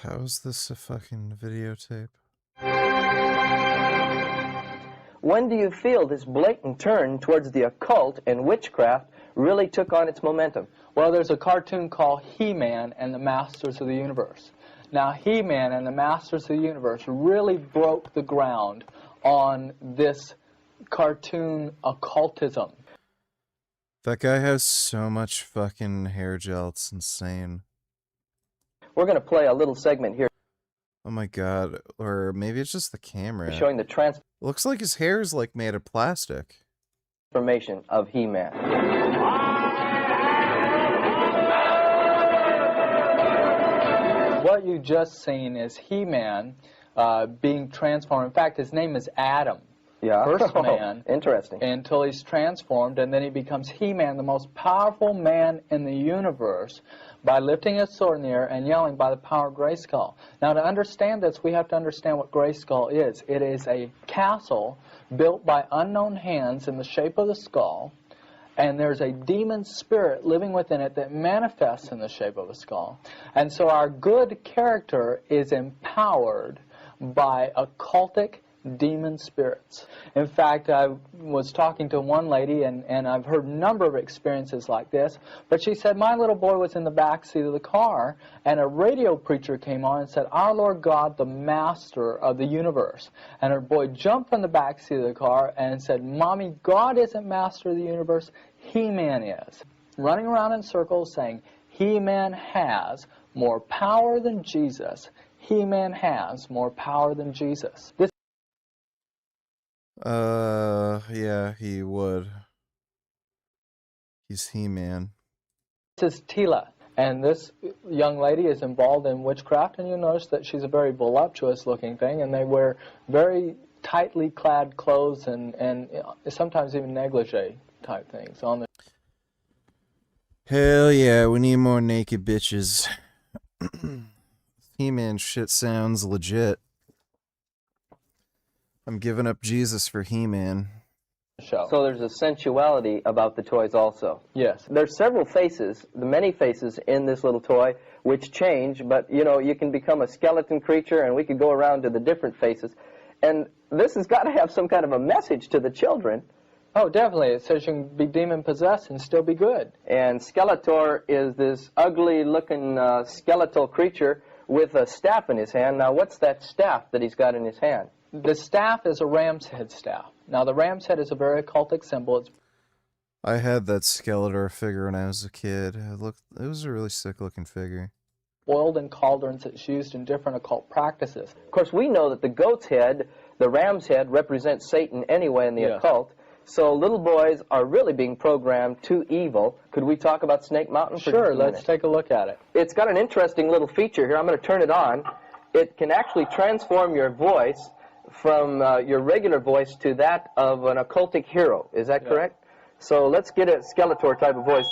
How is this a fucking videotape? When do you feel this blatant turn towards the occult and witchcraft really took on its momentum? Well, there's a cartoon called He-Man and the Masters of the Universe. Now, He-Man and the Masters of the Universe really broke the ground on this cartoon occultism. That guy has so much fucking hair gel, it's insane. We're going to play a little segment here. Oh my god, or maybe it's just the camera. Showing the Looks like his hair is like made of plastic. transformation of He-Man. What you just seen is He-Man being transformed. In fact, his name is Adam. Yeah. First man. Interesting. Until he's transformed, and then he becomes He-Man, the most powerful man in the universe, by lifting his sword in the air and yelling by the power of Grayskull. Now, to understand this, we have to understand what Grayskull is. It is a castle built by unknown hands in the shape of the skull, and there's a demon spirit living within it that manifests in the shape of a skull. And so our good character is empowered by occultic demon spirits. In fact, I was talking to one lady, and I've heard a number of experiences like this, but she said, my little boy was in the back seat of the car, and a radio preacher came on and said, our Lord God, the master of the universe. And her boy jumped from the back seat of the car and said, Mommy, God isn't master of the universe, He-Man is. Running around in circles saying, He-Man has more power than Jesus. He-Man has more power than Jesus. This yeah, he would. He's He-Man. This is Tila, and this young lady is involved in witchcraft, and you'll notice that she's a very voluptuous-looking thing, and they wear very tightly clad clothes and sometimes even negligee-type things on the. Hell yeah, we need more naked bitches. He-Man shit sounds legit. I'm giving up Jesus for He-Man. So there's a sensuality about the toys also. Yes. There's several faces, the many faces in this little toy, which change, but you know, you can become a skeleton creature, and we could go around to the different faces. And this has got to have some kind of a message to the children. Oh, definitely. It says you can be demon-possessed and still be good. And Skeletor is this ugly-looking skeletal creature with a staff in his hand. Now, what's that staff that he's got in his hand? The staff is a ram's head staff. Now, the ram's head is a very occultic symbol. It's I had that Skeletor figure when I was a kid. It was a really sick-looking figure. boiled in cauldrons. It's used in different occult practices. Of course, we know that the goat's head, the ram's head, represents Satan anyway in the occult. So little boys are really being programmed to evil. Could we talk about Snake Mountain for Sure, just a let's minute? take a look at it. It's got an interesting little feature here. I'm going to turn it on. It can actually transform your voice from your regular voice to that of an occultic hero. Is that correct? So let's get a Skeletor type of voice.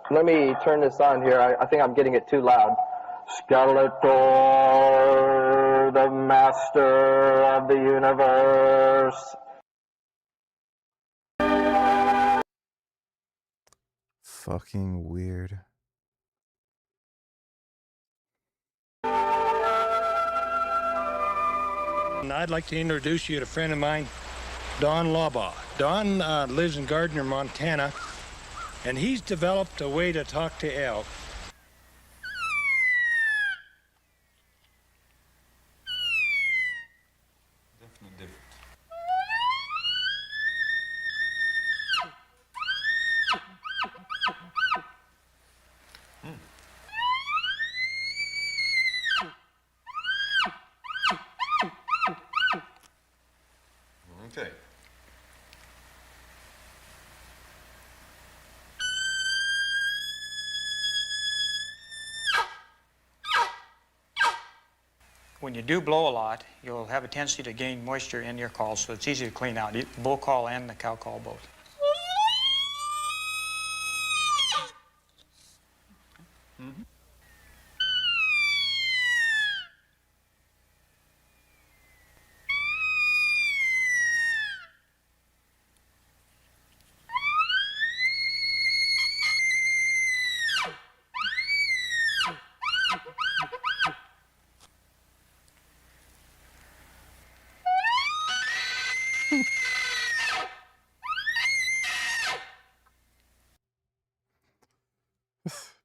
Let me turn this on here. I think I'm getting it too loud. Skeletor, the master of the universe. Fucking weird. I'd like to introduce you to a friend of mine, Don Labaugh. Don lives in Gardner, Montana, and he's developed a way to talk to elk. Okay. When you do blow a lot, you'll have a tendency to gain moisture in your call, so it's easy to clean out, the bull call and the cow call both.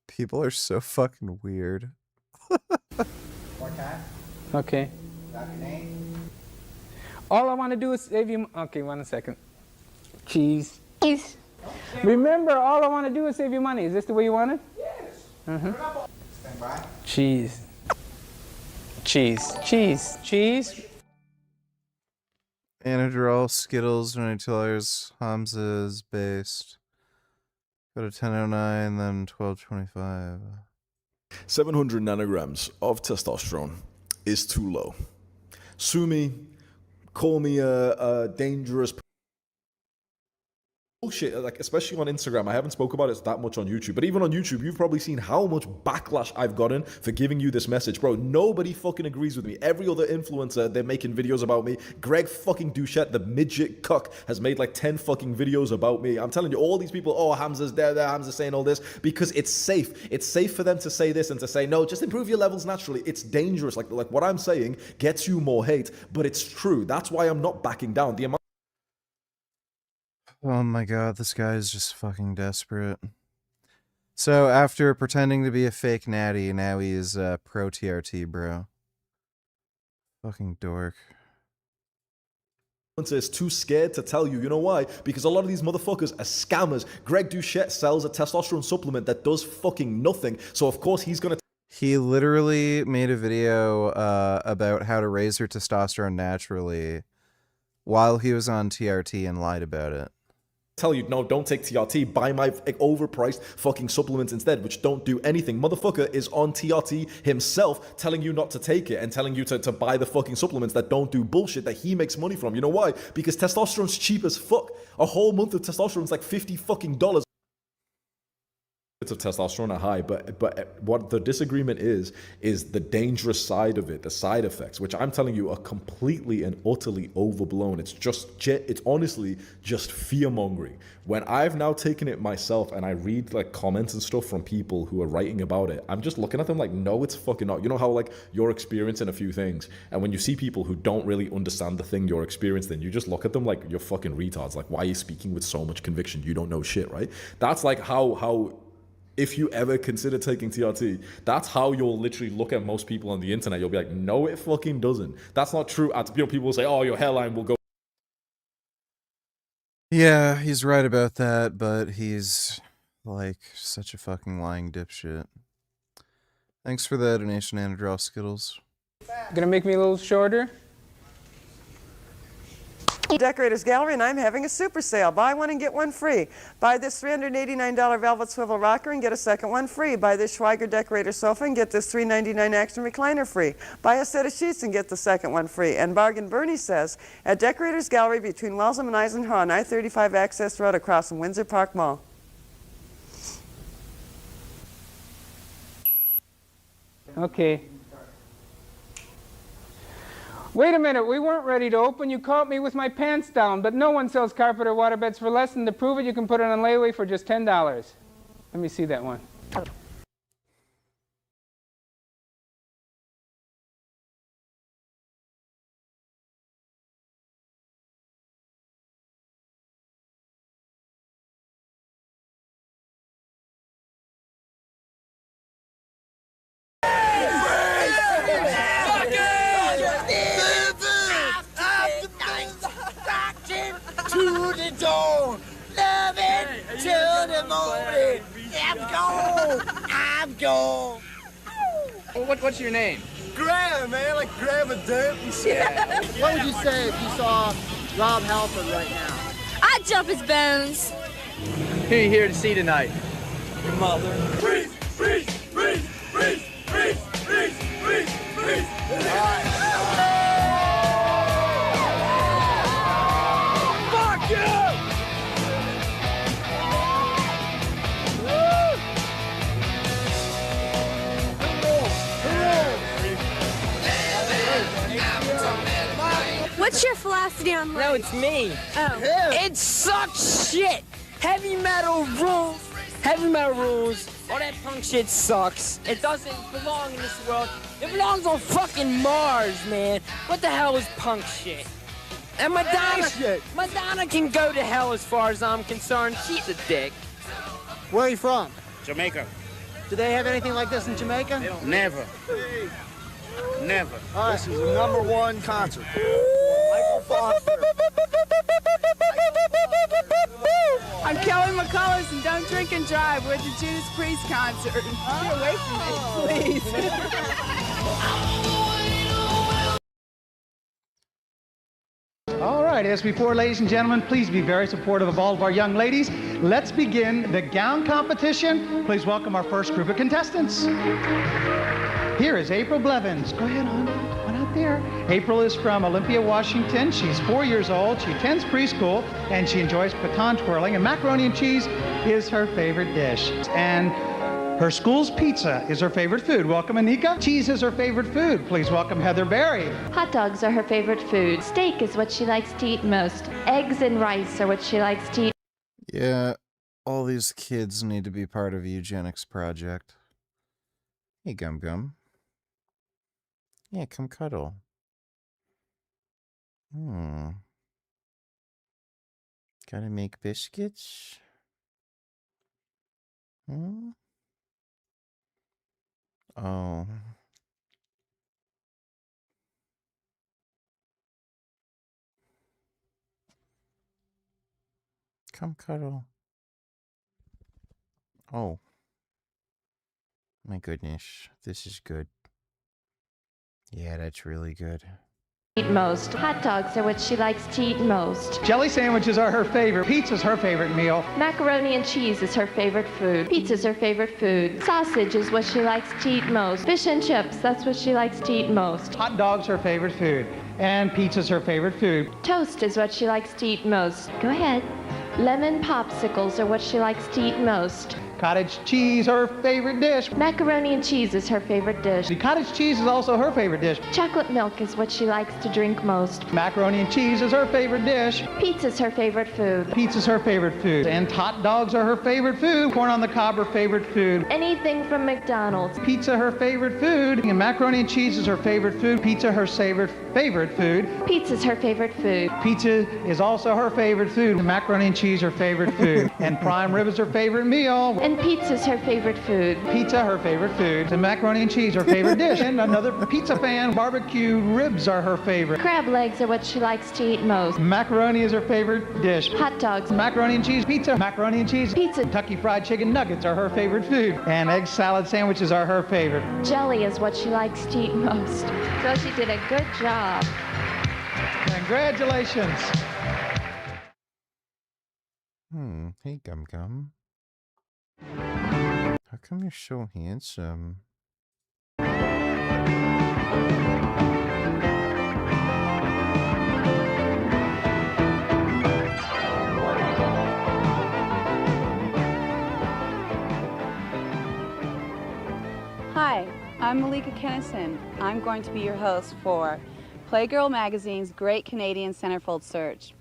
People are so fucking weird. More time? Okay. Got your name? All I want to do is save you. Okay, 1 second. Cheese. Cheese. Remember, all I want to do is save you money. Is this the way you want it? Yes. Stand by. Cheese. Cheese. Cheese. Cheese. Anadrol, Skittles, $20, Hamza's based. Go to 1009, then 1225. 700 nanograms of testosterone is too low. Sue me, call me a dangerous bullshit, like especially on Instagram. I haven't spoke about it that much on YouTube, but even on YouTube, you've probably seen how much backlash I've gotten for giving you this message, bro. Nobody fucking agrees with me. Every other influencer, they're making videos about me. Greg fucking Douchette, the midget cuck, has made like 10 fucking videos about me. I'm telling you, all these people, oh, Hamza's there, Hamza's saying all this, because it's safe. It's safe for them to say this and to say, no, just improve your levels naturally. It's dangerous. Like what I'm saying gets you more hate, but it's true. That's why I'm not backing down. The amount. Oh my god, this guy is just fucking desperate. So after pretending to be a fake natty, now he's pro TRT, bro. Fucking dork. Is too scared to tell you. You know why? Because a lot of these motherfuckers are scammers. Greg Douchette sells a testosterone supplement that does fucking nothing. So of course he's gonna. He literally made a video about how to raise your testosterone naturally while he was on TRT and lied about it. Tell you, no, don't take TRT, buy my overpriced fucking supplements instead, which don't do anything. Motherfucker is on TRT himself telling you not to take it and telling you to buy the fucking supplements that don't do bullshit that he makes money from. You know why? Because testosterone's cheap as fuck. A whole month of testosterone is like $50 fucking dollars. of testosterone are high, but what the disagreement is the dangerous side of it, the side effects, which I'm telling you are completely and utterly overblown. It's honestly just fear-mongering. When I've now taken it myself and I read like comments and stuff from people who are writing about it, I'm just looking at them like, no, it's fucking not. You know how like you're experiencing a few things, and when you see people who don't really understand the thing you're experiencing, you just look at them like you're fucking retards. Like, why are you speaking with so much conviction? You don't know shit, right? That's like how if you ever consider taking TRT, that's how you'll literally look at most people on the internet. You'll be like, no, it fucking doesn't. That's not true. People will say, oh, your hairline will go. Yeah, he's right about that, but he's like such a fucking lying dipshit. Thanks for the donation, Anadrol Skittles. Gonna make me a little shorter? Decorators Gallery, and I'm having a super sale. Buy one and get one free. Buy this $389 velvet swivel rocker and get a second one free. Buy this Schweiger decorator sofa and get this $399 action recliner free. Buy a set of sheets and get the second one free. And Bargain Bernie says, at Decorators Gallery between Walsham and Eisenhower on I-35 Access Road across from Windsor Park Mall. Okay. Wait a minute, we weren't ready to open. You caught me with my pants down, but no one sells carpet or waterbeds for less than to prove it. You can put it on layaway for just $10. Let me see that one. To the door, love it till the morning. I'm gone. Well, what's your name? Graham, man, like grab a dip and shit. Yeah. What would you say if you saw Rob Halford right now? I'd jump his bones. Who are you here to see tonight? Your mother. Freeze, freeze, freeze, freeze, freeze, freeze, freeze, freeze. All right. Fuck you! What's your philosophy on life? No, it's me. Oh. It sucks shit. Heavy metal rules. Heavy metal rules. All that punk shit sucks. It doesn't belong in this world. It belongs on fucking Mars, man. What the hell is punk shit? And Madonna can go to hell as far as I'm concerned. She's a dick. Where are you from? Jamaica. Do they have anything like this in Jamaica? Never. Never. All right. This is the #1 concert. I'm Kelly McCullers, and don't drink and drive. We're at the Judas Priest concert. Get away from me, please. All right, as before, ladies and gentlemen, please be very supportive of all of our young ladies. Let's begin the gown competition. Please welcome our first group of contestants. Here is April Blevins. Go ahead, hon. One out there. April is from Olympia, Washington. She's 4 years old. She attends preschool, and she enjoys baton twirling, and macaroni and cheese is her favorite dish. And her school's pizza is her favorite food. Welcome, Anika. Cheese is her favorite food. Please welcome Heather Berry. Hot dogs are her favorite food. Steak is what she likes to eat most. Eggs and rice are what she likes to eat. Yeah, all these kids need to be part of a eugenics project. Hey, Gum Gum. Yeah, come cuddle. Gotta make biscuits? Oh. Come cuddle. Oh. My goodness. This is good. Yeah, that's really good. Eat most. Hot dogs are what she likes to eat most. Jelly sandwiches are her favorite. Pizza's her favorite meal. Macaroni and cheese is her favorite food. Pizza's her favorite food. Sausage is what she likes to eat most. Fish and chips, that's what she likes to eat most. Hot dogs her favorite food. And pizza's her favorite food. Toast is what she likes to eat most. Go ahead. Lemon popsicles are what she likes to eat most. Cottage cheese, her favorite dish. Macaroni and cheese is her favorite dish. The cottage cheese is also her favorite dish. Chocolate milk is what she likes to drink most. Macaroni and cheese is her favorite dish. Pizza's her favorite food. Pizza's her favorite food. And hot dogs are her favorite food. Corn on the cob her favorite food. Anything from McDonald's. Pizza her favorite food. And macaroni and cheese is her favorite food. Pizza her favorite food. Pizza's her favorite food. Pizza is also her favorite food. And macaroni and cheese her favorite food. And prime rib is her favorite meal. And pizza's her favorite food. Pizza her favorite food. And macaroni and cheese her favorite dish. And another pizza fan, barbecue ribs are her favorite. Crab legs are what she likes to eat most. Macaroni is her favorite dish. Hot dogs. Macaroni and cheese pizza. Macaroni and cheese pizza. Kentucky Fried Chicken nuggets are her favorite food. And egg salad sandwiches are her favorite. Jelly is what she likes to eat most. So she did a good job. Congratulations. Hey, Gum Gum. How come you're so handsome? Hi, I'm Malika Kennison. I'm going to be your host for Playgirl Magazine's Great Canadian Centerfold Search.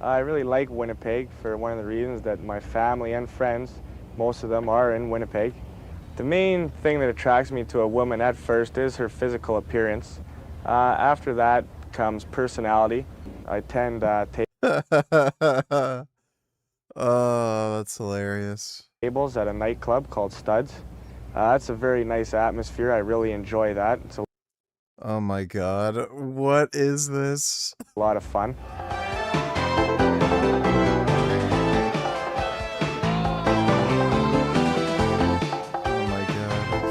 I really like Winnipeg for one of the reasons that my family and friends, most of them are in Winnipeg. The main thing that attracts me to a woman at first is her physical appearance. After that comes personality. I tend to take Oh, that's hilarious. tables at a nightclub called Studs. That's a very nice atmosphere. I really enjoy that. It's Oh my god, what is this? a lot of fun.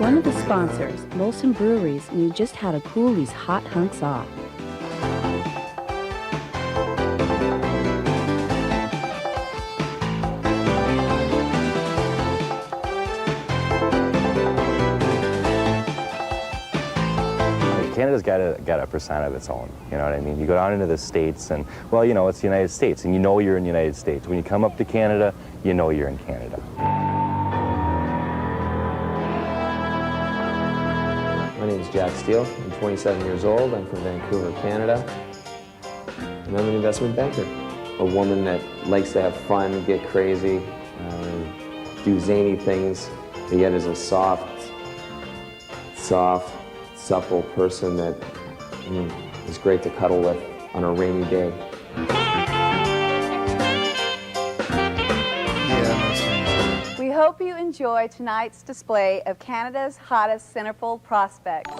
One of the sponsors, Molson Breweries, knew just how to cool these hot hunks off. Canada's got a persona of its own, you know what I mean? You go down into the States and, well, you know, it's the United States, and you know you're in the United States. When you come up to Canada, you know you're in Canada. My name is Jack Steele. I'm 27 years old. I'm from Vancouver, Canada. And I'm an investment banker. A woman that likes to have fun, get crazy, do zany things, but yet is a soft, supple person that is great to cuddle with on a rainy day. We hope you enjoy tonight's display of Canada's hottest centerfold prospects.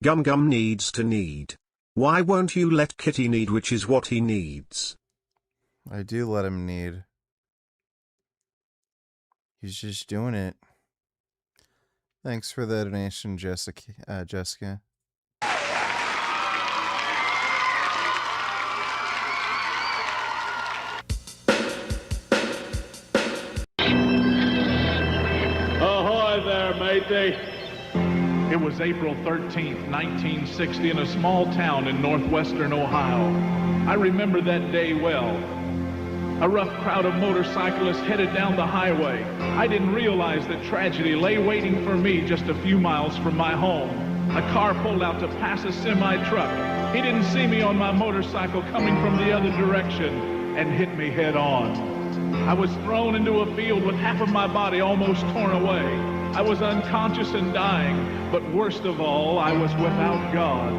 Gum Gum needs to need. Why won't you let Kitty need, which is what he needs? I do let him need. He's just doing it. Thanks for the donation, Jessica. Ahoy there, matey. It was April 13th, 1960, in a small town in northwestern Ohio. I remember that day well. A rough crowd of motorcyclists headed down the highway. I didn't realize that tragedy lay waiting for me just a few miles from my home. A car pulled out to pass a semi-truck. He didn't see me on my motorcycle coming from the other direction and hit me head on. I was thrown into a field with half of my body almost torn away. I was unconscious and dying, but worst of all, I was without God.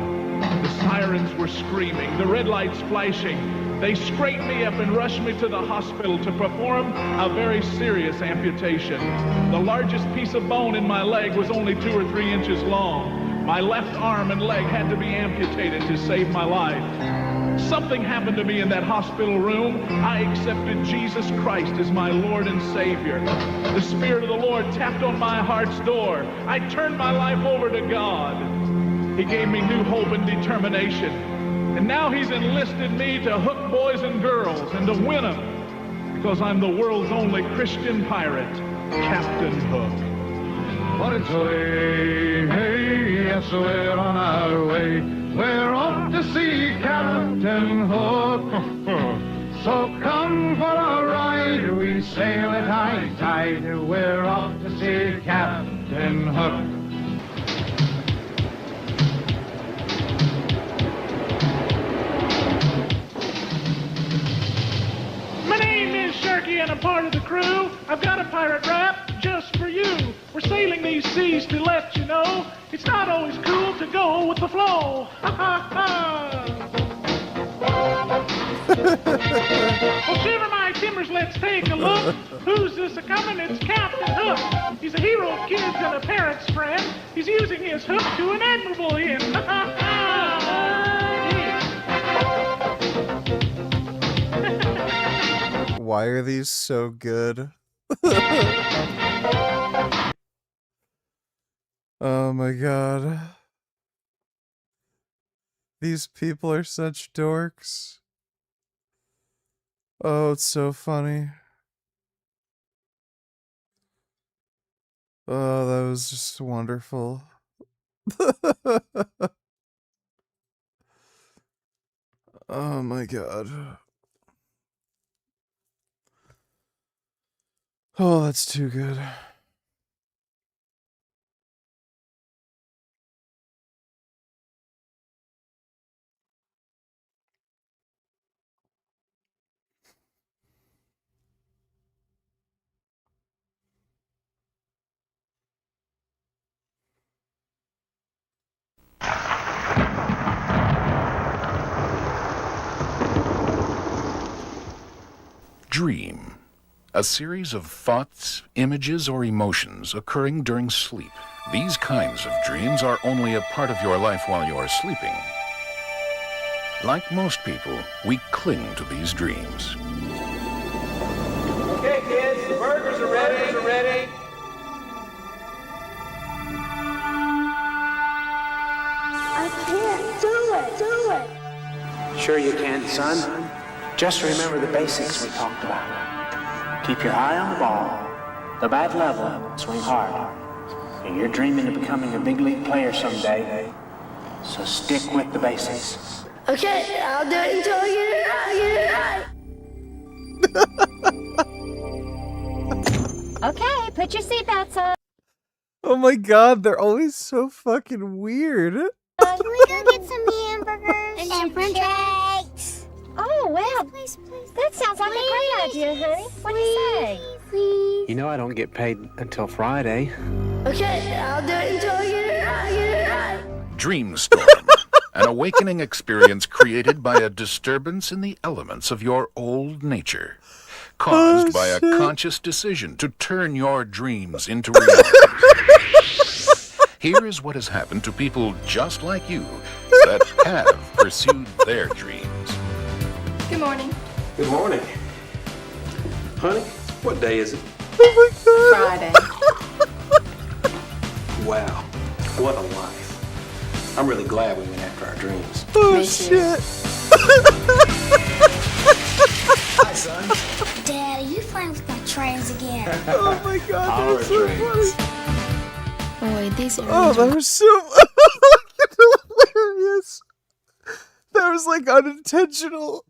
The sirens were screaming, the red lights flashing. They scraped me up and rushed me to the hospital to perform a very serious amputation. The largest piece of bone in my leg was only 2 or 3 inches long. My left arm and leg had to be amputated to save my life. Something happened to me in that hospital room. I accepted Jesus Christ as my Lord and Savior. The Spirit of the Lord tapped on my heart's door. I turned my life over to God. He gave me new hope and determination. And now he's enlisted me to hook boys and girls and to win them, because I'm the world's only Christian pirate, Captain Hook. But it's way, hey, yes, we're on our way. We're off to see Captain Hook. So come for a ride tide, we sail at high tide. We're off to see Captain Hook. My name is Sharky and I'm part of the crew. I've got a pirate rap just for you. We're sailing these seas to let you know it's not always cool to go with the flow. Ha ha ha! Well, shiver my timbers, let's take a look. Who's this a-comin'? It's Captain Hook. He's a hero of kids and a parent's friend. He's using his hook to an admirable end. Ha ha ha! Why are these so good? Oh my god. These people are such dorks. Oh, it's so funny. Oh, that was just wonderful. Oh my god. Oh, that's too good. Dream. A series of thoughts, images, or emotions occurring during sleep. These kinds of dreams are only a part of your life while you're sleeping. Like most people, we cling to these dreams. Okay, kids, the burgers are ready. I can't do it. Sure you can, son. Just remember the basics we talked about. Keep your eye on the ball, the bat level, swing hard. You're dreaming of becoming a big league player someday, so stick with the basics. Okay, I'll do it until I get it right. Okay, put your seatbelts on. Oh my god, they're always so fucking weird. Can we go get some hamburgers and some french fries? Oh, wow. Please. That sounds like a great idea, honey. What do you say? Please. You know I don't get paid until Friday. Okay, I'll do it until I get it right. Dreamstorm. An awakening experience created by a disturbance in the elements of your old nature. Caused by a conscious decision to turn your dreams into reality. Here is what has happened to people just like you that have pursued their dreams. Good morning. Good morning. Honey, what day is it? Oh my Friday. Wow, what a life. I'm really glad we went after our dreams. Oh shit. Hi, son. Dad, are you playing with my trains again? Oh my god, that was so funny. Boy, these are Oh, that was so hilarious. That was like unintentional.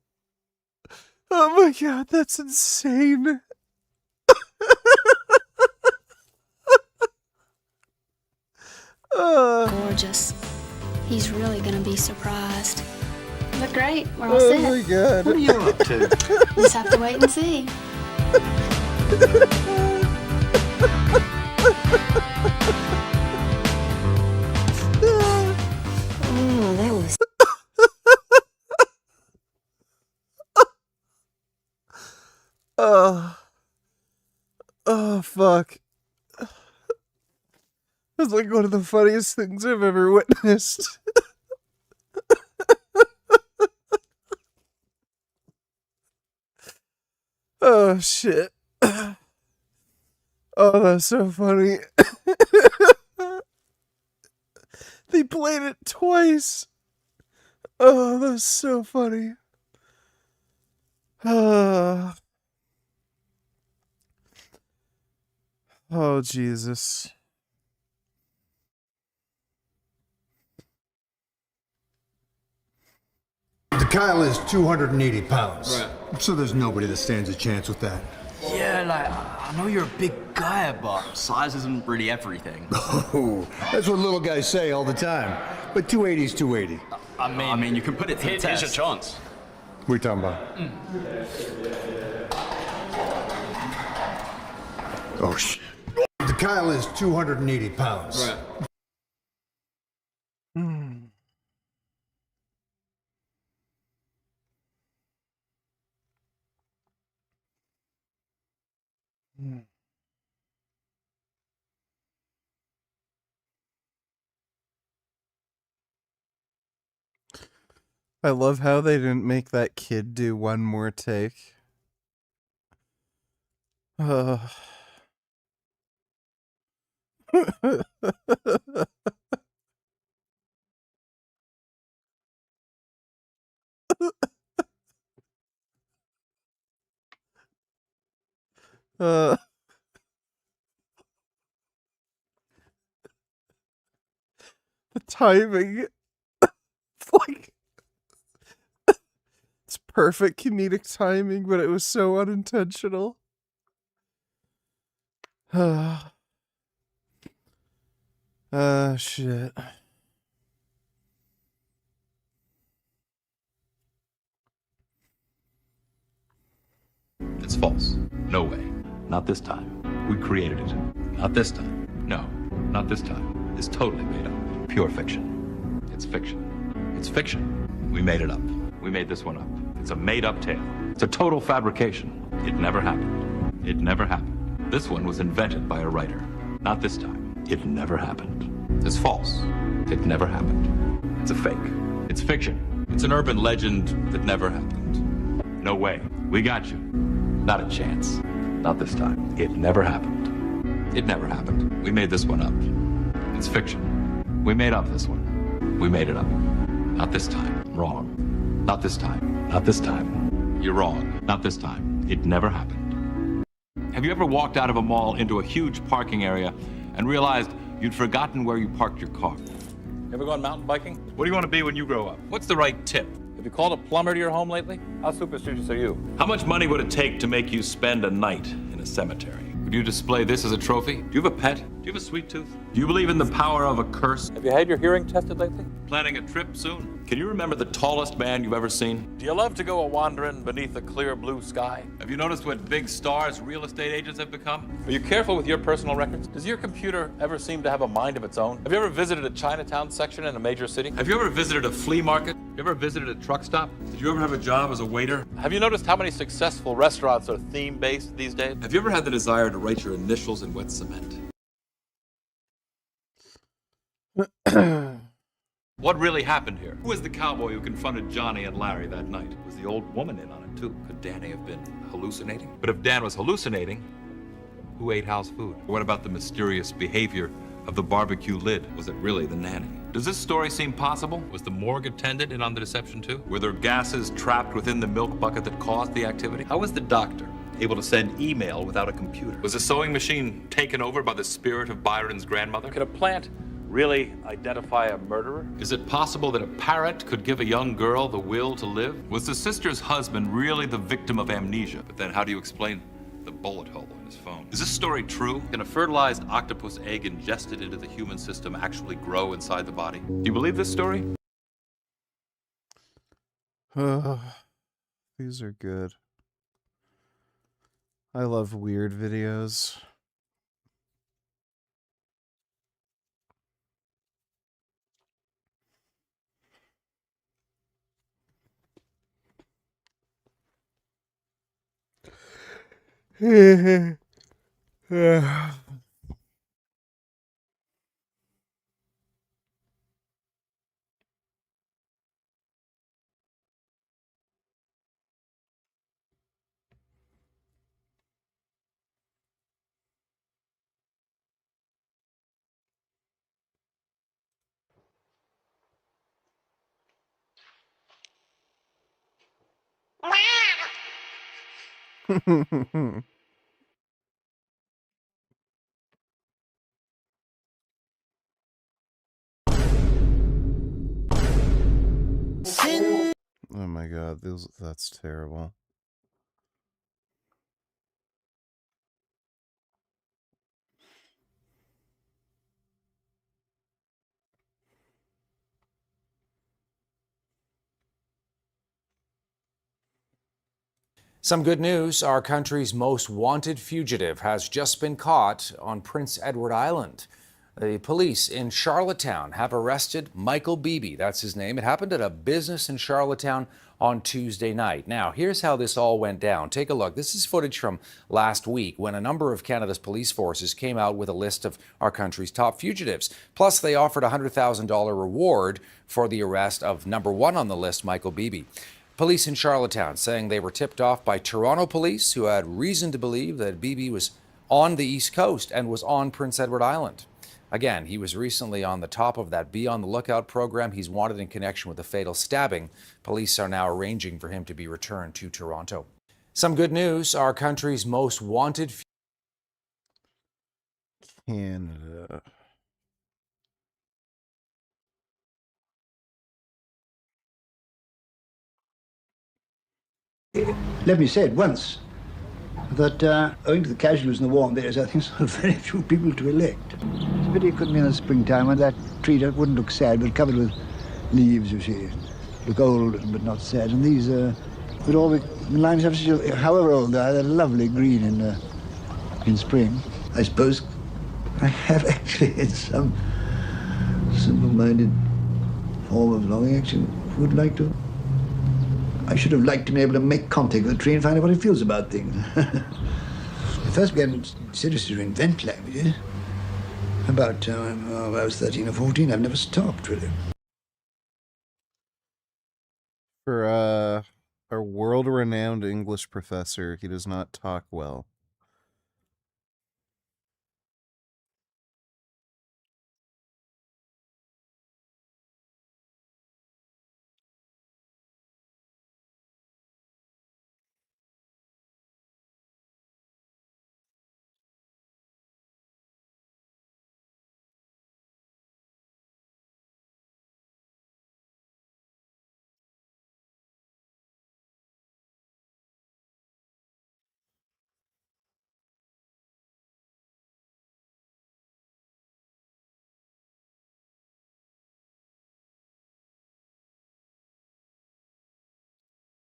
Oh my god, that's insane. gorgeous. He's really gonna be surprised. Look great. We're all Oh set. my god. What are you up to? Just have to wait and see. Oh, that was. Oh, fuck. It's like one of the funniest things I've ever witnessed. Oh, shit. Oh, that's so funny. They played it twice. Oh, that's so funny. Oh, Jesus. The Kyle is 280 pounds. Right. So there's nobody that stands a chance with that. Yeah, like, I know you're a big guy, but size isn't really everything. Oh, that's what little guys say all the time. But 280 is 280. I mean, you can put it to the test. Here's your chance. What are you talking about? Oh, shit. The Kyle is 280 pounds. Right. I love how they didn't make that kid do one more take. Uh, the timing. It's like it's perfect comedic timing, but it was so unintentional. Shit. It's false. No way. Not this time. We created it. Not this time. No, not this time. It's totally made up. Pure fiction. It's fiction. It's fiction. We made it up. We made this one up. It's a made-up tale. It's a total fabrication. It never happened. It never happened. This one was invented by a writer. Not this time. It never happened. It's false. It never happened. It's a fake. It's fiction. It's an urban legend that never happened. No way. We got you. Not a chance. Not this time. It never happened. It never happened. We made this one up. It's fiction. We made up this one. We made it up. Not this time. Wrong. Not this time. Not this time. You're wrong. Not this time. It never happened. Have you ever walked out of a mall into a huge parking area and realized you'd forgotten where you parked your car? Ever gone mountain biking? What do you want to be when you grow up? What's the right tip? Have you called a plumber to your home lately? How superstitious are you? How much money would it take to make you spend a night in a cemetery? Would you display this as a trophy? Do you have a pet? Do you have a sweet tooth? Do you believe in the power of a curse? Have you had your hearing tested lately? Planning a trip soon? Can you remember the tallest man you've ever seen? Do you love to go a-wandering beneath a clear blue sky? Have you noticed what big stars real estate agents have become? Are you careful with your personal records? Does your computer ever seem to have a mind of its own? Have you ever visited a Chinatown section in a major city? Have you ever visited a flea market? Have you ever visited a truck stop? Did you ever have a job as a waiter? Have you noticed how many successful restaurants are theme-based these days? Have you ever had the desire to write your initials in wet cement? What really happened here? Who was the cowboy who confronted Johnny and Larry that night? Was the old woman in on it too? Could Danny have been hallucinating? But if Dan was hallucinating, who ate house food? Or what about the mysterious behavior of the barbecue lid? Was it really the nanny? Does this story seem possible? Was the morgue attendant in on the deception too? Were there gases trapped within the milk bucket that caused the activity? How was the doctor able to send email without a computer? Was the sewing machine taken over by the spirit of Byron's grandmother? Could a plant really identify a murderer? Is it possible that a parrot could give a young girl the will to live? Was the sister's husband really the victim of amnesia? But then how do you explain the bullet hole in his phone? Is this story true? Can a fertilized octopus egg ingested into the human system actually grow inside the body? Do you believe this story? These are good. I love weird videos. Oh my god, that's terrible. Some good news, our country's most wanted fugitive has just been caught on Prince Edward Island. The police in Charlottetown have arrested Michael Beebe. That's his name. It happened at a business in Charlottetown on Tuesday night. Now, here's how this all went down. Take a look. This is footage from last week when a number of Canada's police forces came out with a list of our country's top fugitives. Plus, they offered a $100,000 reward for the arrest of number one on the list, Michael Beebe. Police in Charlottetown saying they were tipped off by Toronto police who had reason to believe that Beebe was on the East Coast and was on Prince Edward Island. Again, he was recently on the top of that Be on the Lookout program. He's wanted in connection with a fatal stabbing. Police are now arranging for him to be returned to Toronto. Some good news, our country's most wanted... Canada. Let me say it once, that owing to the casualties in the war and various other things, very few people to elect. It's a pity it couldn't be in the springtime when that tree wouldn't look sad, but covered with leaves, you see. Look old, but not sad. And these would all be, the limes have such a, however old they are, they're lovely green in spring. I suppose I have actually in some simple-minded form of longing actually would like to. I should have liked to be able to make contact with the tree and find out what it feels about things. I first began seriously to invent languages about when I was 13 or 14. I've never stopped, really. For a world-renowned English professor, he does not talk well.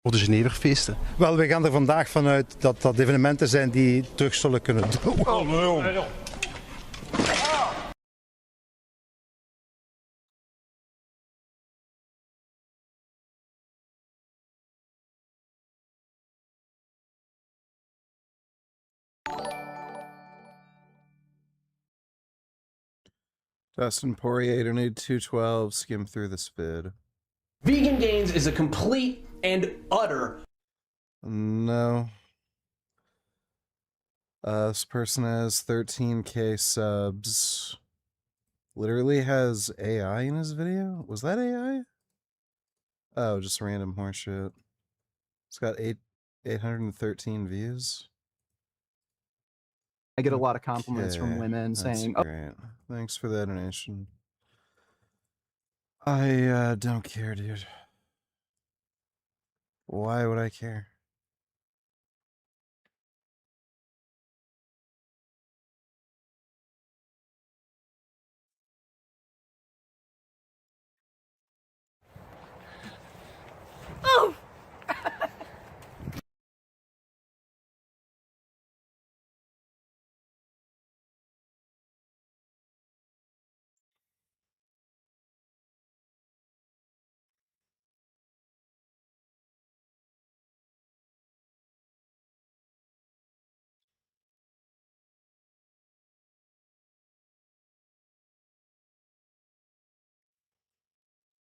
Voor de Geneverfeesten. Wel, we gaan er vandaag vanuit dat dat evenementen zijn die terug zullen kunnen doen. Dustin Poirier, donate 212, skim through this vid. Vegan Gains is a complete and utter... No. This person has 13k subs. Literally has AI in his video? Was that AI? Oh, just random horseshit. It's got 813 views. I get a lot of compliments from women saying, great. Thanks for the donation. I don't care, dude. Why would I care? Oh!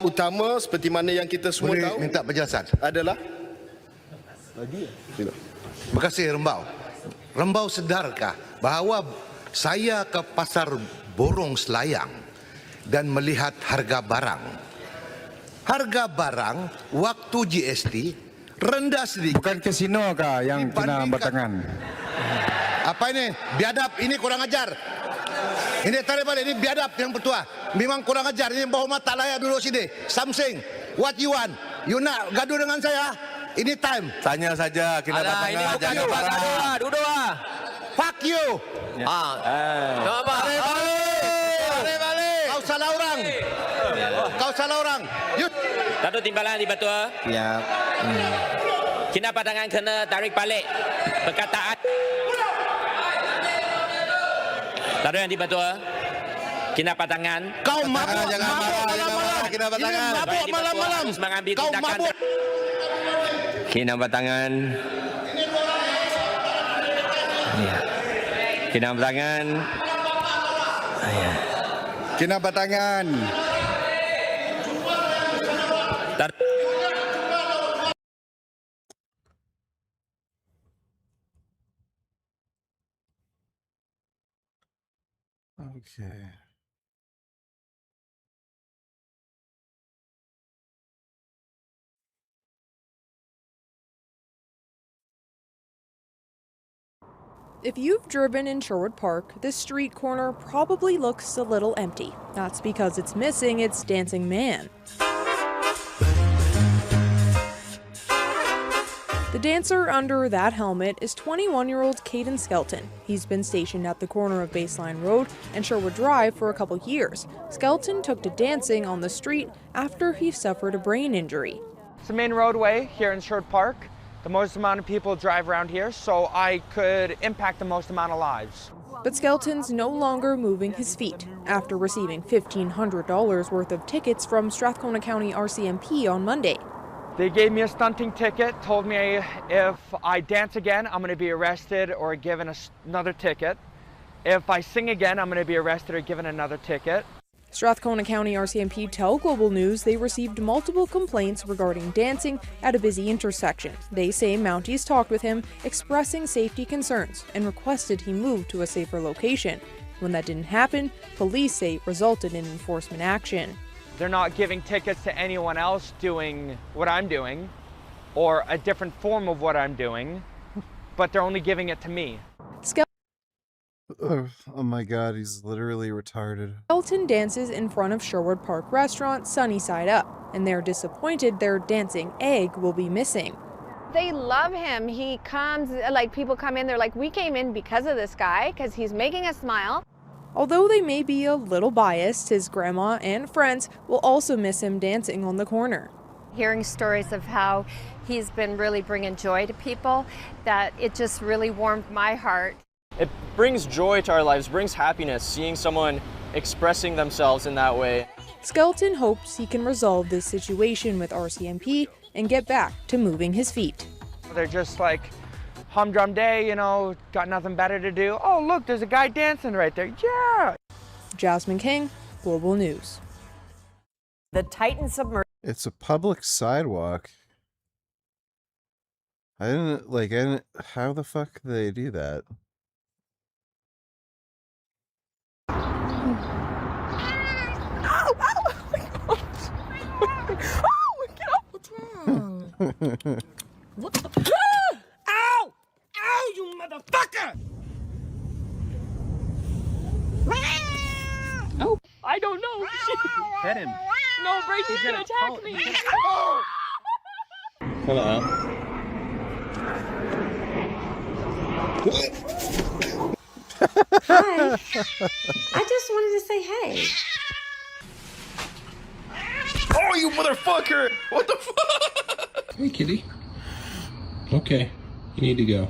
Utama seperti mana yang kita semua tahu minta penjelasan adalah Terima kasih Rembau. Rembau sedarkah bahawa saya ke pasar Borong Selayang dan melihat harga barang. Harga barang waktu GST rendah sedikit. Bukan kasino kah yang kena batangan? Apa ini? Biadab, ini kurang ajar. Ini tarik balik, ini biadab yang bertuah. Memang kurang ajar, ini bahu mata layak duduk sini. Something, what you want? You nak gaduh dengan saya? Ini time. Tanya saja, kita datang jaga barang. Duduk lah. Fuck you. Coba. Balik. Kau salah orang. Kau salah orang. You. Satu timbalan di batu. Ya. Kinapatangan kena tarik balik perkataan. Lalu yang betul. Kinapatangan. Kau mabuk, jangan marah, kinapatangan. Mabuk malam-malam. Kau mabuk. Kinapatangan. Ya. Kinapatangan. Ya. Kinapatangan. Okay. If you've driven in Sherwood Park, this street corner probably looks a little empty. That's because it's missing its dancing man. The dancer under that helmet is 21-year-old Caden Skelton. He's been stationed at the corner of Baseline Road and Sherwood Drive for a couple years. Skelton took to dancing on the street after he suffered a brain injury. It's the main roadway here in Sherwood Park. The most amount of people drive around here, so I could impact the most amount of lives. But Skelton's no longer moving his feet after receiving $1,500 worth of tickets from Strathcona County RCMP on Monday. They gave me a stunting ticket, told me if I dance again, I'm going to be arrested or given another ticket. If I sing again, I'm going to be arrested or given another ticket. Strathcona County RCMP tell Global News they received multiple complaints regarding dancing at a busy intersection. They say Mounties talked with him, expressing safety concerns, and requested he move to a safer location. When that didn't happen, police say it resulted in enforcement action. They're not giving tickets to anyone else doing what I'm doing, or a different form of what I'm doing, but they're only giving it to me. Oh my god, he's literally retarded. Skelton dances in front of Sherwood Park restaurant Sunny Side Up, and they're disappointed their dancing egg will be missing. They love him. He comes, like people come in, they're like, we came in because of this guy, because he's making us smile. Although they may be a little biased, his grandma and friends will also miss him dancing on the corner. Hearing stories of how he's been really bringing joy to people, that it just really warmed my heart. It brings joy to our lives, brings happiness, seeing someone expressing themselves in that way. Skelton hopes he can resolve this situation with RCMP and get back to moving his feet. They're just like, humdrum day, you know, got nothing better to do. Oh, look, there's a guy dancing right there. Yeah. Jasmine King, Global News. The Titan submersible. It's a public sidewalk. I didn't, how the fuck do they do that? What the? Ow! Ow, you motherfucker! Oh, I don't know. Hit him. No, Brayden's gonna attack me. Hello. Hi. I just wanted to say hey. Oh, you motherfucker! What the fuck? Hey, kitty. Okay, you need to go.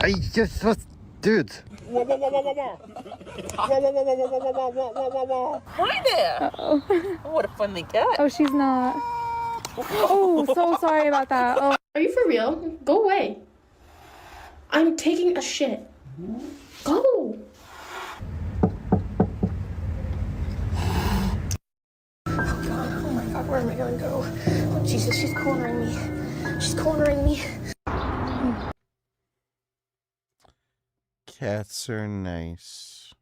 I just was, dude. Hi there. Uh-oh. What a funny cat. Oh, she's not. Oh, so sorry about that. Oh. Are you for real? Go away. I'm taking a shit. Go. Oh my god, where am I gonna go? Oh Jesus, she's cornering me. She's cornering me. Cats are nice.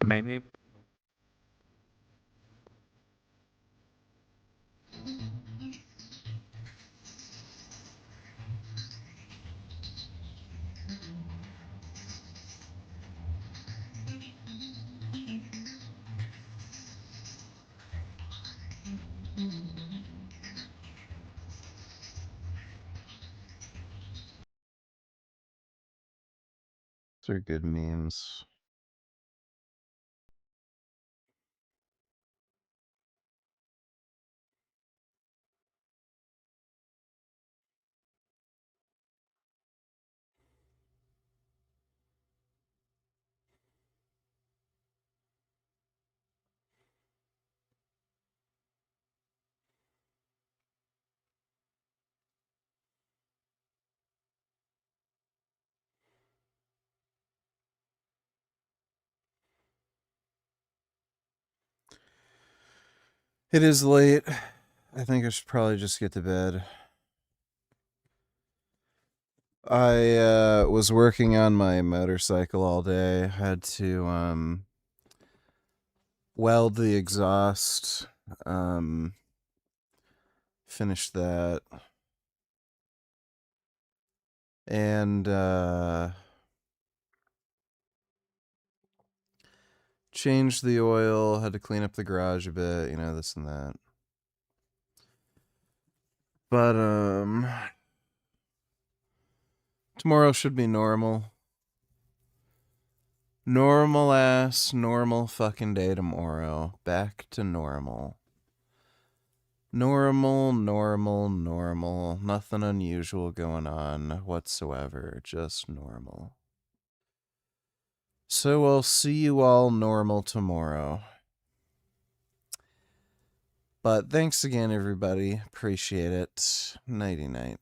Maybe. Those are good memes. It is late. I think I should probably just get to bed. I was working on my motorcycle all day. I had to weld the exhaust. Finish that. And changed the oil, had to clean up the garage a bit, this and that. But tomorrow should be normal. Normal fucking day tomorrow. Back to normal. Normal. Nothing unusual going on whatsoever. Just normal. So I'll see you all normal tomorrow. But thanks again, everybody. Appreciate it. Nighty-night.